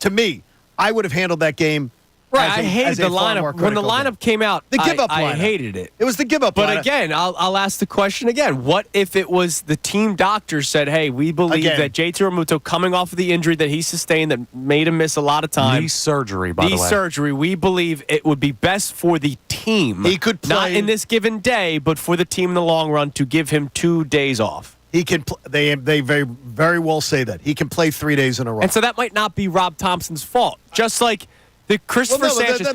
To me, I would have handled that game. Right, I hated the lineup. When the lineup came out, the give-up I lineup. hated it. It was the give-up But lineup. again, I'll ask the question again. What if it was the team doctor said, hey, we believe that JT Realmuto, coming off of the injury that he sustained that made him miss a lot of time. Knee surgery, by the way. Knee surgery. We believe it would be best for the team. He could play. Not in this given day, but for the team in the long run to give him 2 days off. He can. They very, very well say that. He can play 3 days in a row. And so that might not be Rob Thompson's fault. Just like the Christopher Sanchez.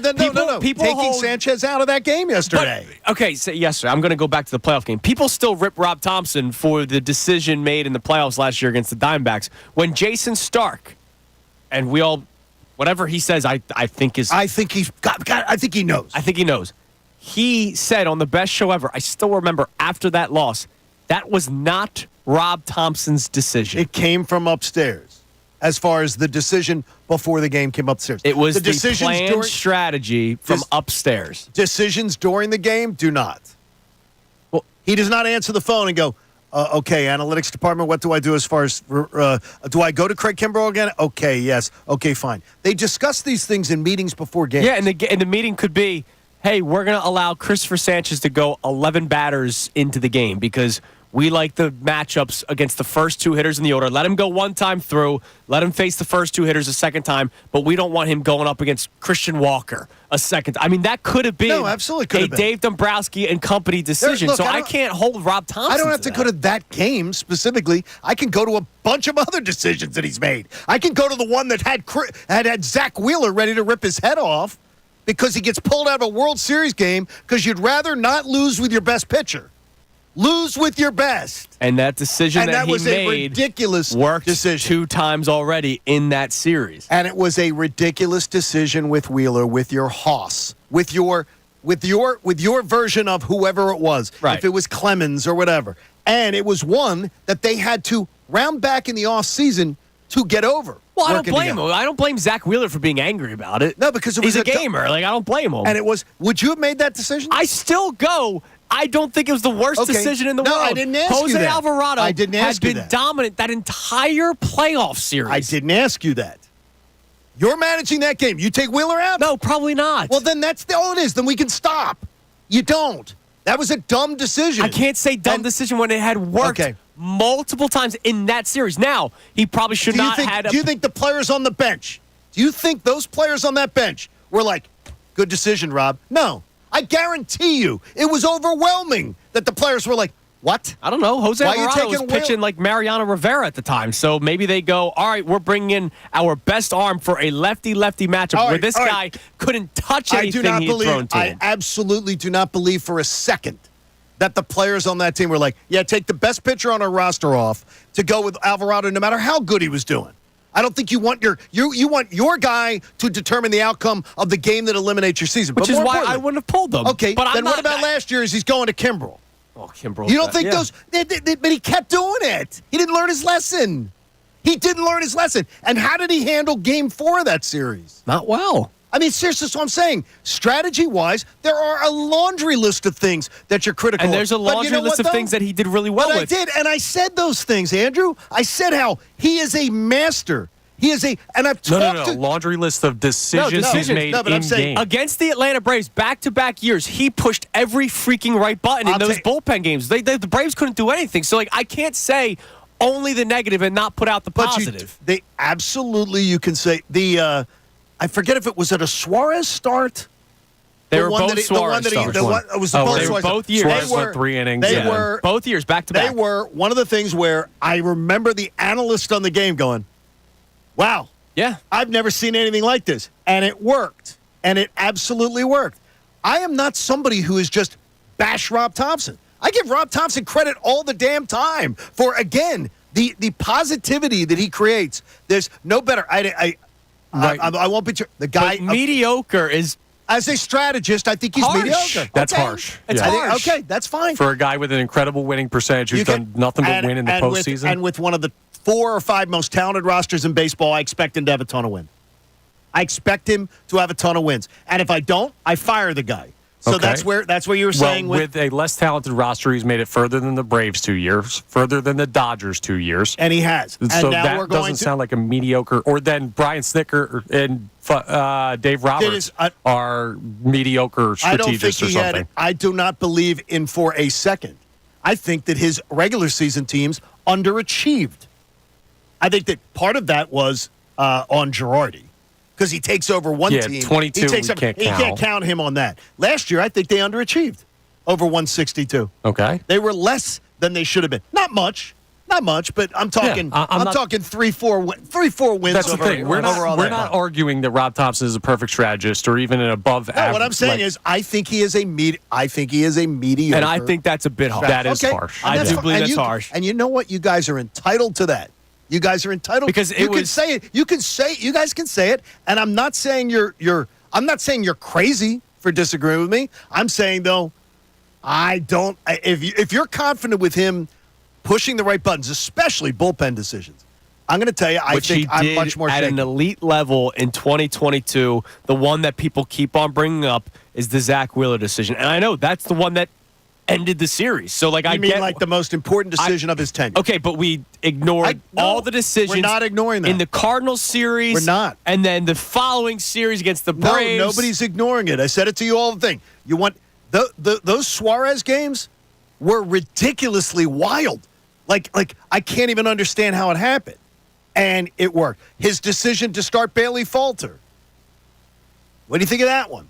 People taking Sanchez out of that game yesterday. So yesterday, I'm going to go back to the playoff game. People still rip Rob Thompson for the decision made in the playoffs last year against the Diamondbacks when Jason Stark, and we all, whatever he says, I think he knows. I think he knows. He said on the best show ever, I still remember after that loss, that was not Rob Thompson's decision. It came from upstairs. As far as the decision before the game came upstairs. It was the planned strategy from upstairs. Decisions during the game do not. Well, he does not answer the phone and go, okay, analytics department, what do I do as far as, do I go to Craig Kimbrell again? Okay, yes. Okay, fine. They discuss these things in meetings before games. Yeah, and the meeting could be, hey, we're going to allow Christopher Sanchez to go 11 batters into the game because we like the matchups against the first 2 hitters in the order. Let him go one time through. Let him face the first 2 hitters a second time, but we don't want him going up against Christian Walker a second time. I mean, that could have been a Dave Dombrowski and company decision. I can't hold Rob Thompson. I don't have to go to that game specifically. I can go to a bunch of other decisions that he's made. I can go to the one that had Zach Wheeler ready to rip his head off because he gets pulled out of a World Series game because you'd rather not lose with your best pitcher. Lose with your best. And that decision that he was made a ridiculous worked decision 2 times already in that series. And it was a ridiculous decision with Wheeler, with your Hoss, with your version of whoever it was. Right. If it was Clemens or whatever. And it was one that they had to round back in the offseason to get over. Well, I don't blame him. I don't blame Zach Wheeler for being angry about it. No, because he's a gamer. I don't blame him. And it was, would you have made that decision? I still go. I don't think it was the worst decision in the world. No, I didn't ask you that. Jose Alvarado has been dominant that entire playoff series. I didn't ask you that. You're managing that game. You take Wheeler out? No, probably not. Well, then that's all it is. Then we can stop. You don't. That was a dumb decision. I can't say dumb decision when it had worked multiple times in that series. Now, he probably should not have had Do you think the players on the bench, do you think those players on that bench were like, good decision, Rob? No. I guarantee you it was overwhelming that the players were like, what? I don't know. Jose Alvarado was pitching like Mariano Rivera at the time. So maybe they go, all right, we're bringing in our best arm for a lefty-lefty matchup where this guy couldn't touch anything he had thrown to him. I absolutely do not believe for a second that the players on that team were like, yeah, take the best pitcher on our roster off to go with Alvarado no matter how good he was doing. I don't think you want your guy to determine the outcome of the game that eliminates your season. Which is why I wouldn't have pulled them. Okay, but then what about last year as he's going to Kimbrell? Oh, Kimbrell. You don't think those but he kept doing it. He didn't learn his lesson. And how did he handle game 4 of that series? Not well. I mean, seriously, that's what I'm saying. Strategy-wise, there are a laundry list of things that you're critical of. And there's a laundry list of things that he did really well with. I did, and I said those things, Andrew. I said how he is a master. He is and I've talked to... laundry list of decisions he's made in-game. Against the Atlanta Braves, back-to-back years, he pushed every freaking right button in those bullpen games. The Braves couldn't do anything. So, I can't say only the negative and not put out the positive. They absolutely, you can say, I forget if it was at a Suarez start. They were both Suarez starts. It was both years. Suarez went 3 innings. They were both years back-to-back. They were one of the things where I remember the analyst on the game going, wow. Yeah. I've never seen anything like this. And it worked. And it absolutely worked. I am not somebody who is just bash Rob Thompson. I give Rob Thompson credit all the damn time for, again, the positivity that he creates. There's no better. I won't be the guy. But mediocre is. As a strategist, I think he's harsh. mediocre. That's harsh. It's harsh. Okay, that's fine. For a guy with an incredible winning percentage who's done nothing but win in the postseason. And with one of the 4 or 5 most talented rosters in baseball, I expect him to have a ton of wins. I expect him to have a ton of wins. And if I don't, I fire the guy. So Okay. that's where you were saying with a less talented roster, he's made it further than the Braves 2 years, further than the Dodgers 2 years. and he has. And So now that we're going doesn't to sound like a mediocre. Or then Brian Snicker and Dave Roberts are mediocre I don't think strategists or he something. had. I do not believe in for a second. I think that his regular season teams underachieved. I think that part of that was on Girardi because he takes over one team. 22. He takes we over, can't you count. can't count him on that. Last year, I think they underachieved over 162. Okay. They were less than they should have been. Not much, but I'm talking. I'm talking 3-4 wins. That's over, the thing. We're over all not that. arguing that Rob Thompson is a perfect strategist or even an above average. No, what I'm saying is, I think he is a mediocre. And I think that's a bit harsh. That is Okay, harsh. and I that's do fi- believe and that's you- harsh. And you know what? You guys are entitled to that. You guys are entitled Because you can say it. You guys can say it. And I'm not saying I'm not saying you're crazy for disagreeing with me. I'm saying though, I don't. If you're confident with him pushing the right buttons, especially bullpen decisions, I'm going to tell you, I Which think he I'm did much more at shaky. an elite level in 2022. The one that people keep on bringing up is the Zach Wheeler decision, and I know that's the one that ended the series. So, like, I I mean, get like the most important decision of his tenure. Okay, but we ignored all the decisions. We're not ignoring that. In the Cardinals series. We're not. And then the following series against the Braves. No, nobody's ignoring it. I said it to you all the thing. You want those Suarez games were ridiculously wild. Like I can't even understand how it happened. And it worked. His decision to start Bailey Falter. What do you think of that one?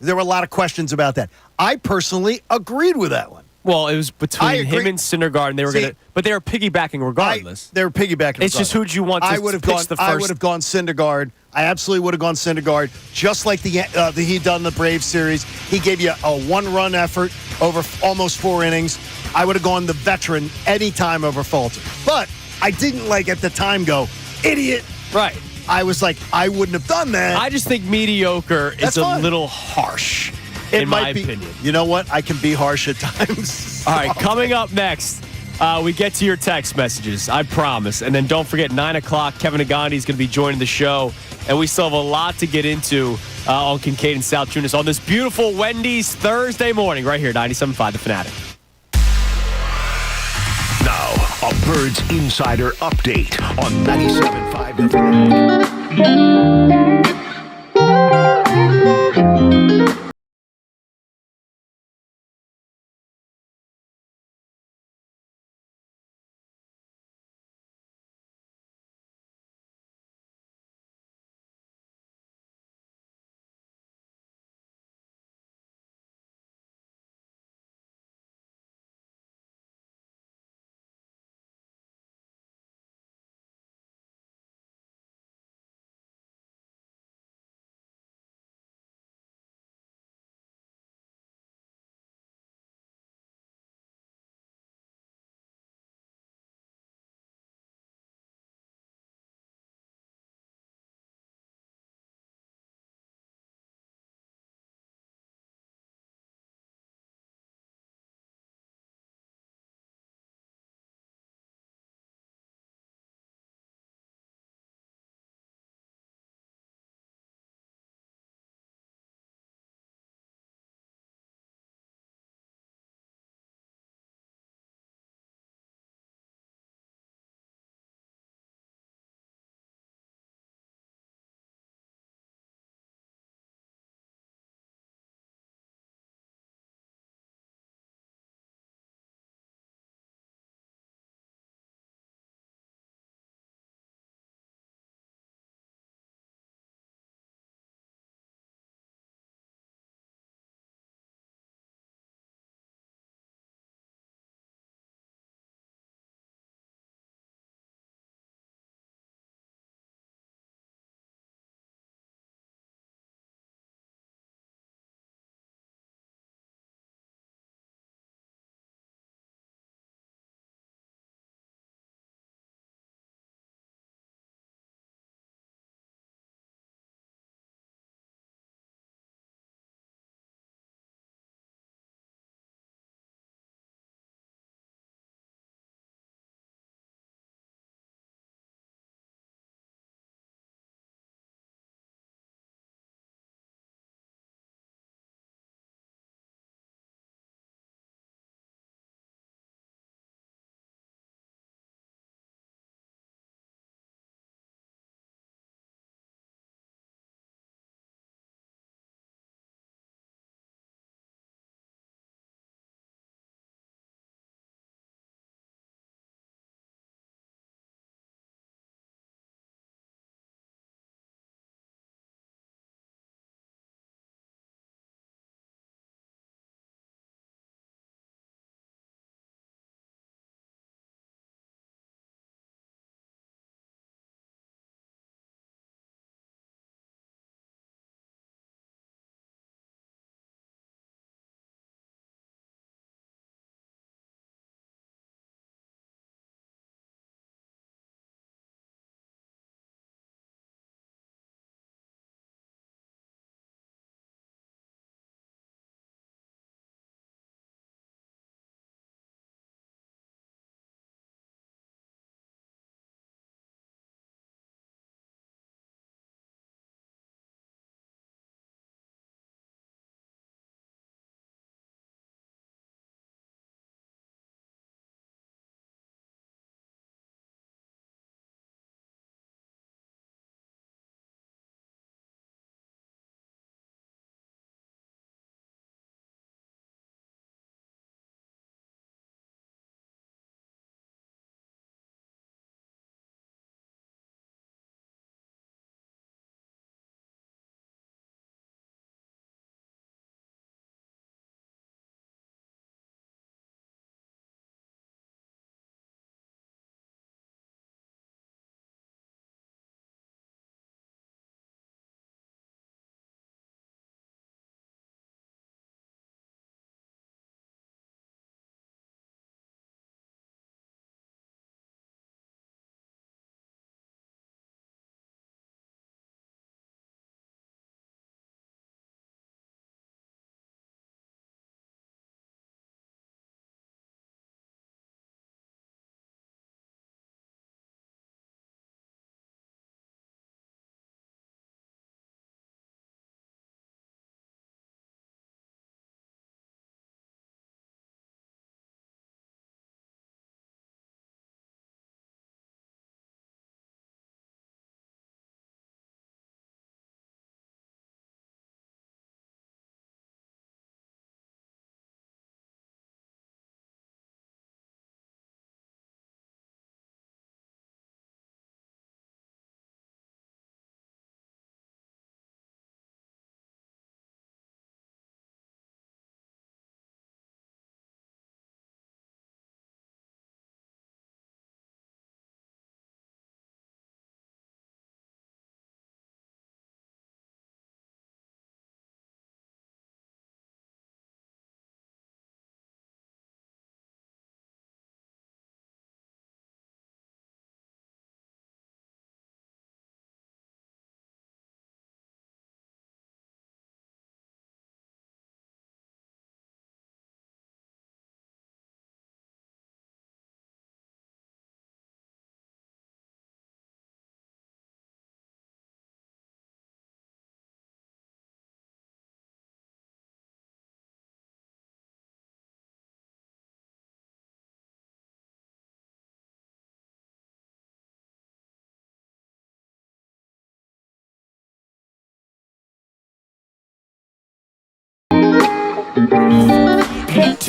There were a lot of questions about that. I personally agreed with that one. Well, it was I between agree. him and Syndergaard, and they were but they were piggybacking regardless. They were piggybacking. It's just who'd you want to I would have pitch gone. the I first- would have gone Syndergaard. I absolutely would have gone Syndergaard, just like the he done in the Braves series. He gave you a one-run effort over almost 4 innings. I would have gone the veteran anytime over Falter. But I didn't at the time go, idiot. Right. I was like, I wouldn't have done that. I just think mediocre That's is a fine. little harsh, It in might my be. opinion. You know what? I can be harsh at times. All right, coming up next, we get to your text messages, I promise. And then don't forget, 9 o'clock, Kevin Negandhi is going to be joining the show. And we still have a lot to get into on Kincade and Salciunas on this beautiful Wendy's Thursday morning right here, 97.5 The Fanatic. Now, a Birds Insider update on 97.5 The Fanatic.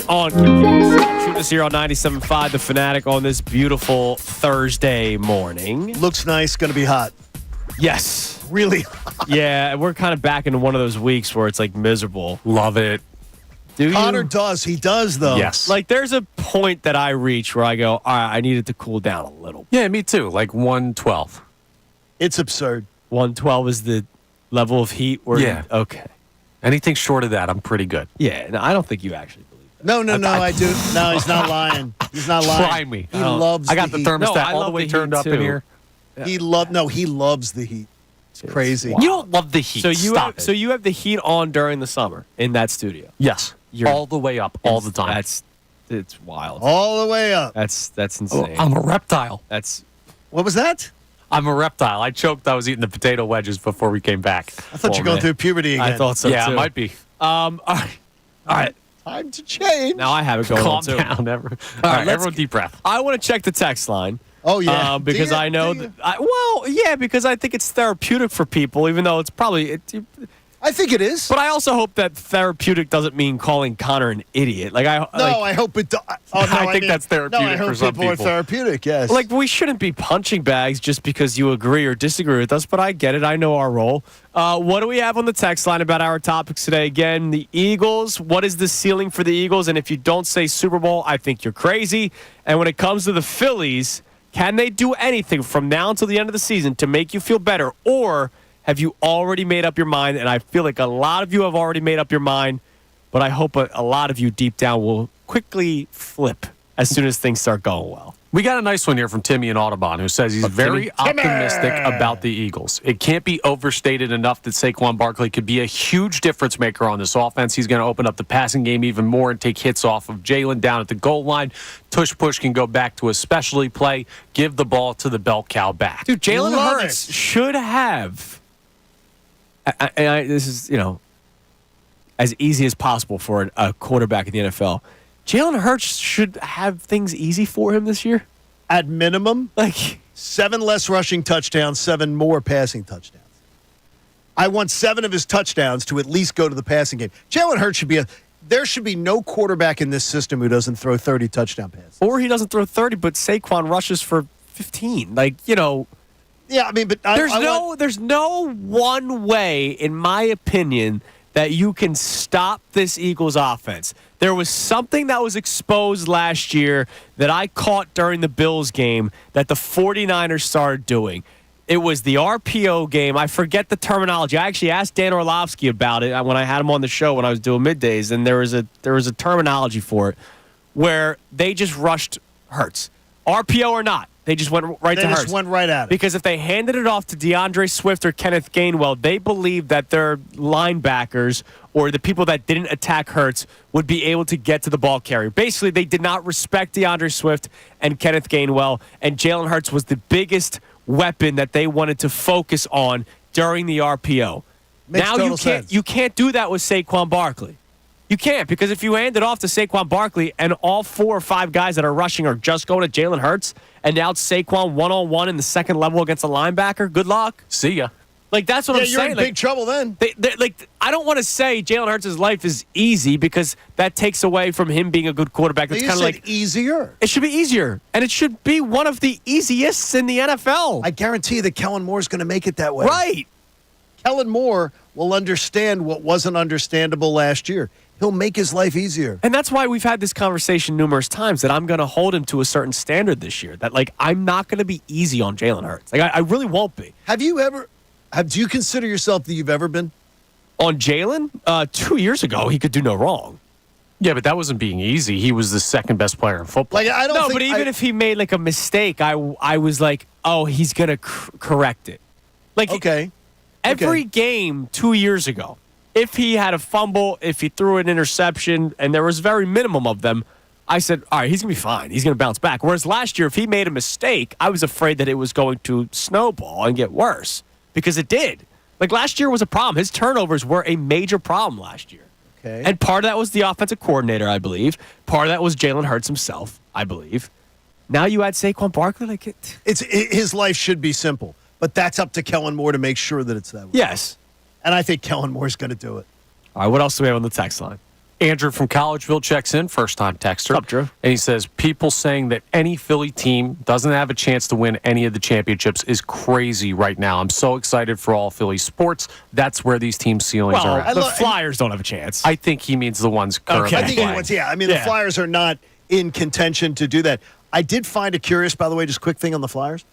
on Kincade Salciunas here on 97.5 The Fanatic on this beautiful Thursday morning. Looks nice. Going to be hot. Yes. Really hot. Yeah, we're kind of back into one of those weeks where it's like miserable. Love it. Do you? Connor does. He does, though. Yes. Like, there's a point that I reach where I go, all right, I need it to cool down a little. Yeah, me too. Like 112. It's absurd. 112 is the level of heat where Yeah. Okay. Anything short of that, I'm pretty good. Yeah, no, I don't think you actually believe that. No, I do. No, he's not lying. He's not lying. Try me. He loves I got the heat. thermostat No, I all love the way the turned heat, up in too. here. He loves the heat. It's crazy. You don't love the heat. So you have the heat on during the summer in that studio. Yes. All the way up, all the time. It's wild. All the way up. That's insane. I'm a reptile. What was that? I'm a reptile. I choked. I was eating the potato wedges before we came back. I thought you were going through puberty again. I thought so Yeah, too. it might be. All right. Time to change. Now I have it going Calm on too. down. All right, right, everyone deep breath. I want to check the text line. Oh, yeah. Because Do you? I know Do you? that. Because I think it's therapeutic for people, even though it's probably. I think it is. But I also hope that therapeutic doesn't mean calling Connor an idiot. I hope it does. Oh, no, I think that's therapeutic I hope for some people are people. therapeutic, yes. Like, we shouldn't be punching bags just because you agree or disagree with us, but I get it. I know our role. What do we have on the text line about our topics today? Again, the Eagles. What is the ceiling for the Eagles? And if you don't say Super Bowl, I think you're crazy. And when it comes to the Phillies, can they do anything from now until the end of the season to make you feel better? Or have you already made up your mind? And I feel like a lot of you have already made up your mind, but I hope a lot of you deep down will quickly flip as soon as things start going well. We got a nice one here from Timmy in Audubon who says he's very optimistic about the Eagles. It can't be overstated enough that Saquon Barkley could be a huge difference maker on this offense. He's going to open up the passing game even more and take hits off of Jalen down at the goal line. Tush Push can go back to a specialty play, give the ball to the bell cow back. Dude, Jalen Hurts should have, this is, as easy as possible for a quarterback in the NFL. Jalen Hurts should have things easy for him this year. At minimum, like 7 less rushing touchdowns, 7 more passing touchdowns. I want 7 of his touchdowns to at least go to the passing game. Jalen Hurts there should be no quarterback in this system who doesn't throw 30 touchdown passes. Or he doesn't throw 30, but Saquon rushes for 15. Yeah, I mean, but there's no one way, in my opinion, that you can stop this Eagles offense. There was something that was exposed last year that I caught during the Bills game that the 49ers started doing. It was the RPO game. I forget the terminology. I actually asked Dan Orlovsky about it when I had him on the show when I was doing middays, and there was a terminology for it where they just rushed Hurts. RPO or not, they just went right to Hurts. They just went right at it. Because if they handed it off to DeAndre Swift or Kenneth Gainwell, they believed that their linebackers or the people that didn't attack Hurts would be able to get to the ball carrier. Basically, they did not respect DeAndre Swift and Kenneth Gainwell, and Jalen Hurts was the biggest weapon that they wanted to focus on during the RPO. Makes now total sense. You can't do that with Saquon Barkley. You can't, because if you hand it off to Saquon Barkley and all 4 or 5 guys that are rushing are just going to Jalen Hurts, and now it's Saquon one-on-one in the second level against a linebacker, good luck. See ya. Like, that's what I'm you're saying. in big trouble then. I don't want to say Jalen Hurts' life is easy because that takes away from him being a good quarterback. It's kind of like easier. It should be easier, and it should be one of the easiest in the NFL. I guarantee you that Kellen Moore is going to make it that way. Right. Kellen Moore will understand what wasn't understandable last year. He'll make his life easier. And that's why we've had this conversation numerous times that I'm going to hold him to a certain standard this year. That, I'm not going to be easy on Jalen Hurts. I really won't be. Do you consider yourself that you've ever been? On Jalen? 2 years ago, he could do no wrong. Yeah, but that wasn't being easy. He was the second best player in football. But even if he made a mistake, I was like, oh, he's going to correct it. Every game 2 years ago, if he had a fumble, if he threw an interception, and there was very minimum of them, I said, all right, he's going to be fine. He's going to bounce back. Whereas last year, if he made a mistake, I was afraid that it was going to snowball and get worse because it did. Last year was a problem. His turnovers were a major problem last year. Okay. And part of that was the offensive coordinator, I believe. Part of that was Jalen Hurts himself, I believe. Now you add Saquon Barkley. His life should be simple, but that's up to Kellen Moore to make sure that it's that way. Yes. And I think Kellen Moore's going to do it. All right, what else do we have on the text line? Andrew from Collegeville checks in, first-time texter. Up, Drew. And he says, people saying that any Philly team doesn't have a chance to win any of the championships is crazy right now. I'm so excited for all Philly sports. That's where these team ceilings are at. The Flyers don't have a chance. I think he means the ones currently I think playing. the Flyers are not in contention to do that. I did find it curious, by the way, just quick thing on the Flyers.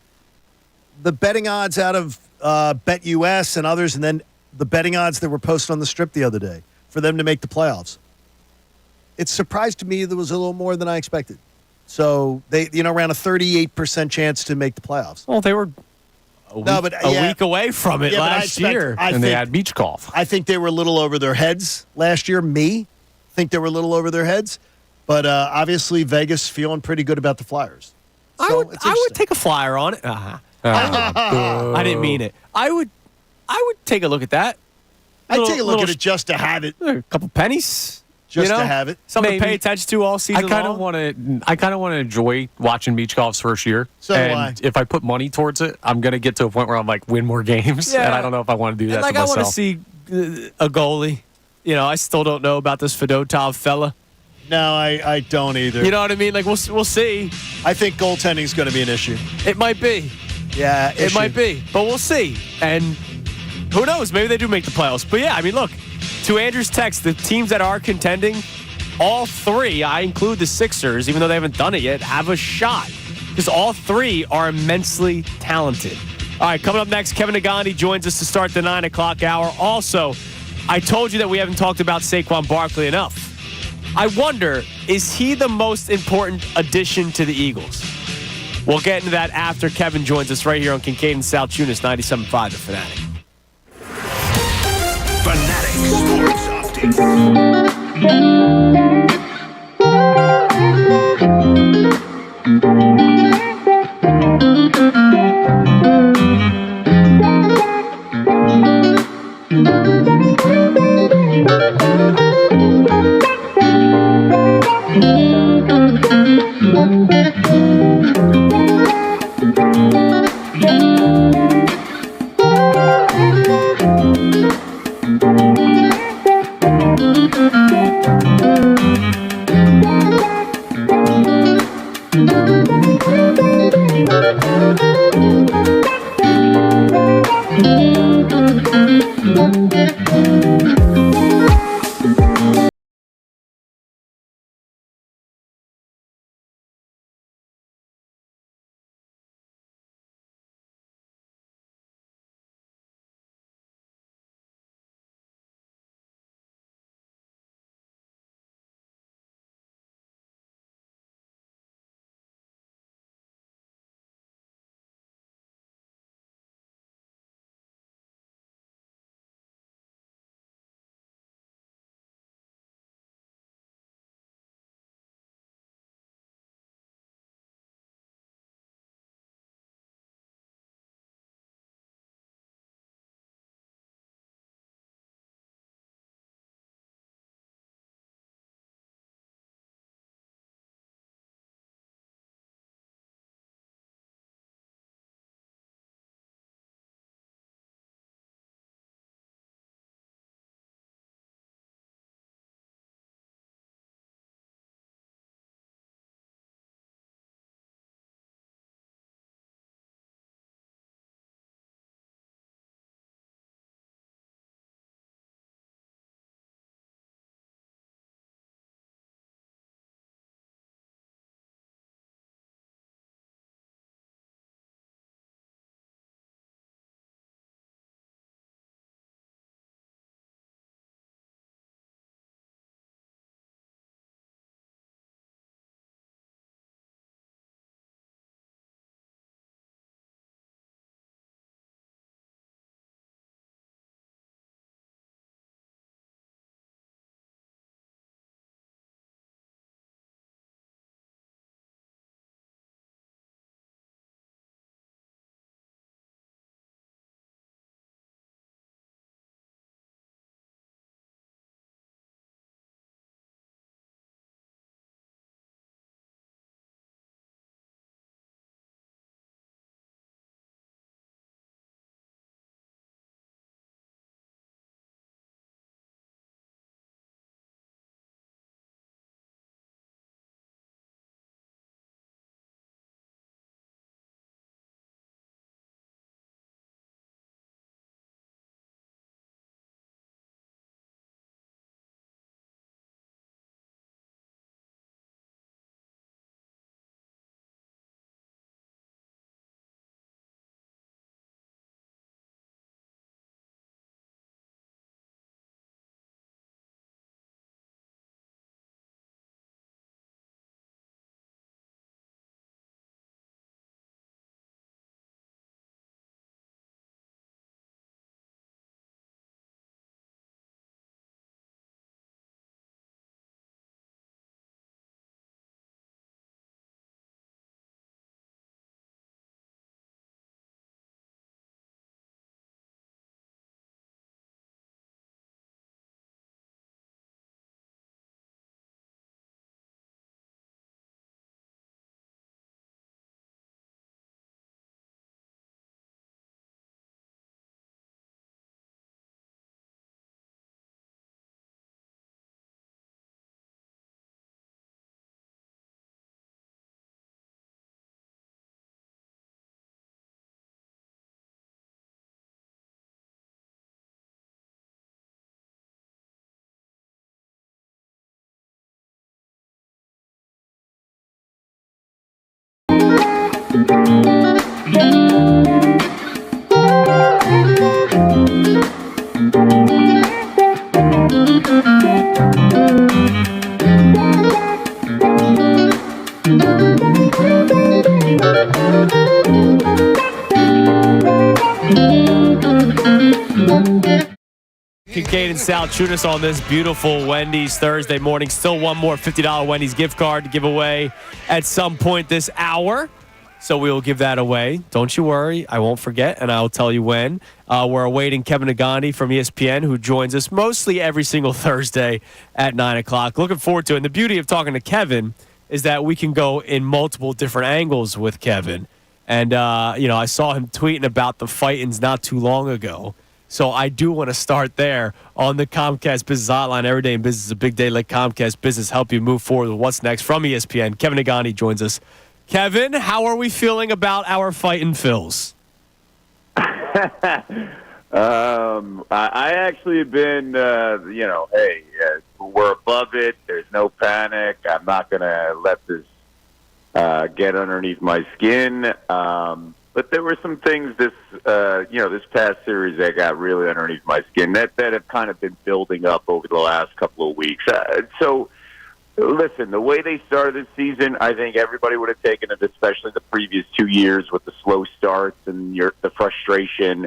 The betting odds out of BetUS and others, and then the betting odds that were posted on the Strip the other day for them to make the playoffs. It surprised me there was a little more than I expected. So they, around a 38% chance to make the playoffs. Well, they were a week away from it last year. They had beach golf. I think they were a little over their heads last year. Think they were a little over their heads. But obviously, Vegas feeling pretty good about the Flyers. So I would take a flyer on it. I didn't mean it. I would take a look at that. I'd take a look at it just to have it. A couple pennies. Just to have it. Something to pay attention to all season long. I kind of want to enjoy watching beach golf's first year. So do I. If I put money towards it, I'm going to get to a point where I'm like, win more games. Yeah. And I don't know if I want to do that to myself. I want to see a goalie. I still don't know about this Fedotov fella. No, I don't either. You know what I mean? Like, we'll see. I think goaltending is going to be an issue. It might be. Yeah, it might be. But we'll see. And who knows? Maybe they do make the playoffs. But yeah, I mean, look, to Andrew's text, the teams that are contending, all three, I include the Sixers, even though they haven't done it yet, have a shot. Because all three are immensely talented. All right, coming up next, Kevin Negandhi joins us to start the 9 o'clock hour. Also, I told you that we haven't talked about Saquon Barkley enough. I wonder, is he the most important addition to the Eagles? We'll get into that after Kevin joins us right here on Kincade and Salciunas, 97.5 The Fanatic. Fanatic Sports Update. Kincade and Salciunas on this beautiful Wendy's Thursday morning. Still one more $50 Wendy's gift card to give away at some point this hour. So we will give that away. Don't you worry. I won't forget, and I'll tell you when. We're awaiting Kevin Negandhi from ESPN, who joins us mostly every single Thursday at 9 o'clock. Looking forward to it. And the beauty of talking to Kevin is that we can go in multiple different angles with Kevin. And, I saw him tweeting about the fight-ins not too long ago. So I do want to start there on the Comcast Business Hotline. Every day in business is a big day. Let Comcast Business help you move forward with what's next. From ESPN, Kevin Negandhi joins us. Kevin, how are we feeling about our fighting Phils? I actually have been, hey, we're above it. There's no panic. I'm not going to let this get underneath my skin. But there were some things this past series that got really underneath my skin that have kind of been building up over the last couple of weeks. Listen, the way they started this season, I think everybody would have taken it, especially the previous 2 years with the slow starts and the frustration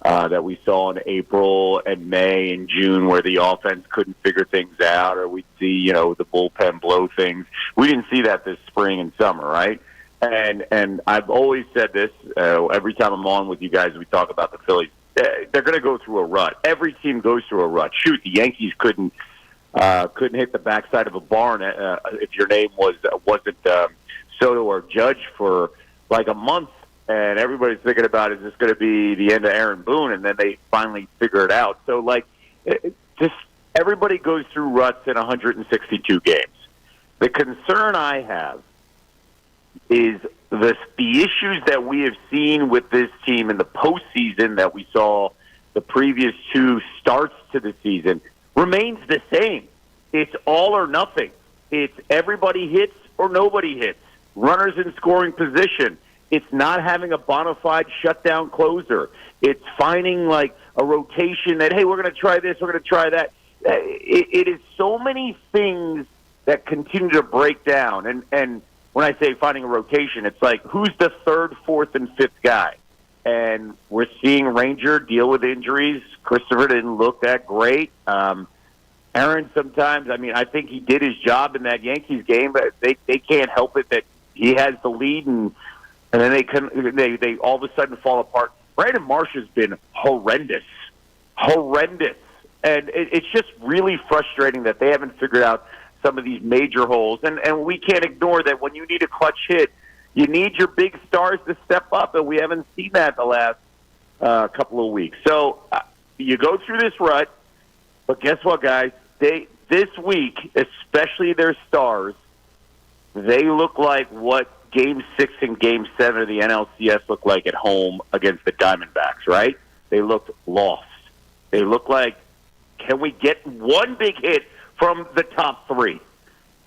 that we saw in April and May and June where the offense couldn't figure things out, or we'd see, the bullpen blow things. We didn't see that this spring and summer, right? And I've always said this every time I'm on with you guys, we talk about the Phillies. They're going to go through a rut. Every team goes through a rut. Shoot, the Yankees couldn't hit the backside of a barn if your name wasn't Soto or Judge for like a month, and everybody's thinking about, is this going to be the end of Aaron Boone? And then they finally figure it out. So, just everybody goes through ruts in 162 games. The concern I have is the issues that we have seen with this team in the postseason that we saw the previous two starts to the season remains the same. It's all or nothing. It's everybody hits or nobody hits. Runners in scoring position. It's not having a bona fide shutdown closer. It's finding a rotation that, hey, we're going to try this, we're going to try that. It is so many things that continue to break down. And when I say finding a rotation, it's like, who's the third, fourth, and fifth guy? And we're seeing Ranger deal with injuries. Christopher didn't look that great. Aaron sometimes, I think he did his job in that Yankees game, but they can't help it that he has the lead, and then they all of a sudden fall apart. Brandon Marsh has been horrendous. And it's just really frustrating that they haven't figured out some of these major holes. And we can't ignore that when you need a clutch hit, you need your big stars to step up, and we haven't seen that the last couple of weeks. So you go through this rut, but guess what, guys? This week, especially their stars, they look like what Game 6 and Game 7 of the NLCS looked like at home against the Diamondbacks, right? They looked lost. They looked like, can we get one big hit from the top three?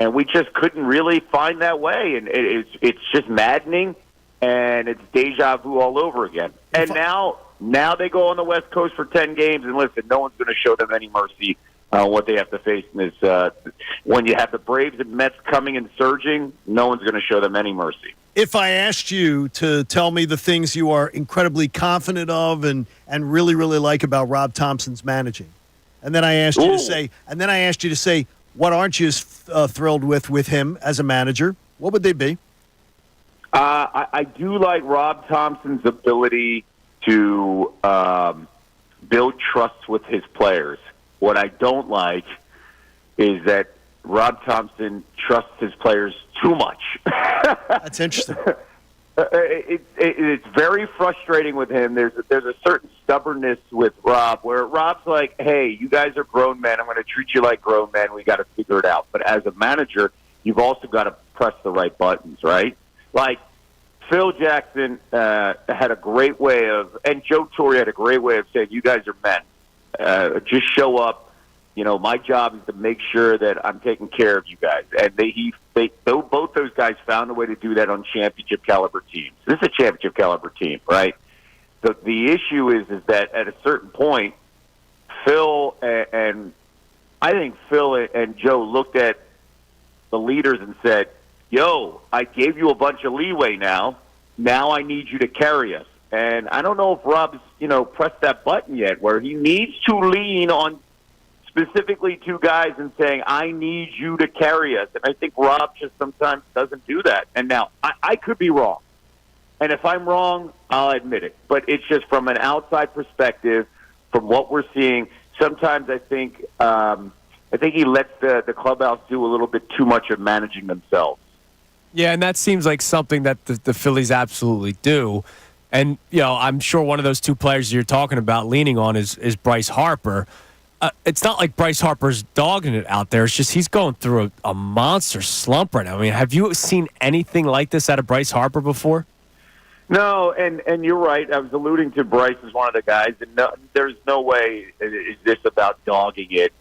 And we just couldn't really find that way. And it's just maddening, and it's deja vu all over again. And now they go on the West Coast for 10 games, and listen, no one's going to show them any mercy on what they have to face in this. When you have the Braves and Mets coming and surging, no one's going to show them any mercy. If I asked you to tell me the things you are incredibly confident of and really, really like about Rob Thompson's managing, and then I asked you to say, what aren't you as thrilled with him as a manager, what would they be? I do like Rob Thompson's ability to build trust with his players. What I don't like is that Rob Thompson trusts his players too much. That's interesting. It's very frustrating with him. There's a certain stubbornness with Rob where Rob's like, hey, you guys are grown men. I'm going to treat you like grown men. We got to figure it out. But as a manager, you've also got to press the right buttons, right? Like Phil Jackson had a great way of, and Joe Torre had a great way of saying, you guys are men. Just show up, my job is to make sure that I'm taking care of you guys. And both those guys found a way to do that on championship caliber teams. This is a championship caliber team, right? The issue is that at a certain point, Phil and I think Phil and Joe looked at the leaders and said, yo, I gave you a bunch of leeway now. Now I need you to carry us. And I don't know if Rob's, pressed that button yet where he needs to lean on specifically two guys and saying, I need you to carry us. And I think Rob just sometimes doesn't do that. And now, I could be wrong. And if I'm wrong, I'll admit it. But it's just from an outside perspective, from what we're seeing, sometimes I think he lets the clubhouse do a little bit too much of managing themselves. Yeah, and that seems like something that the Phillies absolutely do. And, I'm sure one of those two players you're talking about leaning on is Bryce Harper. It's not like Bryce Harper's dogging it out there. It's just he's going through a monster slump right now. I mean, have you seen anything like this out of Bryce Harper before? No, and you're right. I was alluding to Bryce as one of the guys. And there's no way is this about dogging it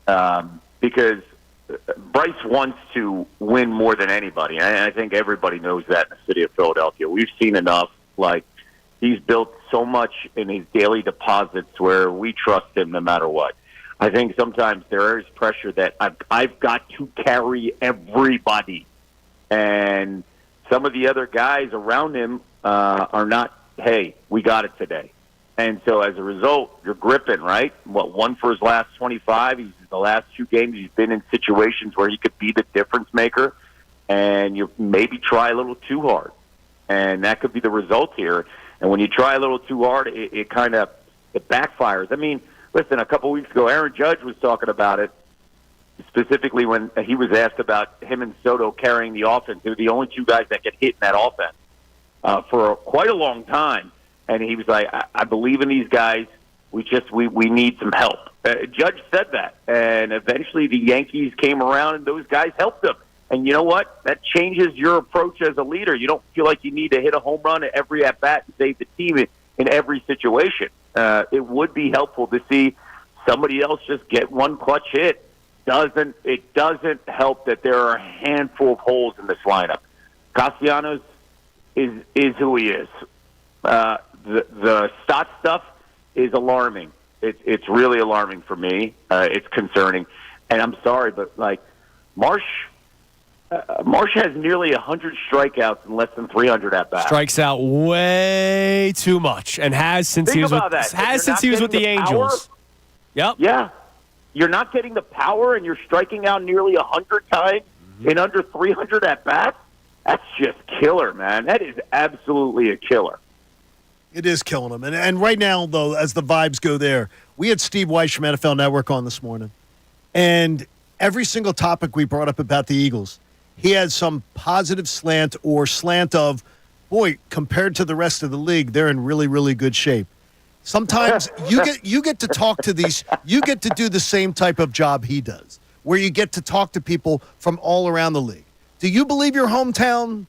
because Bryce wants to win more than anybody. And I think everybody knows that in the city of Philadelphia. We've seen enough. He's built so much in his daily deposits where we trust him no matter what. I think sometimes there is pressure that I've got to carry everybody. And some of the other guys around him are not, hey, we got it today. And so as a result, you're gripping, right? One for his last 25. The last two games he's been in situations where he could be the difference maker. And you maybe try a little too hard. And that could be the result here. And when you try a little too hard, it kind of backfires. I mean, listen, a couple weeks ago, Aaron Judge was talking about it, specifically when he was asked about him and Soto carrying the offense. They were the only two guys that get hit in that offense for quite a long time. And he was like, I believe in these guys. We need some help. Judge said that. And eventually the Yankees came around and those guys helped him. And you know what? That changes your approach as a leader. You don't feel like you need to hit a home run at every at-bat and save the team in every situation. It would be helpful to see somebody else just get one clutch hit. It doesn't help that there are a handful of holes in this lineup. Castellanos is who he is. The Stott stuff is alarming. It's really alarming for me. It's concerning. And I'm sorry, but Marsh has nearly 100 strikeouts and less than 300 at bats. Strikes out way too much, and has since he was with the Angels. Yep. Yeah, you're not getting the power, and you're striking out nearly 100 times in under 300 at bats. That's just killer, man. That is absolutely a killer. It is killing him. And right now, though, as the vibes go there, we had Steve Weiss from NFL Network on this morning, and every single topic we brought up about the Eagles, he had some positive slant or slant of, boy, compared to the rest of the league, they're in really, really good shape. Sometimes you get to talk to these, you get to do the same type of job he does, where you get to talk to people from all around the league. Do you believe your hometown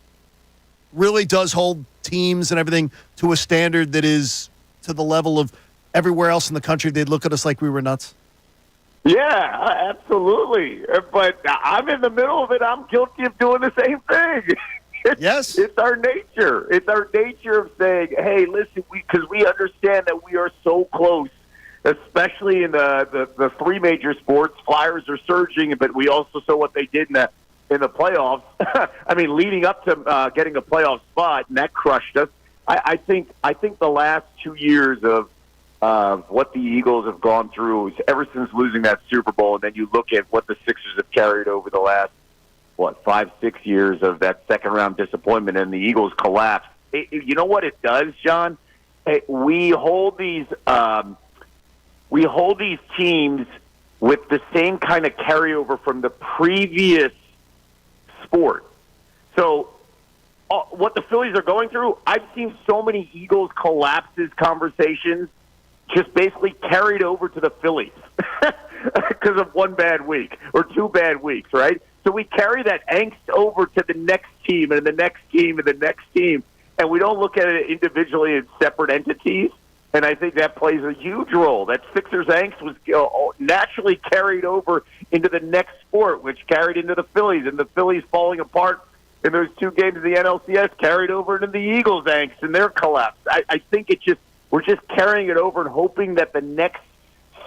really does hold teams and everything to a standard that is to the level of everywhere else in the country? They'd look at us like we were nuts. Yeah, absolutely. But I'm in the middle of it. I'm guilty of doing the same thing. Yes. It's our nature. It's our nature of saying, hey, listen, because we understand that we are so close, especially in the three major sports. Flyers are surging, but we also saw what they did in the playoffs. I mean, leading up to getting a playoff spot, and that crushed us. I think the last 2 years of what the Eagles have gone through ever since losing that Super Bowl, and then you look at what the Sixers have carried over the last, 5-6 years of that second-round disappointment, and the Eagles collapsed. You know what it does, John? We hold these teams with the same kind of carryover from the previous sport. So what the Phillies are going through, I've seen so many Eagles collapses conversations just basically carried over to the Phillies because of one bad week or two bad weeks, right? So we carry that angst over to the next team and the next team and the next team, and we don't look at it individually as separate entities. And I think that plays a huge role. That Sixers angst was naturally carried over into the next sport, which carried into the Phillies, and the Phillies falling apart in those 2 games of the NLCS carried over into the Eagles' angst and their collapse. I think we're just carrying it over and hoping that the next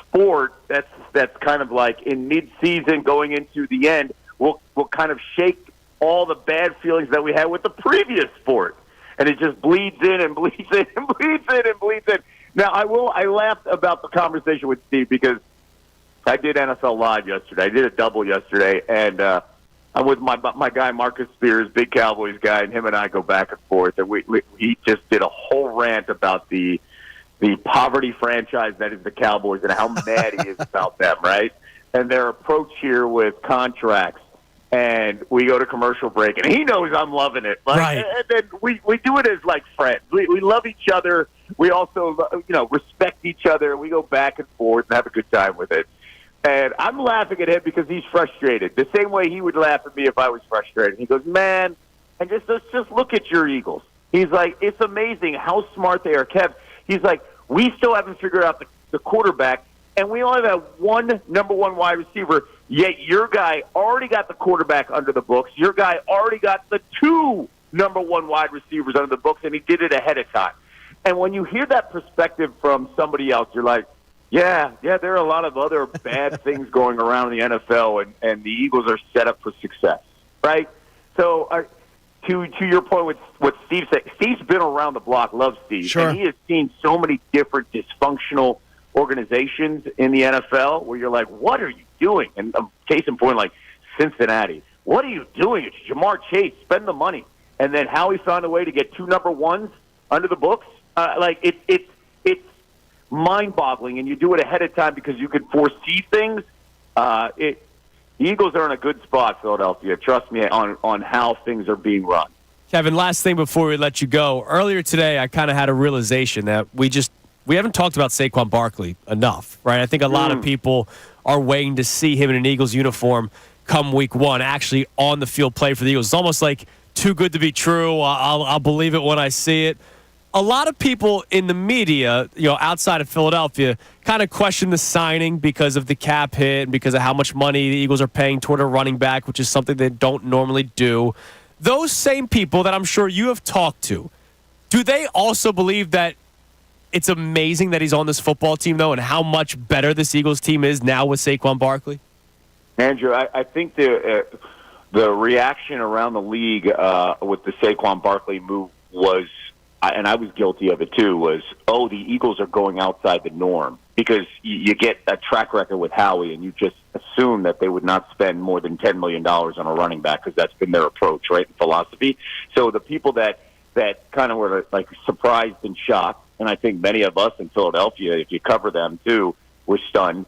sport that's kind of like in mid-season going into the end will kind of shake all the bad feelings that we had with the previous sport. And it just bleeds in and bleeds in and bleeds in and bleeds in. Now, I laughed about the conversation with Steve because I did NFL Live yesterday. I did a double yesterday, and I'm with my guy Marcus Spears, big Cowboys guy, and him and I go back and forth. And he just did a whole rant about the poverty franchise that is the Cowboys and how mad he is about them, right? And their approach here with contracts. And we go to commercial break, and he knows I'm loving it. Right. And then we do it as like friends. We love each other. We also respect each other. We go back and forth and have a good time with it. And I'm laughing at him because he's frustrated, the same way he would laugh at me if I was frustrated. He goes, man, and let's just look at your Eagles. He's like, it's amazing how smart they are, Kev. He's like, we still haven't figured out the quarterback, and we only have one number 1 wide receiver. Yet your guy already got the quarterback under the books. Your guy already got the 2 number 1 wide receivers under the books, and he did it ahead of time. And when you hear that perspective from somebody else, you're like, yeah, there are a lot of other bad things going around in the NFL, and the Eagles are set up for success, right? So to your point with what Steve said, Steve's been around the block, loves Steve, sure. And he has seen so many different dysfunctional organizations in the NFL where you're like, what are you doing? And case in point, like Cincinnati, what are you doing? It's Jamar Chase, spend the money. And then Howie found a way to get 2 number 1s under the books. It's mind-boggling, and you do it ahead of time because you can foresee things. The Eagles are in a good spot, Philadelphia. Trust me on how things are being run. Kevin, last thing before we let you go. Earlier today, I kind of had a realization that we haven't talked about Saquon Barkley enough, right? I think a lot of people are waiting to see him in an Eagles uniform come week 1, actually on the field play for the Eagles. It's almost like too good to be true. I'll believe it when I see it. A lot of people in the media, outside of Philadelphia, kind of question the signing because of the cap hit and because of how much money the Eagles are paying toward a running back, which is something they don't normally do. Those same people that I'm sure you have talked to, do they also believe that it's amazing that he's on this football team, though, and how much better this Eagles team is now with Saquon Barkley? Andrew, I think the reaction around the league with the Saquon Barkley move was, and I was guilty of it too, was, the Eagles are going outside the norm because you get a track record with Howie, and you just assume that they would not spend more than $10 million on a running back because that's been their approach, right, and philosophy. So the people that kind of were like surprised and shocked, and I think many of us in Philadelphia, if you cover them too, were stunned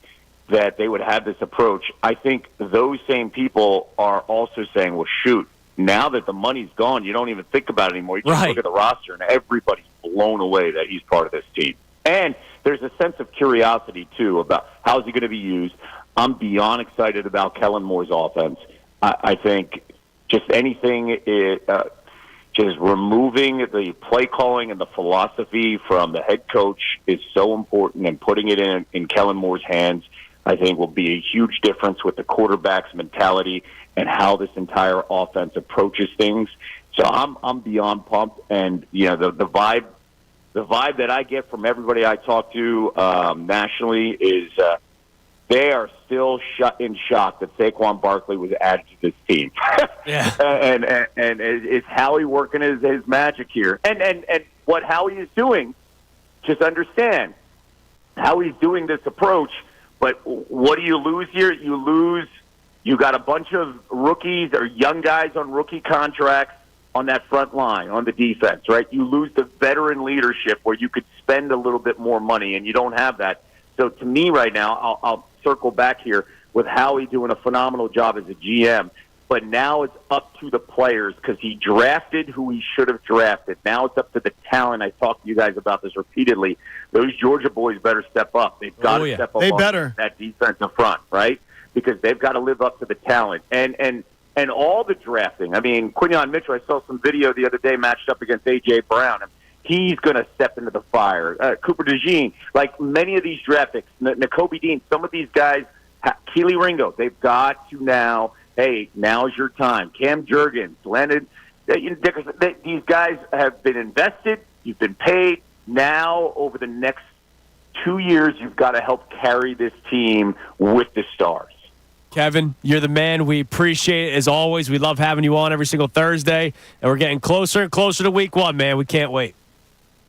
that they would have this approach. I think those same people are also saying, well, shoot, now that the money's gone, you don't even think about it anymore. You just look at the roster, and everybody's blown away that he's part of this team. And there's a sense of curiosity, too, about how is he going to be used. I'm beyond excited about Kellen Moore's offense. I think just anything just removing the play calling and the philosophy from the head coach is so important, and putting it in Kellen Moore's hands, I think, will be a huge difference with the quarterback's mentality and how this entire offense approaches things. So I'm beyond pumped, and the vibe that I get from everybody I talk to nationally is they are still in shock that Saquon Barkley was added to this team. Yeah, and it's Howie working his magic here, and what Howie is doing. Just understand how he's doing this approach. But what do you lose here? You got a bunch of rookies or young guys on rookie contracts on that front line, on the defense, right? You lose the veteran leadership where you could spend a little bit more money, and you don't have that. So to me right now, I'll circle back here with Howie doing a phenomenal job as a GM, but now it's up to the players because he drafted who he should have drafted. Now it's up to the talent. I talked to you guys about this repeatedly. Those Georgia boys better step up. They've got to step up on that defensive front, right? Because they've got to live up to the talent. And all the drafting. I mean, Quinyon Mitchell, I saw some video the other day matched up against A.J. Brown. he's going to step into the fire. Cooper DeJean, like many of these draft picks, Nakobe Dean, some of these guys, Keely Ringo, they've got to now, hey, now's your time. Cam Jurgens, Landon Dickerson, these guys have been invested. You've been paid. Now, over the next 2 years, you've got to help carry this team with the stars. Kevin, you're the man. We appreciate it as always. We love having you on every single Thursday, and we're getting closer and closer to week 1, man. We can't wait.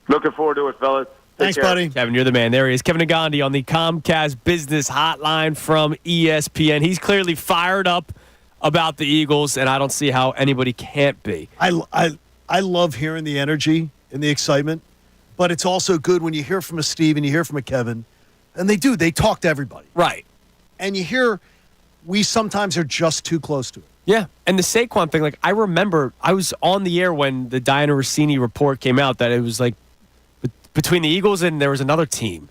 Looking forward to it, fellas. Thanks, buddy. Kevin, you're the man. There he is. Kevin Negandhi on the Comcast Business Hotline from ESPN. He's clearly fired up about the Eagles, and I don't see how anybody can't be. I love hearing the energy and the excitement, but it's also good when you hear from a Steve and you hear from a Kevin, and they talk to everybody. Right. And you hear we sometimes are just too close to it. Yeah, and the Saquon thing, like I remember I was on the air when the Diana Rossini report came out that it was like between the Eagles and there was another team.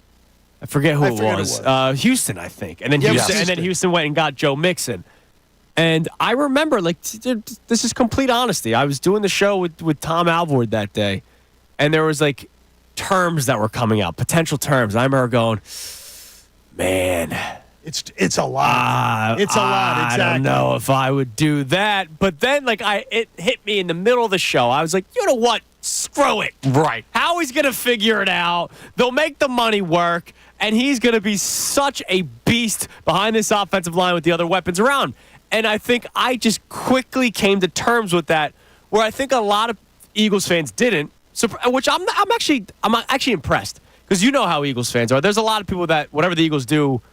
I forget who it was. Houston, I think. And then Houston went and got Joe Mixon. And I remember, like, this is complete honesty. I was doing the show with Tom Alvord that day, and there was, like, terms that were coming out, potential terms. I remember going, man, it's a lot. It's a lot, exactly. I don't know if I would do that. But then, like, it hit me in the middle of the show. I was like, you know what? Screw it. Right. Howie's going to figure it out. They'll make the money work, and he's going to be such a beast behind this offensive line with the other weapons around. And I think I just quickly came to terms with that, where I think a lot of Eagles fans didn't, which I'm actually impressed, because you know how Eagles fans are. There's a lot of people that whatever the Eagles do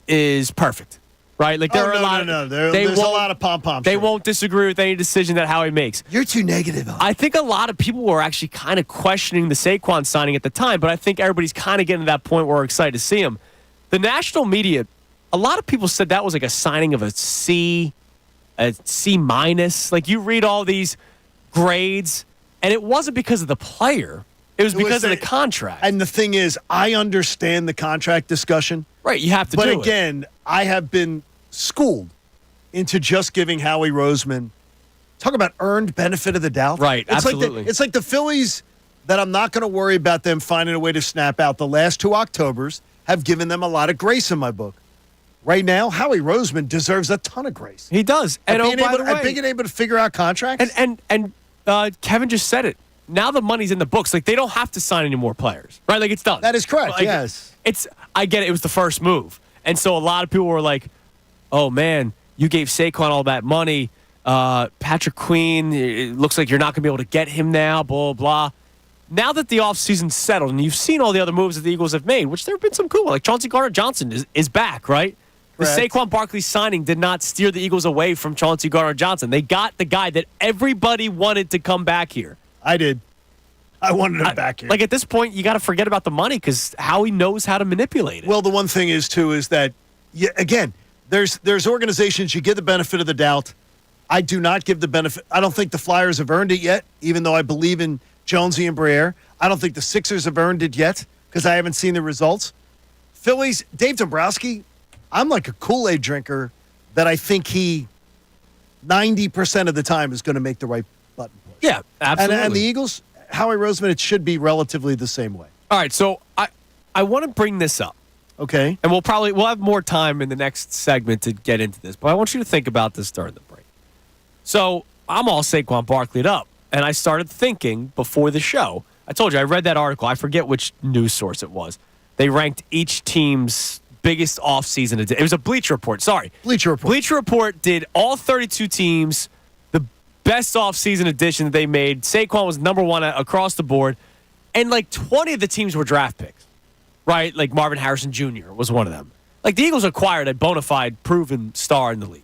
is perfect, right? Like there's a lot of pom-poms. They won't disagree with any decision that Howie makes. You're too negative. I think a lot of people were actually kind of questioning the Saquon signing at the time, but I think everybody's kind of getting to that point where we're excited to see him. The national media, a lot of people said that was like a signing of a C minus. Like you read all these grades, and it wasn't because of the player. It was because of the contract. And the thing is, I understand the contract discussion. Right, you have to do it. But again, I have been schooled into just giving Howie Roseman, talk about earned benefit of the doubt. Right, absolutely. It's like the Phillies that I'm not going to worry about them finding a way to snap out. The last 2 Octobers have given them a lot of grace in my book. Right now, Howie Roseman deserves a ton of grace. He does. And being able to figure out contracts. And Kevin just said it. Now the money's in the books. Like, they don't have to sign any more players. Right? Like, it's done. That is correct, like, yes. I get it. It was the first move. And so a lot of people were like, oh, man, you gave Saquon all that money. Patrick Queen, it looks like you're not going to be able to get him now, blah, blah. Now that the offseason's settled and you've seen all the other moves that the Eagles have made, which there have been some cool, like Chauncey Gardner-Johnson is back, right? Correct. The Saquon Barkley signing did not steer the Eagles away from Chauncey Gardner-Johnson. They got the guy that everybody wanted to come back here. I did. I wanted him back here. Like, at this point, you got to forget about the money because Howie knows how to manipulate it. Well, the one thing is, too, is that, again, there's organizations you give the benefit of the doubt. I do not give the benefit. I don't think the Flyers have earned it yet, even though I believe in Jonesy and Briere. I don't think the Sixers have earned it yet because I haven't seen the results. Phillies, Dave Dombrowski, I'm like a Kool-Aid drinker that I think he 90% of the time is going to make the right button push. Yeah, absolutely. And the Eagles, Howie Roseman, it should be relatively the same way. All right, so I want to bring this up. Okay. And we'll have more time in the next segment to get into this, but I want you to think about this during the break. So I'm all Saquon Barkley'd up, and I started thinking before the show. I told you, I read that article. I forget which news source it was. They ranked each team's biggest offseason. It was a Bleacher Report. Sorry. Bleacher Report. Bleacher Report did all 32 teams, the best offseason addition that they made. Saquon was number one across the board, and like 20 of the teams were draft picks, right? Like Marvin Harrison Jr. was one of them. Like the Eagles acquired a bona fide, proven star in the league.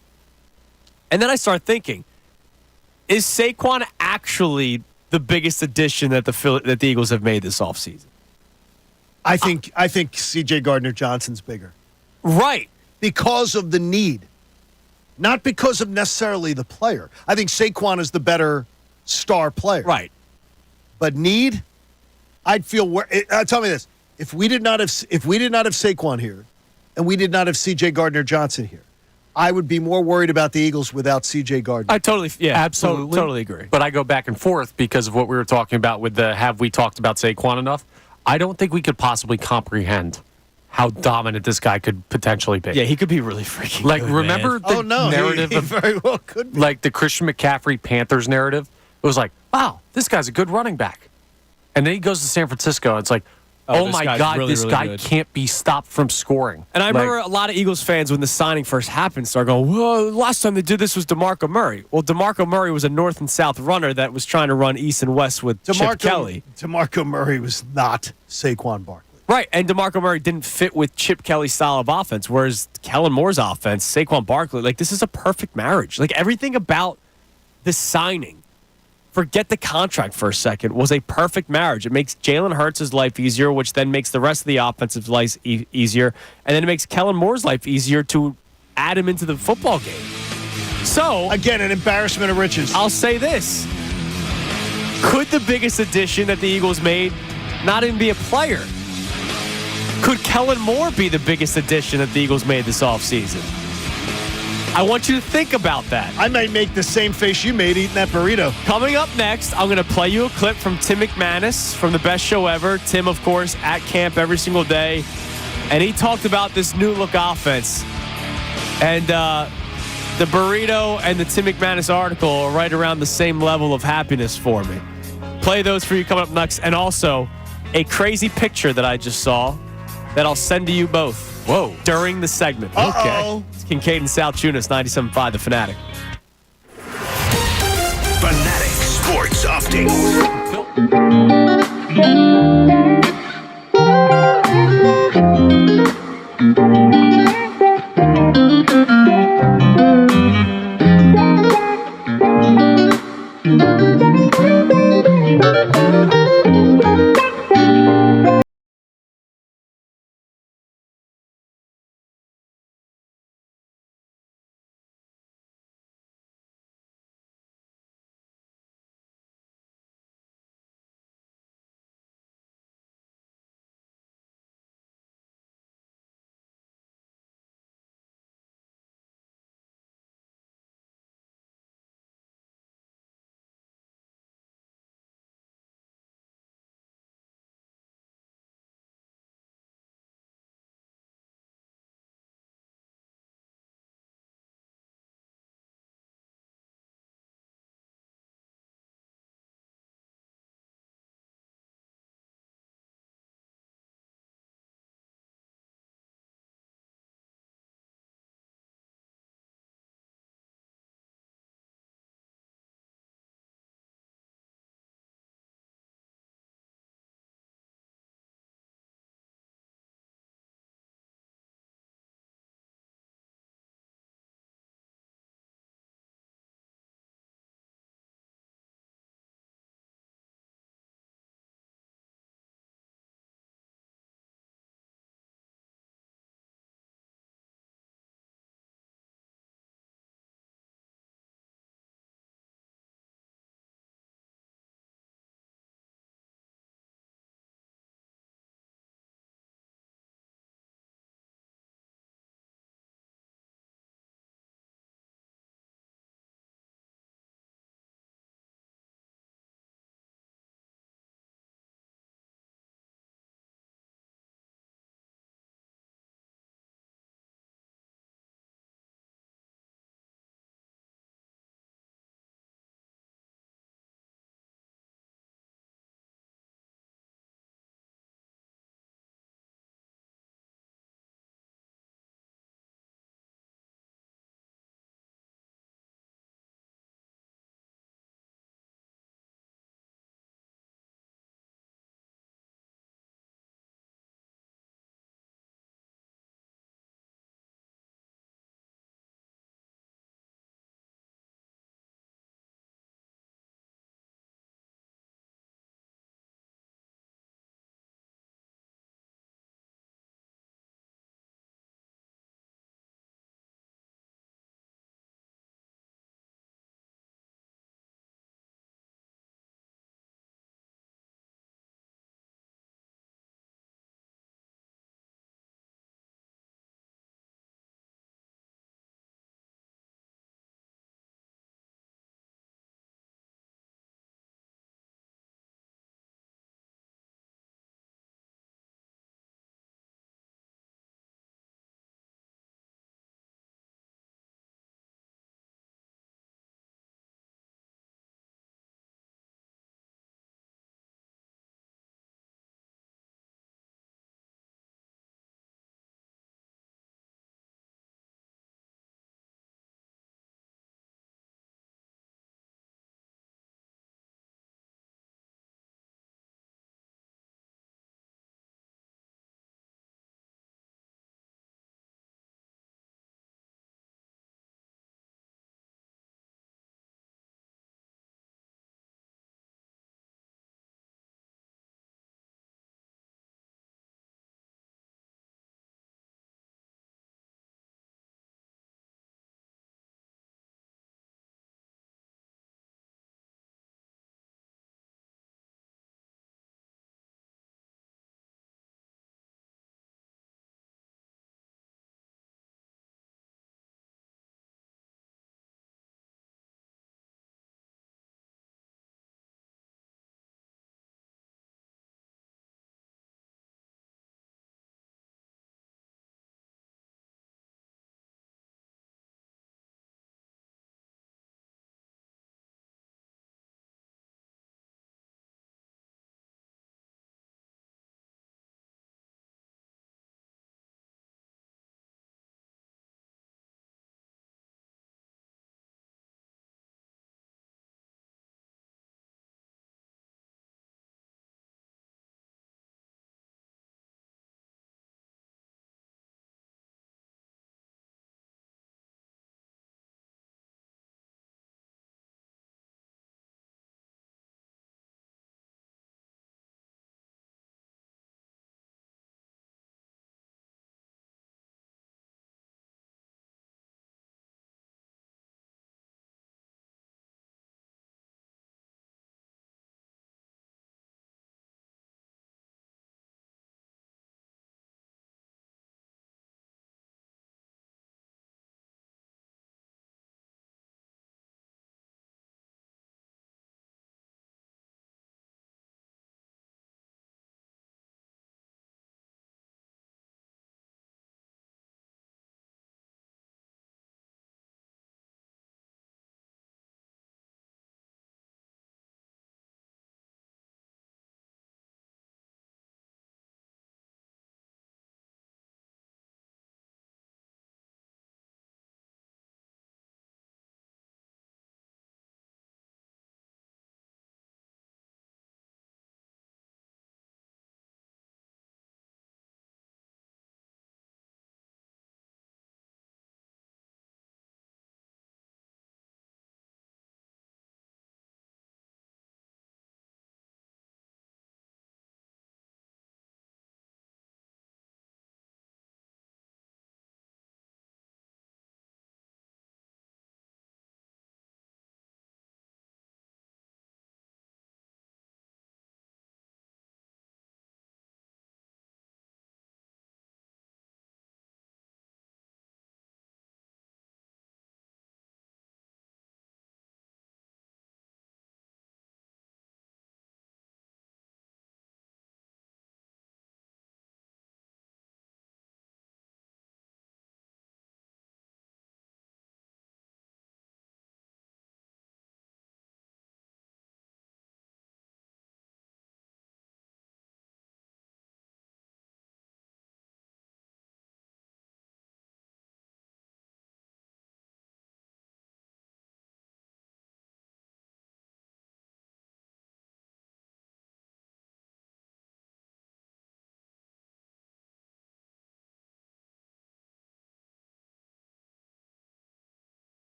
And then I started thinking, is Saquon actually the biggest addition that the Eagles have made this offseason? I think C.J. Gardner-Johnson's bigger. Right. Because of the need. Not because of necessarily the player. I think Saquon is the better star player. Right. But need, I'd feel tell me this. If we did not have Saquon here and we did not have C.J. Gardner-Johnson here, I would be more worried about the Eagles without C.J. Gardner. I totally, Absolutely. totally agree. But I go back and forth because of what we were talking about with the have we talked about Saquon enough? I don't think we could possibly comprehend how dominant this guy could potentially be. Yeah, he could be really freaking like, good, remember man. the narrative he of very well could be. like the Christian McCaffrey Panthers narrative? It was like, wow, this guy's a good running back. And then he goes to San Francisco, and it's like, oh this my guy's God, really, this really guy good. can't be stopped from scoring. And I remember a lot of Eagles fans, when the signing first happened, started going, whoa, last time they did this was DeMarco Murray. Well, DeMarco Murray was a north and south runner that was trying to run east and west with Chip Kelly. DeMarco Murray was not Saquon Barkley. Right, and DeMarco Murray didn't fit with Chip Kelly's style of offense, whereas Kellen Moore's offense, Saquon Barkley, like, this is a perfect marriage. Like, everything about the signing, forget the contract for a second, was a perfect marriage. It makes Jalen Hurts' life easier, which then makes the rest of the offensive life easier, and then it makes Kellen Moore's life easier to add him into the football game. So, again, an embarrassment of riches. I'll say this. Could the biggest addition that the Eagles made not even be a player? Could Kellen Moore be the biggest addition that the Eagles made this offseason? I want you to think about that. I might make the same face you made eating that burrito. Coming up next, I'm going to play you a clip from Tim McManus from The Best Show Ever. Tim, of course, at camp every single day. And he talked about this new look offense. And the burrito and the Tim McManus article are right around the same level of happiness for me. Play those for you coming up next. And also, a crazy picture that I just saw that I'll send to you both. Whoa. During the segment. Okay. It's Kincade and Salciunas, 97.5 The Fanatic. Fanatic Sports Update.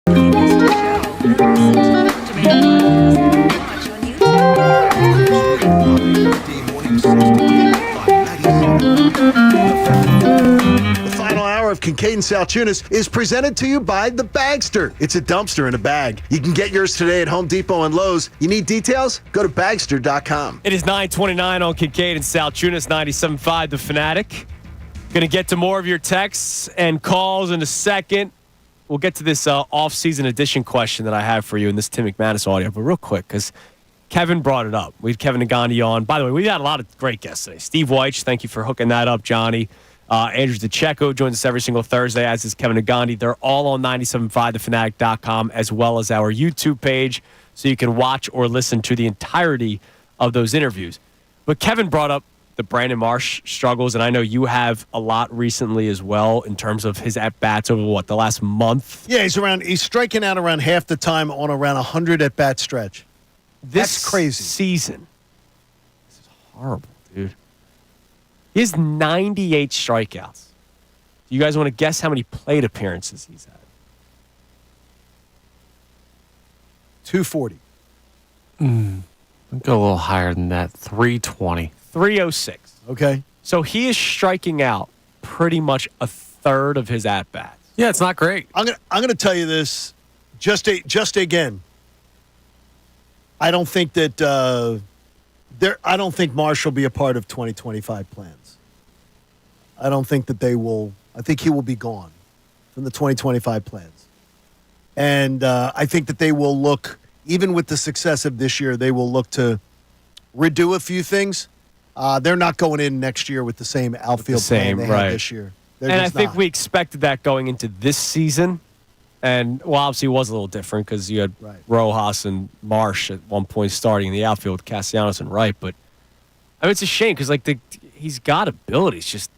The final hour of Kincade and Salciunas is presented to you by The Bagster. It's a dumpster in a bag. You can get yours today at Home Depot and Lowe's. You need details? Go to Bagster.com. It is 9:29 on Kincade and Salciunas, 97.5 The Fanatic. Going to get to more of your texts and calls in a second. We'll get to this off-season edition question that I have for you in this Tim McManus audio, but real quick, because Kevin brought it up. We had Kevin Negandhi on. By the way, we had a lot of great guests today. Steve Weiss, thank you for hooking that up, Johnny. Andrew DiCecco joins us every single Thursday, as is Kevin Negandhi. They're all on 97.5thefanatic.com, as well as our YouTube page, so you can watch or listen to the entirety of those interviews. But Kevin brought up the Brandon Marsh struggles, and I know you have a lot recently as well in terms of his at-bats over, the last month? Yeah, he's striking out around half the time on around 100 at-bat stretch. That's crazy. Season. This is horrible, dude. He has 98 strikeouts. Do you guys want to guess how many plate appearances he's had? 240. I'll go a little higher than that. 320. 306. Okay. So he is striking out pretty much a third of his at-bats. Yeah, it's not great. I'm gonna tell you this, just again. I don't think that I don't think Marsh will be a part of 2025 plans. I don't think that they will. I think he will be gone from the 2025 plans, and I think that they will look, even with the success of this year, they will look to redo a few things. They're not going in next year with the same outfield plan they had this year. And I think we expected that going into this season. And, well, obviously it was a little different because you had Rojas and Marsh at one point starting in the outfield with Castellanos and Wright. But, I mean, it's a shame because, he's got ability. It's just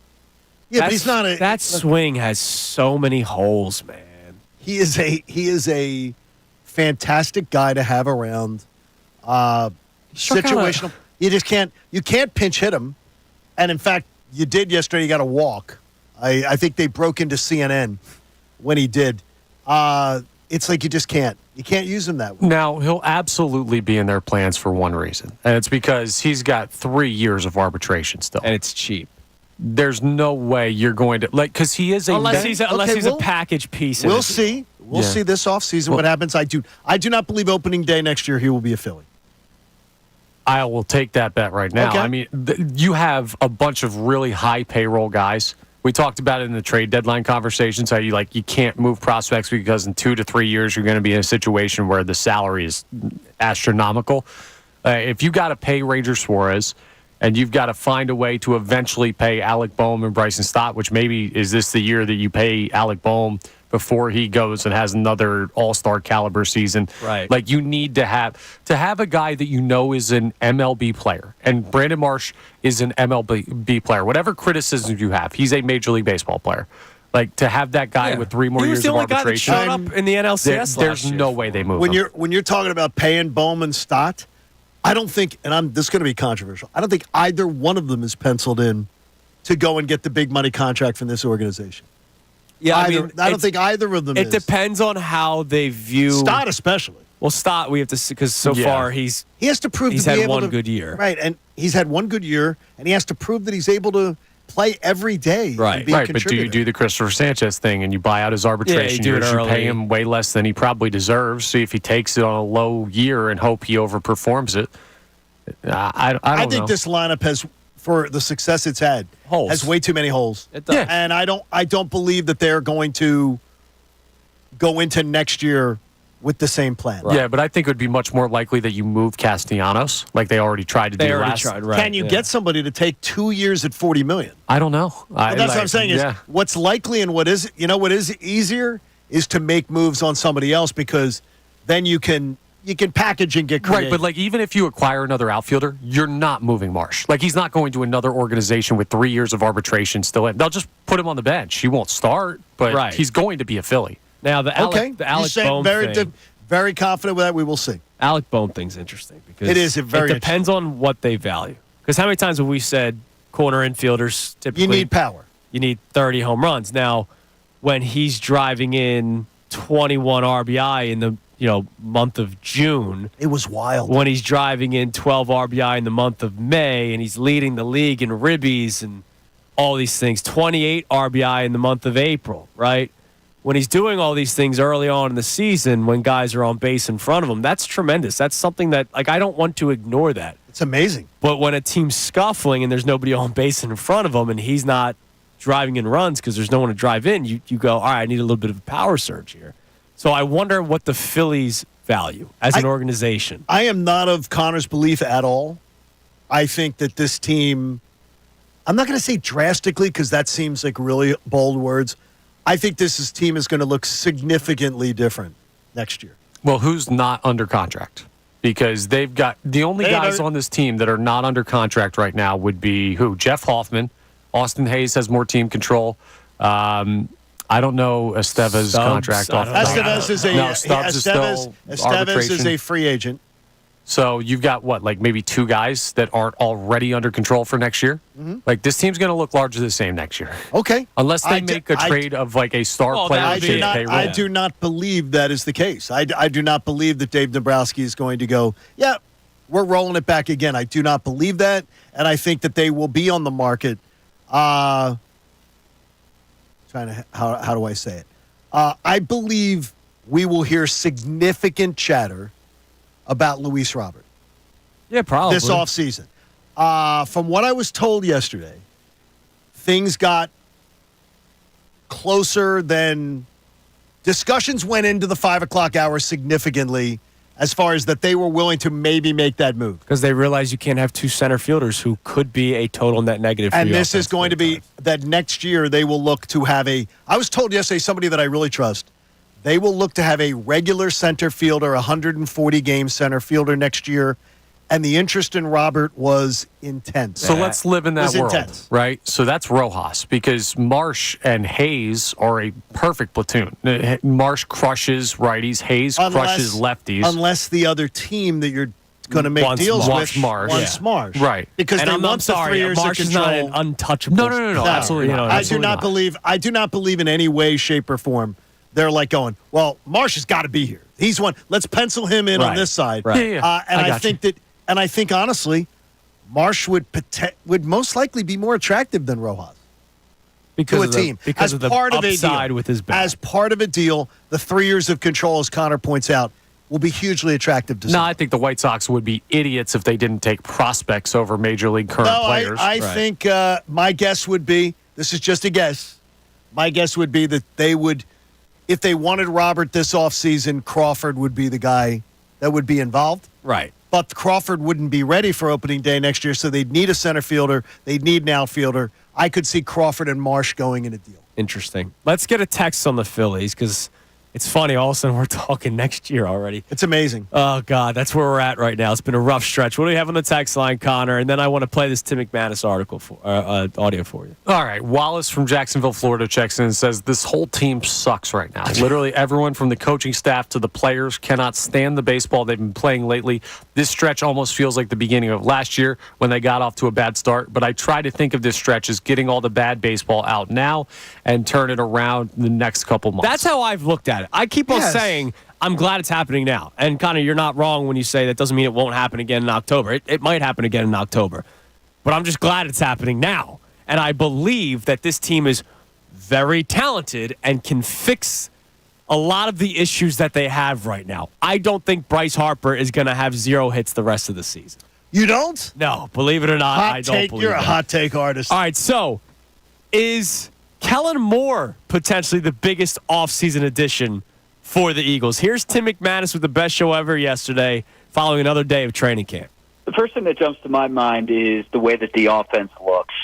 but he's not that swing has so many holes, man. He is a fantastic guy to have around. Situational. You can't pinch hit him. And, in fact, you did yesterday. You got to walk. I think they broke into CNN when he did. It's like you just can't. You can't use him that way. Now, he'll absolutely be in their plans for one reason, and it's because he's got 3 years of arbitration still. And it's cheap. There's no way you're going to, because he is a... Unless he's a package piece. We'll see. We'll see this offseason what happens. I do not believe opening day next year he will be a Philly. I will take that bet right now. Okay. I mean, you have a bunch of really high payroll guys. We talked about it in the trade deadline conversations, how you can't move prospects because in 2 to 3 years you're going to be in a situation where the salary is astronomical. If you got to pay Ranger Suarez and you've got to find a way to eventually pay Alec Boehm and Bryson Stott, which maybe is this the year that you pay Alec Boehm before he goes and has another all-star caliber season. Right. You need to have a guy that you know is an MLB player. And Brandon Marsh is an MLB player. Whatever criticisms you have, he's a Major League Baseball player. To have that guy with 3 more years of arbitration. He was the only guy that showed up in the NLCS There's no way they move him. When you're talking about paying Bowman Stott, I don't think, and this is going to be controversial, I don't think either one of them is penciled in to go and get the big money contract from this organization. Yeah, I don't think either of them It depends on how they view... Stott especially. Well, Stott, we have to see, because far he has to prove he's to be had able one to, good year. Right, and he's had one good year, and he has to prove that he's able to play every day. Right, but do you do the Christopher Sanchez thing and you buy out his arbitration years, you pay him way less than he probably deserves, see if he takes it on a low year and hope he overperforms it. I don't know. I think this lineup has, for the success it's had, has way too many holes. It does. Yeah. And I don't believe that they're going to go into next year with the same plan. Right. Yeah, but I think it would be much more likely that you move Castellanos, like they already tried to do last. Can you get somebody to take 2 years at $40 million? I don't know. Well, that's what I'm saying is what's likely and what is easier is to make moves on somebody else, because then you can package and get creative. Right, but even if you acquire another outfielder, you're not moving Marsh. He's not going to another organization with 3 years of arbitration still in. They'll just put him on the bench. He won't start, but he's going to be a Philly. Now, the Alec Boehm thing, very confident with that. We will see. Alec Boehm thing's interesting because it depends on what they value. Because how many times have we said corner infielders typically you need power. You need 30 home runs. Now, when he's driving in 21 RBI in the month of June. It was wild. When he's driving in 12 RBI in the month of May, and he's leading the league in ribbies and all these things. 28 RBI in the month of April, right? When he's doing all these things early on in the season when guys are on base in front of him, that's tremendous. That's something that, I don't want to ignore that. It's amazing. But when a team's scuffling and there's nobody on base in front of him and he's not driving in runs because there's no one to drive in, you go, all right, I need a little bit of a power surge here. So I wonder what the Phillies value as an organization. I am not of Connor's belief at all. I think that this team, I'm not going to say drastically because that seems like really bold words. I think this team is going to look significantly different next year. Well, who's not under contract? Because they've got the only guys on this team that are not under contract right now would be who? Jeff Hoffman. Austin Hayes has more team control. I don't know Esteves' contract. Esteves is arbitration. is a free agent. So you've got maybe two guys that aren't already under control for next year? Mm-hmm. This team's going to look largely the same next year. Okay. Unless they make a trade of a star player. I do not believe that is the case. I do not believe that Dave Dombrowski is going to go, yeah, we're rolling it back again. I do not believe that, and I think that they will be on the market. How do I say it? I believe we will hear significant chatter about Luis Robert. Yeah, probably. This offseason. From what I was told yesterday, things got closer than discussions went into the 5 o'clock hour significantly as far as that they were willing to maybe make that move. Because they realize you can't have two center fielders who could be a total net negative for and you. This is going to be that next year they will look to have I was told yesterday, somebody that I really trust, they will look to have a regular center fielder, 140-game center fielder next year, and the interest in Robert was intense. So let's live in that world, intense. Right? So that's Rojas, because Marsh and Hayes are a perfect platoon. Marsh crushes righties, Hayes crushes lefties. Unless the other team that you're going to make deals with wants Marsh. Right. Because and they want the 3 years of Marsh control. is not an untouchable. No, absolutely not. I do not believe in any way, shape, or form. They're going, well, Marsh has got to be here. He's one. Let's pencil him in on this side. Right. Yeah. And I think honestly, Marsh would most likely be more attractive than Rojas because to a team. Because of the upside with his bat. As part of a deal, the 3 years of control, as Connor points out, will be hugely attractive to some. I think the White Sox would be idiots if they didn't take prospects over Major League current players. I think my guess would be, this is just a guess, my guess would be that they would, if they wanted Robert this offseason, Crawford would be the guy that would be involved. Right. But Crawford wouldn't be ready for opening day next year, so they'd need a center fielder. They'd need an outfielder. I could see Crawford and Marsh going in a deal. Interesting. Let's get a text on the Phillies because it's funny. All of a sudden, we're talking next year already. It's amazing. Oh, God. That's where we're at right now. It's been a rough stretch. What do we have on the text line, Connor? And then I want to play this Tim McManus audio for you. All right. Wallace from Jacksonville, Florida checks in and says, this whole team sucks right now. Literally everyone from the coaching staff to the players cannot stand the baseball they've been playing lately. This stretch almost feels like the beginning of last year when they got off to a bad start. But I try to think of this stretch as getting all the bad baseball out now and turn it around in the next couple months. That's how I've looked at it. I keep on saying I'm glad it's happening now. And Connor, you're not wrong when you say that doesn't mean it won't happen again in October. It might happen again in October. But I'm just glad it's happening now. And I believe that this team is very talented and can fix a lot of the issues that they have right now. I don't think Bryce Harper is going to have 0 hits the rest of the season. You don't? No, believe it or not, I don't believe You're that. a hot take artist. All right, so is Kellen Moore potentially the biggest offseason addition for the Eagles? Here's Tim McManus with the best show ever yesterday following another day of training camp. The first thing that jumps to my mind is the way that the offense looks,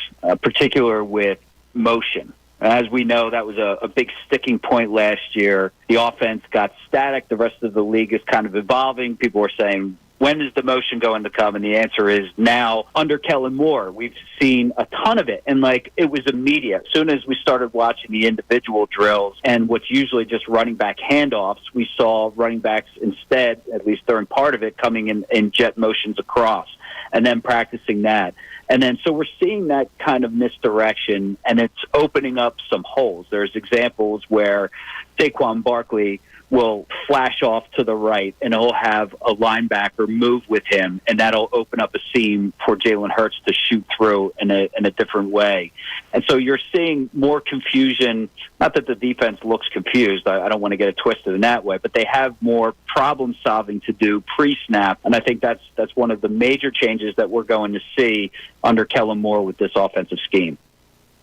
particular with motion. As we know, that was a big sticking point last year. The offense got static. The rest of the league is kind of evolving. People were saying When is the motion going to come? And the answer is now. Under Kellen Moore, we've seen a ton of it. And, it was immediate. As soon as we started watching the individual drills and what's usually just running back handoffs, we saw running backs instead, at least during part of it, coming in jet motions across and then practicing that. And then so we're seeing that kind of misdirection, and it's opening up some holes. There's examples where Saquon Barkley will flash off to the right, and he'll have a linebacker move with him, and that'll open up a seam for Jalen Hurts to shoot through in a different way. And so you're seeing more confusion. Not that the defense looks confused. I don't want to get it twisted in that way, but they have more problem solving to do pre-snap, and I think that's one of the major changes that we're going to see under Kellen Moore with this offensive scheme.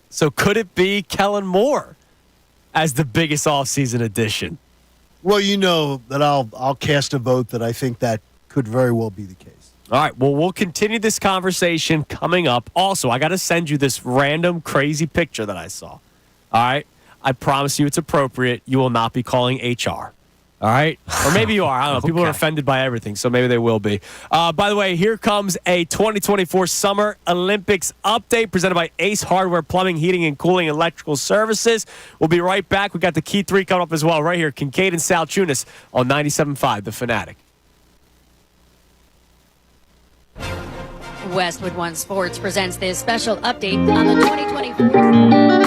So could it be Kellen Moore as the biggest offseason addition? Well, you know that I'll cast a vote that I think that could very well be the case. All right. Well, we'll continue this conversation coming up. Also, I got to send you this random crazy picture that I saw. All right. I promise you it's appropriate. You will not be calling HR. All right? Or maybe you are. I don't know. People are offended by everything, so maybe they will be. By the way, here comes a 2024 Summer Olympics update presented by Ace Hardware Plumbing, Heating, and Cooling Electrical Services. We'll be right back. We got the Key 3 coming up as well right here. Kincade and Salciunas on 97.5 The Fanatic. Westwood One Sports presents this special update on the 2024.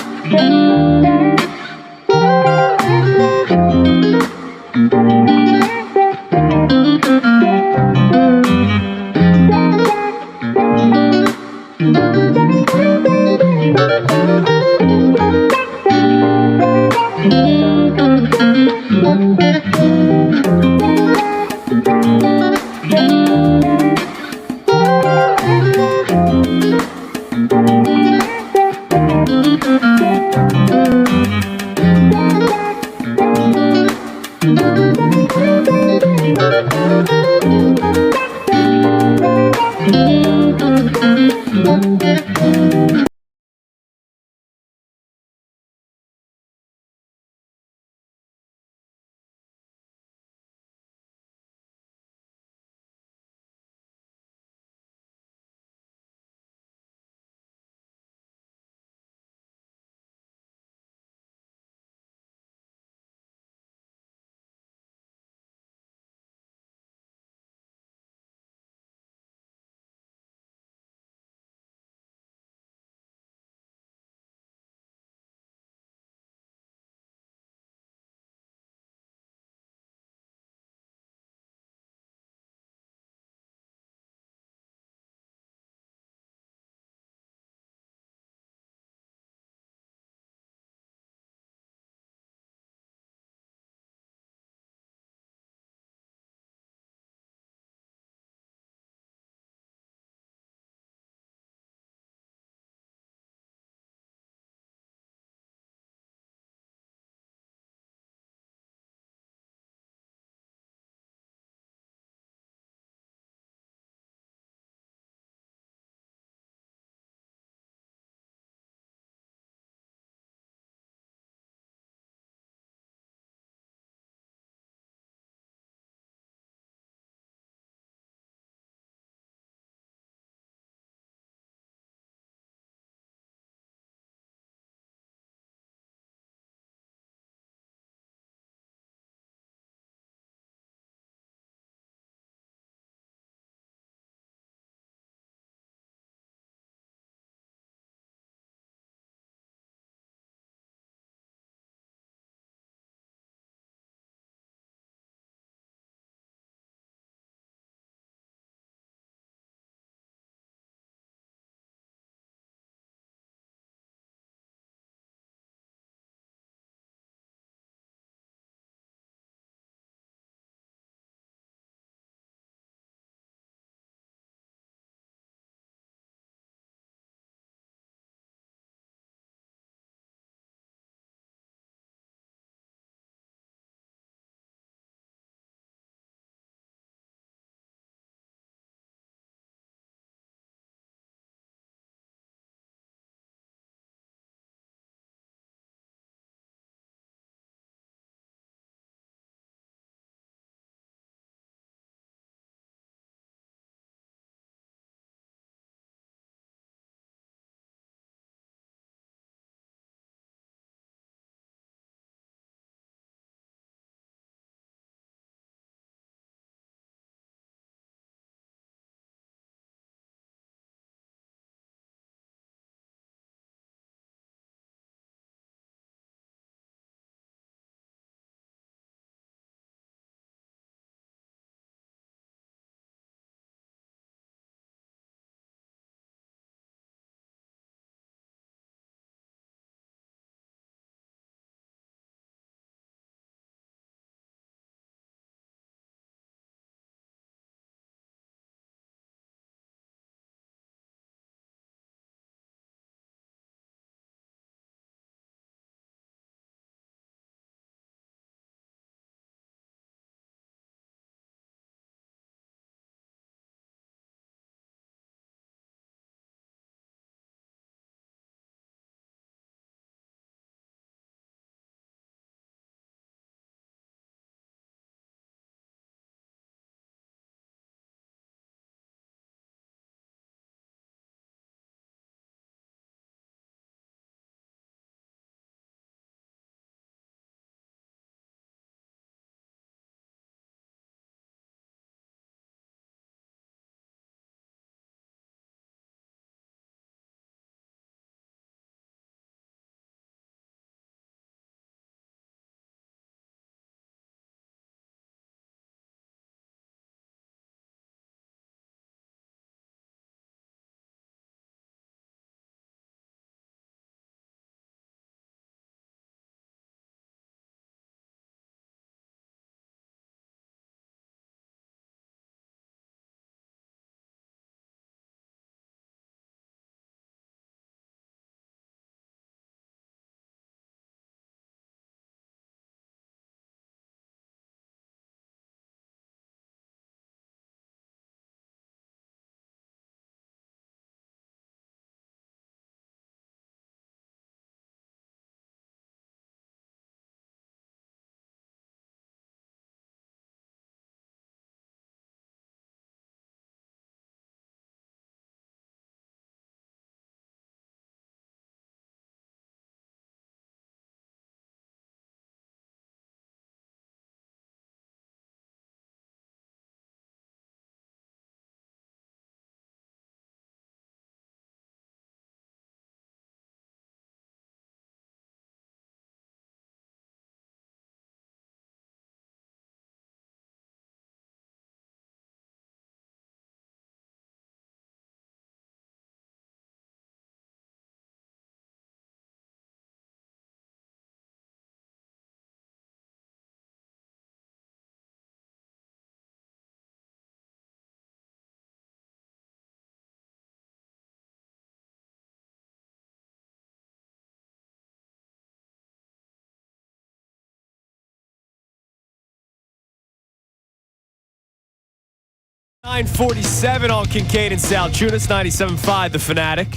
9:47 on Kincade and Salciunas, 97.5 The Fanatic.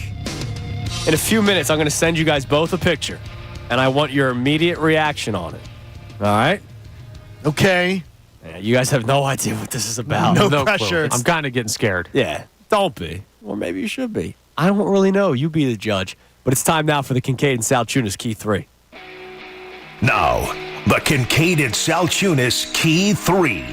In a few minutes, I'm going to send you guys both a picture, and I want your immediate reaction on it. All right? Okay. Yeah, you guys have no idea what this is about. No pressure. I'm kind of getting scared. Yeah, don't be. Or maybe you should be. I don't really know. You be the judge. But it's time now for the Kincade and Salciunas Key 3. Now, the Kincade and Salciunas Key 3.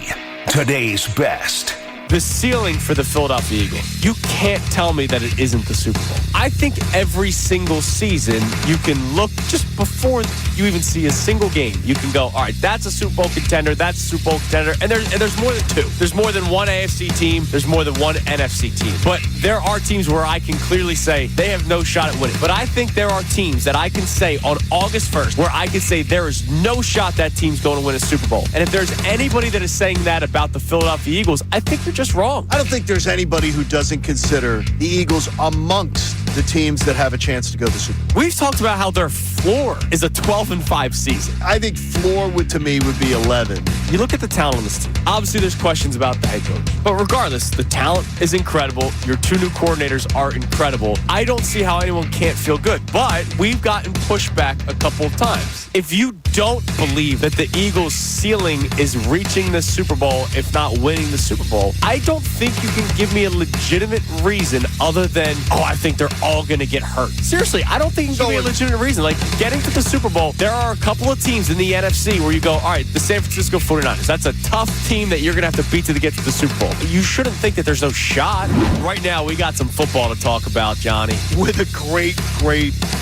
Today's best. The ceiling for the Philadelphia Eagles. You can't tell me that it isn't the Super Bowl. I think every single season you can look just before you even see a single game. You can go, all right, that's a Super Bowl contender, that's a Super Bowl contender, and there's more than two. There's more than one AFC team. There's more than one NFC team. But there are teams where I can clearly say they have no shot at winning. But I think there are teams that I can say on August 1st where I can say there is no shot that team's going to win a Super Bowl. And if there's anybody that is saying that about the Philadelphia Eagles, I think you're just wrong. I don't think there's anybody who doesn't consider the Eagles amongst the teams that have a chance to go to the Super Bowl. We've talked about how their floor is a 12-5 season. I think floor to me would be 11. You look at the talent on this team. Obviously, there's questions about the head coach. But regardless, the talent is incredible. Your two new coordinators are incredible. I don't see how anyone can't feel good. But we've gotten pushback a couple of times. If you don't believe that the Eagles' ceiling is reaching the Super Bowl, if not winning the Super Bowl, I don't think you can give me a legitimate reason other than, I think they're all going to get hurt. Seriously, I don't think you can give me a legitimate reason. Like, getting to the Super Bowl, there are a couple of teams in the NFC where you go, all right, the San Francisco 49ers, that's a tough team that you're going to have to beat to get to the Super Bowl. You shouldn't think that there's no shot. Right now, we got some football to talk about, Johnny. With a great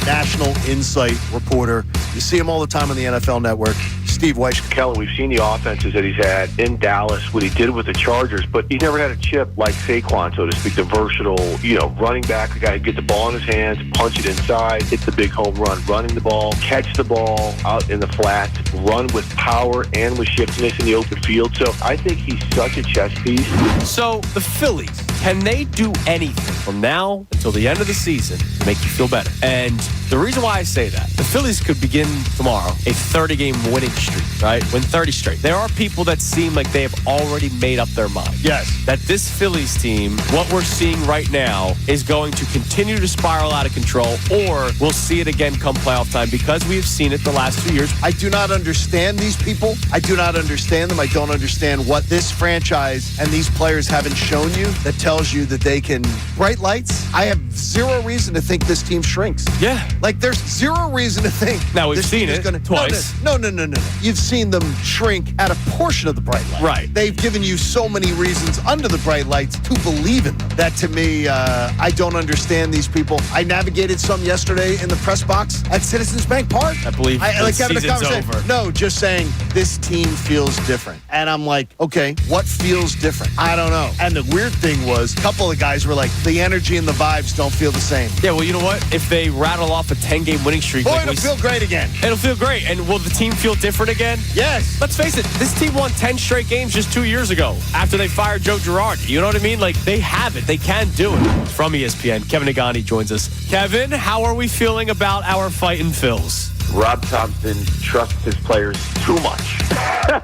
national insight reporter. You see him all the time on the NFL Network, Steve Weiss. Kellen, we've seen the offenses that he's had in Dallas, what he did with the Chargers, but he never had a chip like Saquon, so to speak, the versatile, running back, the guy who get the ball in his hands, punch it inside, hit the big home run, running the ball, catch the ball out in the flats, run with power and with shiftiness in the open field. So I think he's such a chess piece. So the Phillies, can they do anything from now until the end of the season to make you feel better? And the reason why I say that, the Phillies could begin tomorrow a 30-game winning streak, right? Win 30 straight. There are people that seem like they have already made up their mind. Yes. That this Phillies team, what we're seeing right now, is going to continue to spiral out of control, or we'll see it again come playoff time because we have seen it the last 2 years. I do not understand these people. I do not understand them. I don't understand what this franchise and these players haven't shown you that tells you that they can. Bright lights. I have zero reason to think this team shrinks. Yeah. Like, there's zero reason to think. Now, we've seen it twice. No. You've seen them shrink at a portion of the bright lights. Right. They've given you so many reasons under the bright lights to believe in them. That, to me, I don't understand these people. I navigated some yesterday in the press box at Citizens Bank Park. I believe the season's over. No, just saying this team feels different. And I'm like, okay, what feels different? I don't know. And the weird thing was, a couple of guys were like, the energy and the vibes don't feel the same. Yeah, well, you know what? If they rattle off a 10-game winning streak, Boy, it'll feel great again. It'll feel great. And will the team feel different again? Yes. Let's face it, this team won 10 straight games just 2 years ago after they fired Joe Girardi. You know what I mean? Like, they have it. They can do it. From ESPN, Kevin Negandhi joins us. Kevin, how are we feeling about our fighting Phils? Rob Thompson trusts his players too much.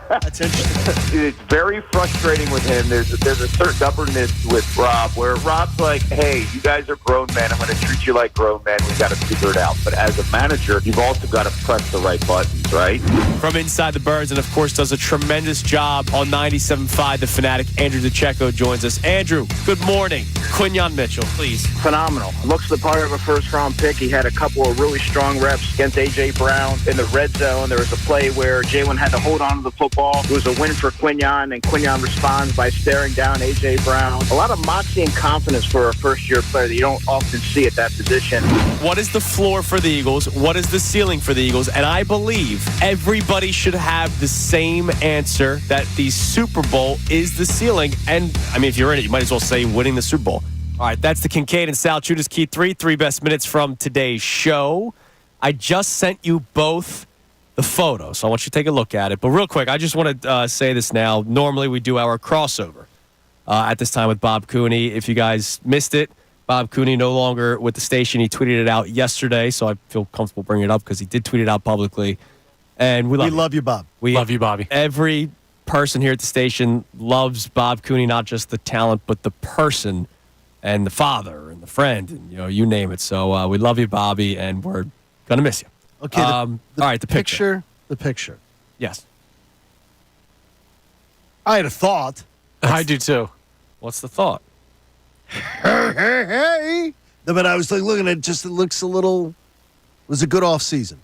That's interesting. It's very frustrating with him. There's a certain stubbornness with Rob where Rob's like, hey, you guys are grown men. I'm going to treat you like grown men. We got to figure it out. But as a manager, you've also got to press the right buttons, right? From Inside the Birds, and of course does a tremendous job on 97.5 The Fanatic, Andrew DiCecco joins us. Andrew, good morning. Quinyon Mitchell, please. Phenomenal. Looks the part of a first-round pick. He had a couple of really strong reps against A.J. Brown in the red zone. There was a play where Jalen had to hold on to the football. It was a win for Quinyon, and Quinyon responds by staring down A.J. Brown. A lot of moxie and confidence for a first-year player that you don't often see at that position. What is the floor for the Eagles? What is the ceiling for the Eagles? And I believe everybody should have the same answer, that the Super Bowl is the ceiling. And, I mean, if you're in it, you might as well say winning the Super Bowl. All right, that's the Kincade and Salciunas Key 3 best minutes from today's show. I just sent you both the photo, so I want you to take a look at it. But real quick, I just want to say this now. Normally, we do our crossover at this time with Bob Cooney. If you guys missed it, Bob Cooney no longer with the station. He tweeted it out yesterday, so I feel comfortable bringing it up because he did tweet it out publicly. And we love you, Bob. We love you, Bobby. Every person here at the station loves Bob Cooney, not just the talent, but the person and the father and the friend, and you name it. So we love you, Bobby, and we're gonna miss you. Okay. All right, the picture. The picture. Yes. I had a thought. I do too. What's the thought? Hey. No, but I was like looking at it, just it looks a little. It was a good off season.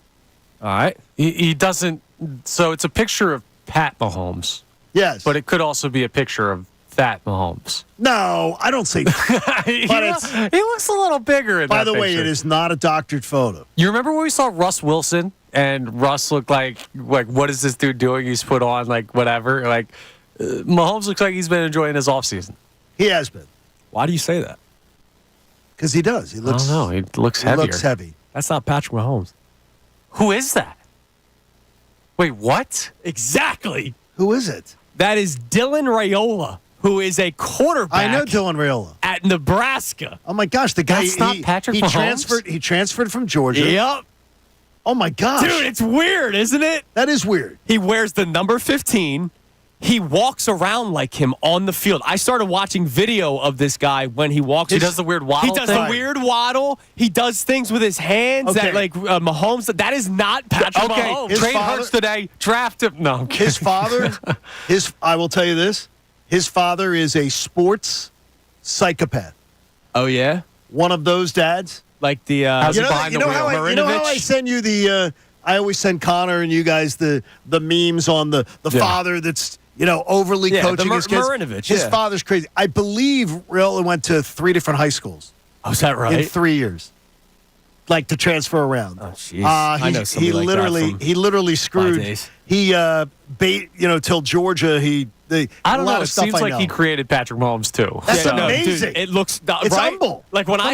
All right. He doesn't. So it's a picture of Pat Mahomes. Yes. But it could also be a picture of Fat Mahomes. No, I don't say. He looks a little bigger in By that the way, picture. it is not a doctored photo. You remember when we saw Russ Wilson and Russ looked like what is this dude doing? He's put on like whatever. Like Mahomes looks like he's been enjoying his offseason. He has been. Why do you say that? Because he does. He looks. I don't know. He looks He heavier. looks heavy. That's not Patrick Mahomes. Who is that? Wait, what? Exactly. Who is it? That is Dylan Raiola, who is a quarterback. I know Dylan Raiola at Nebraska. Oh my gosh, the guy. That's not Patrick he Mahomes? He transferred from Georgia. Yep. Oh my gosh, Dude, it's weird, isn't it? that is weird. He wears the number 15. He walks around like him on the field. I started watching video of this guy when he walks. He does the weird waddle He does thing? the weird waddle. He does things with his hands Okay. that like Mahomes. That is not Patrick Okay, Mahomes. His trade father- Hurts today. Draft him. No, I'm kidding. His father, I will tell you this. His father is a sports psychopath. Oh yeah, One of those dads. like the How's You he know, behind you the know wheel? how I, you know how I Marinovich? send you the. I always send Connor and you guys the memes on the Yeah. father that's overly Yeah, the coaching his kids. Marinovich, His yeah. father's crazy. I believe Raiola went to 3 different high schools Oh, is that in right? 3 years, like to transfer around. Oh, jeez. I know somebody he like that literally from he literally screwed. days. He till Georgia. I don't a lot know. of It stuff seems I like know. he created Patrick Mahomes too. That's So- amazing. Dude, it looks It's right? humble. Like when I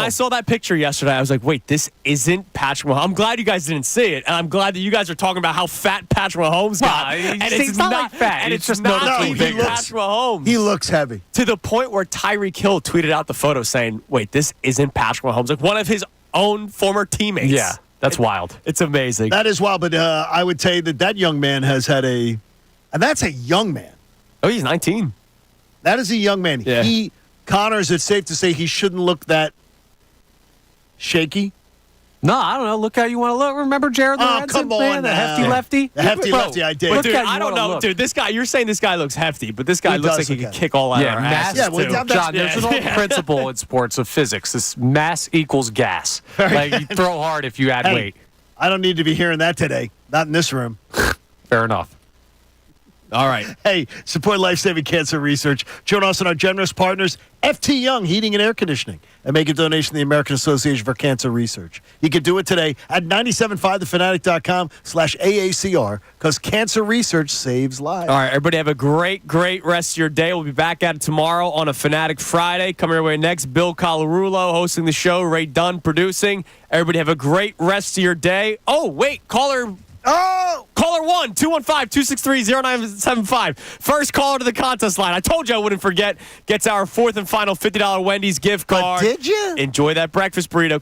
saw that picture yesterday, I was like, "Wait, this isn't Patrick Mahomes." I'm glad you guys didn't see it, and I'm glad that you guys are talking about how fat Patrick Mahomes got. Well, and it's not like fat. and It's it's just not noticeably even bigger. Patrick Mahomes. He looks heavy. To the point where Tyreek Hill tweeted out the photo saying, "Wait, this isn't Patrick Mahomes." Like one of his own former teammates. Yeah, that's wild. It's amazing. That is wild, but I would say that young man has had and that's a young man. Oh, he's 19. That is a young man. Yeah. Connor, is it safe to say he shouldn't look that shaky? No, I don't know. Look how you want to look. Remember Jared Lorenzen? come on man, the now. hefty lefty? The hefty Bro, lefty, I did. But look dude, how you I don't wanna know, look. dude. This guy, you're saying this guy looks hefty, but this guy He looks does like he look could hefty. kick all out Yeah, of our mass. asses Yeah, well, too. that's- John, there's an old Yeah. principle in sports of physics. This mass equals gas. Like you throw hard if you add Hey, weight. I don't need to be hearing that today. Not in this room. Fair enough. All right. Hey, support life-saving cancer research. Join us and our generous partners, FT Young Heating and Air Conditioning, and make a donation to the American Association for Cancer Research. You can do it today at 975thefanatic.com/AACR because cancer research saves lives. All right, everybody have a great, great rest of your day. We'll be back at it tomorrow on a Fanatic Friday. Coming your way next, Bill Colarulo hosting the show, Ray Dunn producing. Everybody have a great rest of your day. Oh, wait, caller 1-215-263-0975. First caller to the contest line. I told you I wouldn't forget. Gets our 4th and final $50 Wendy's gift card. Did you? Enjoy that breakfast burrito.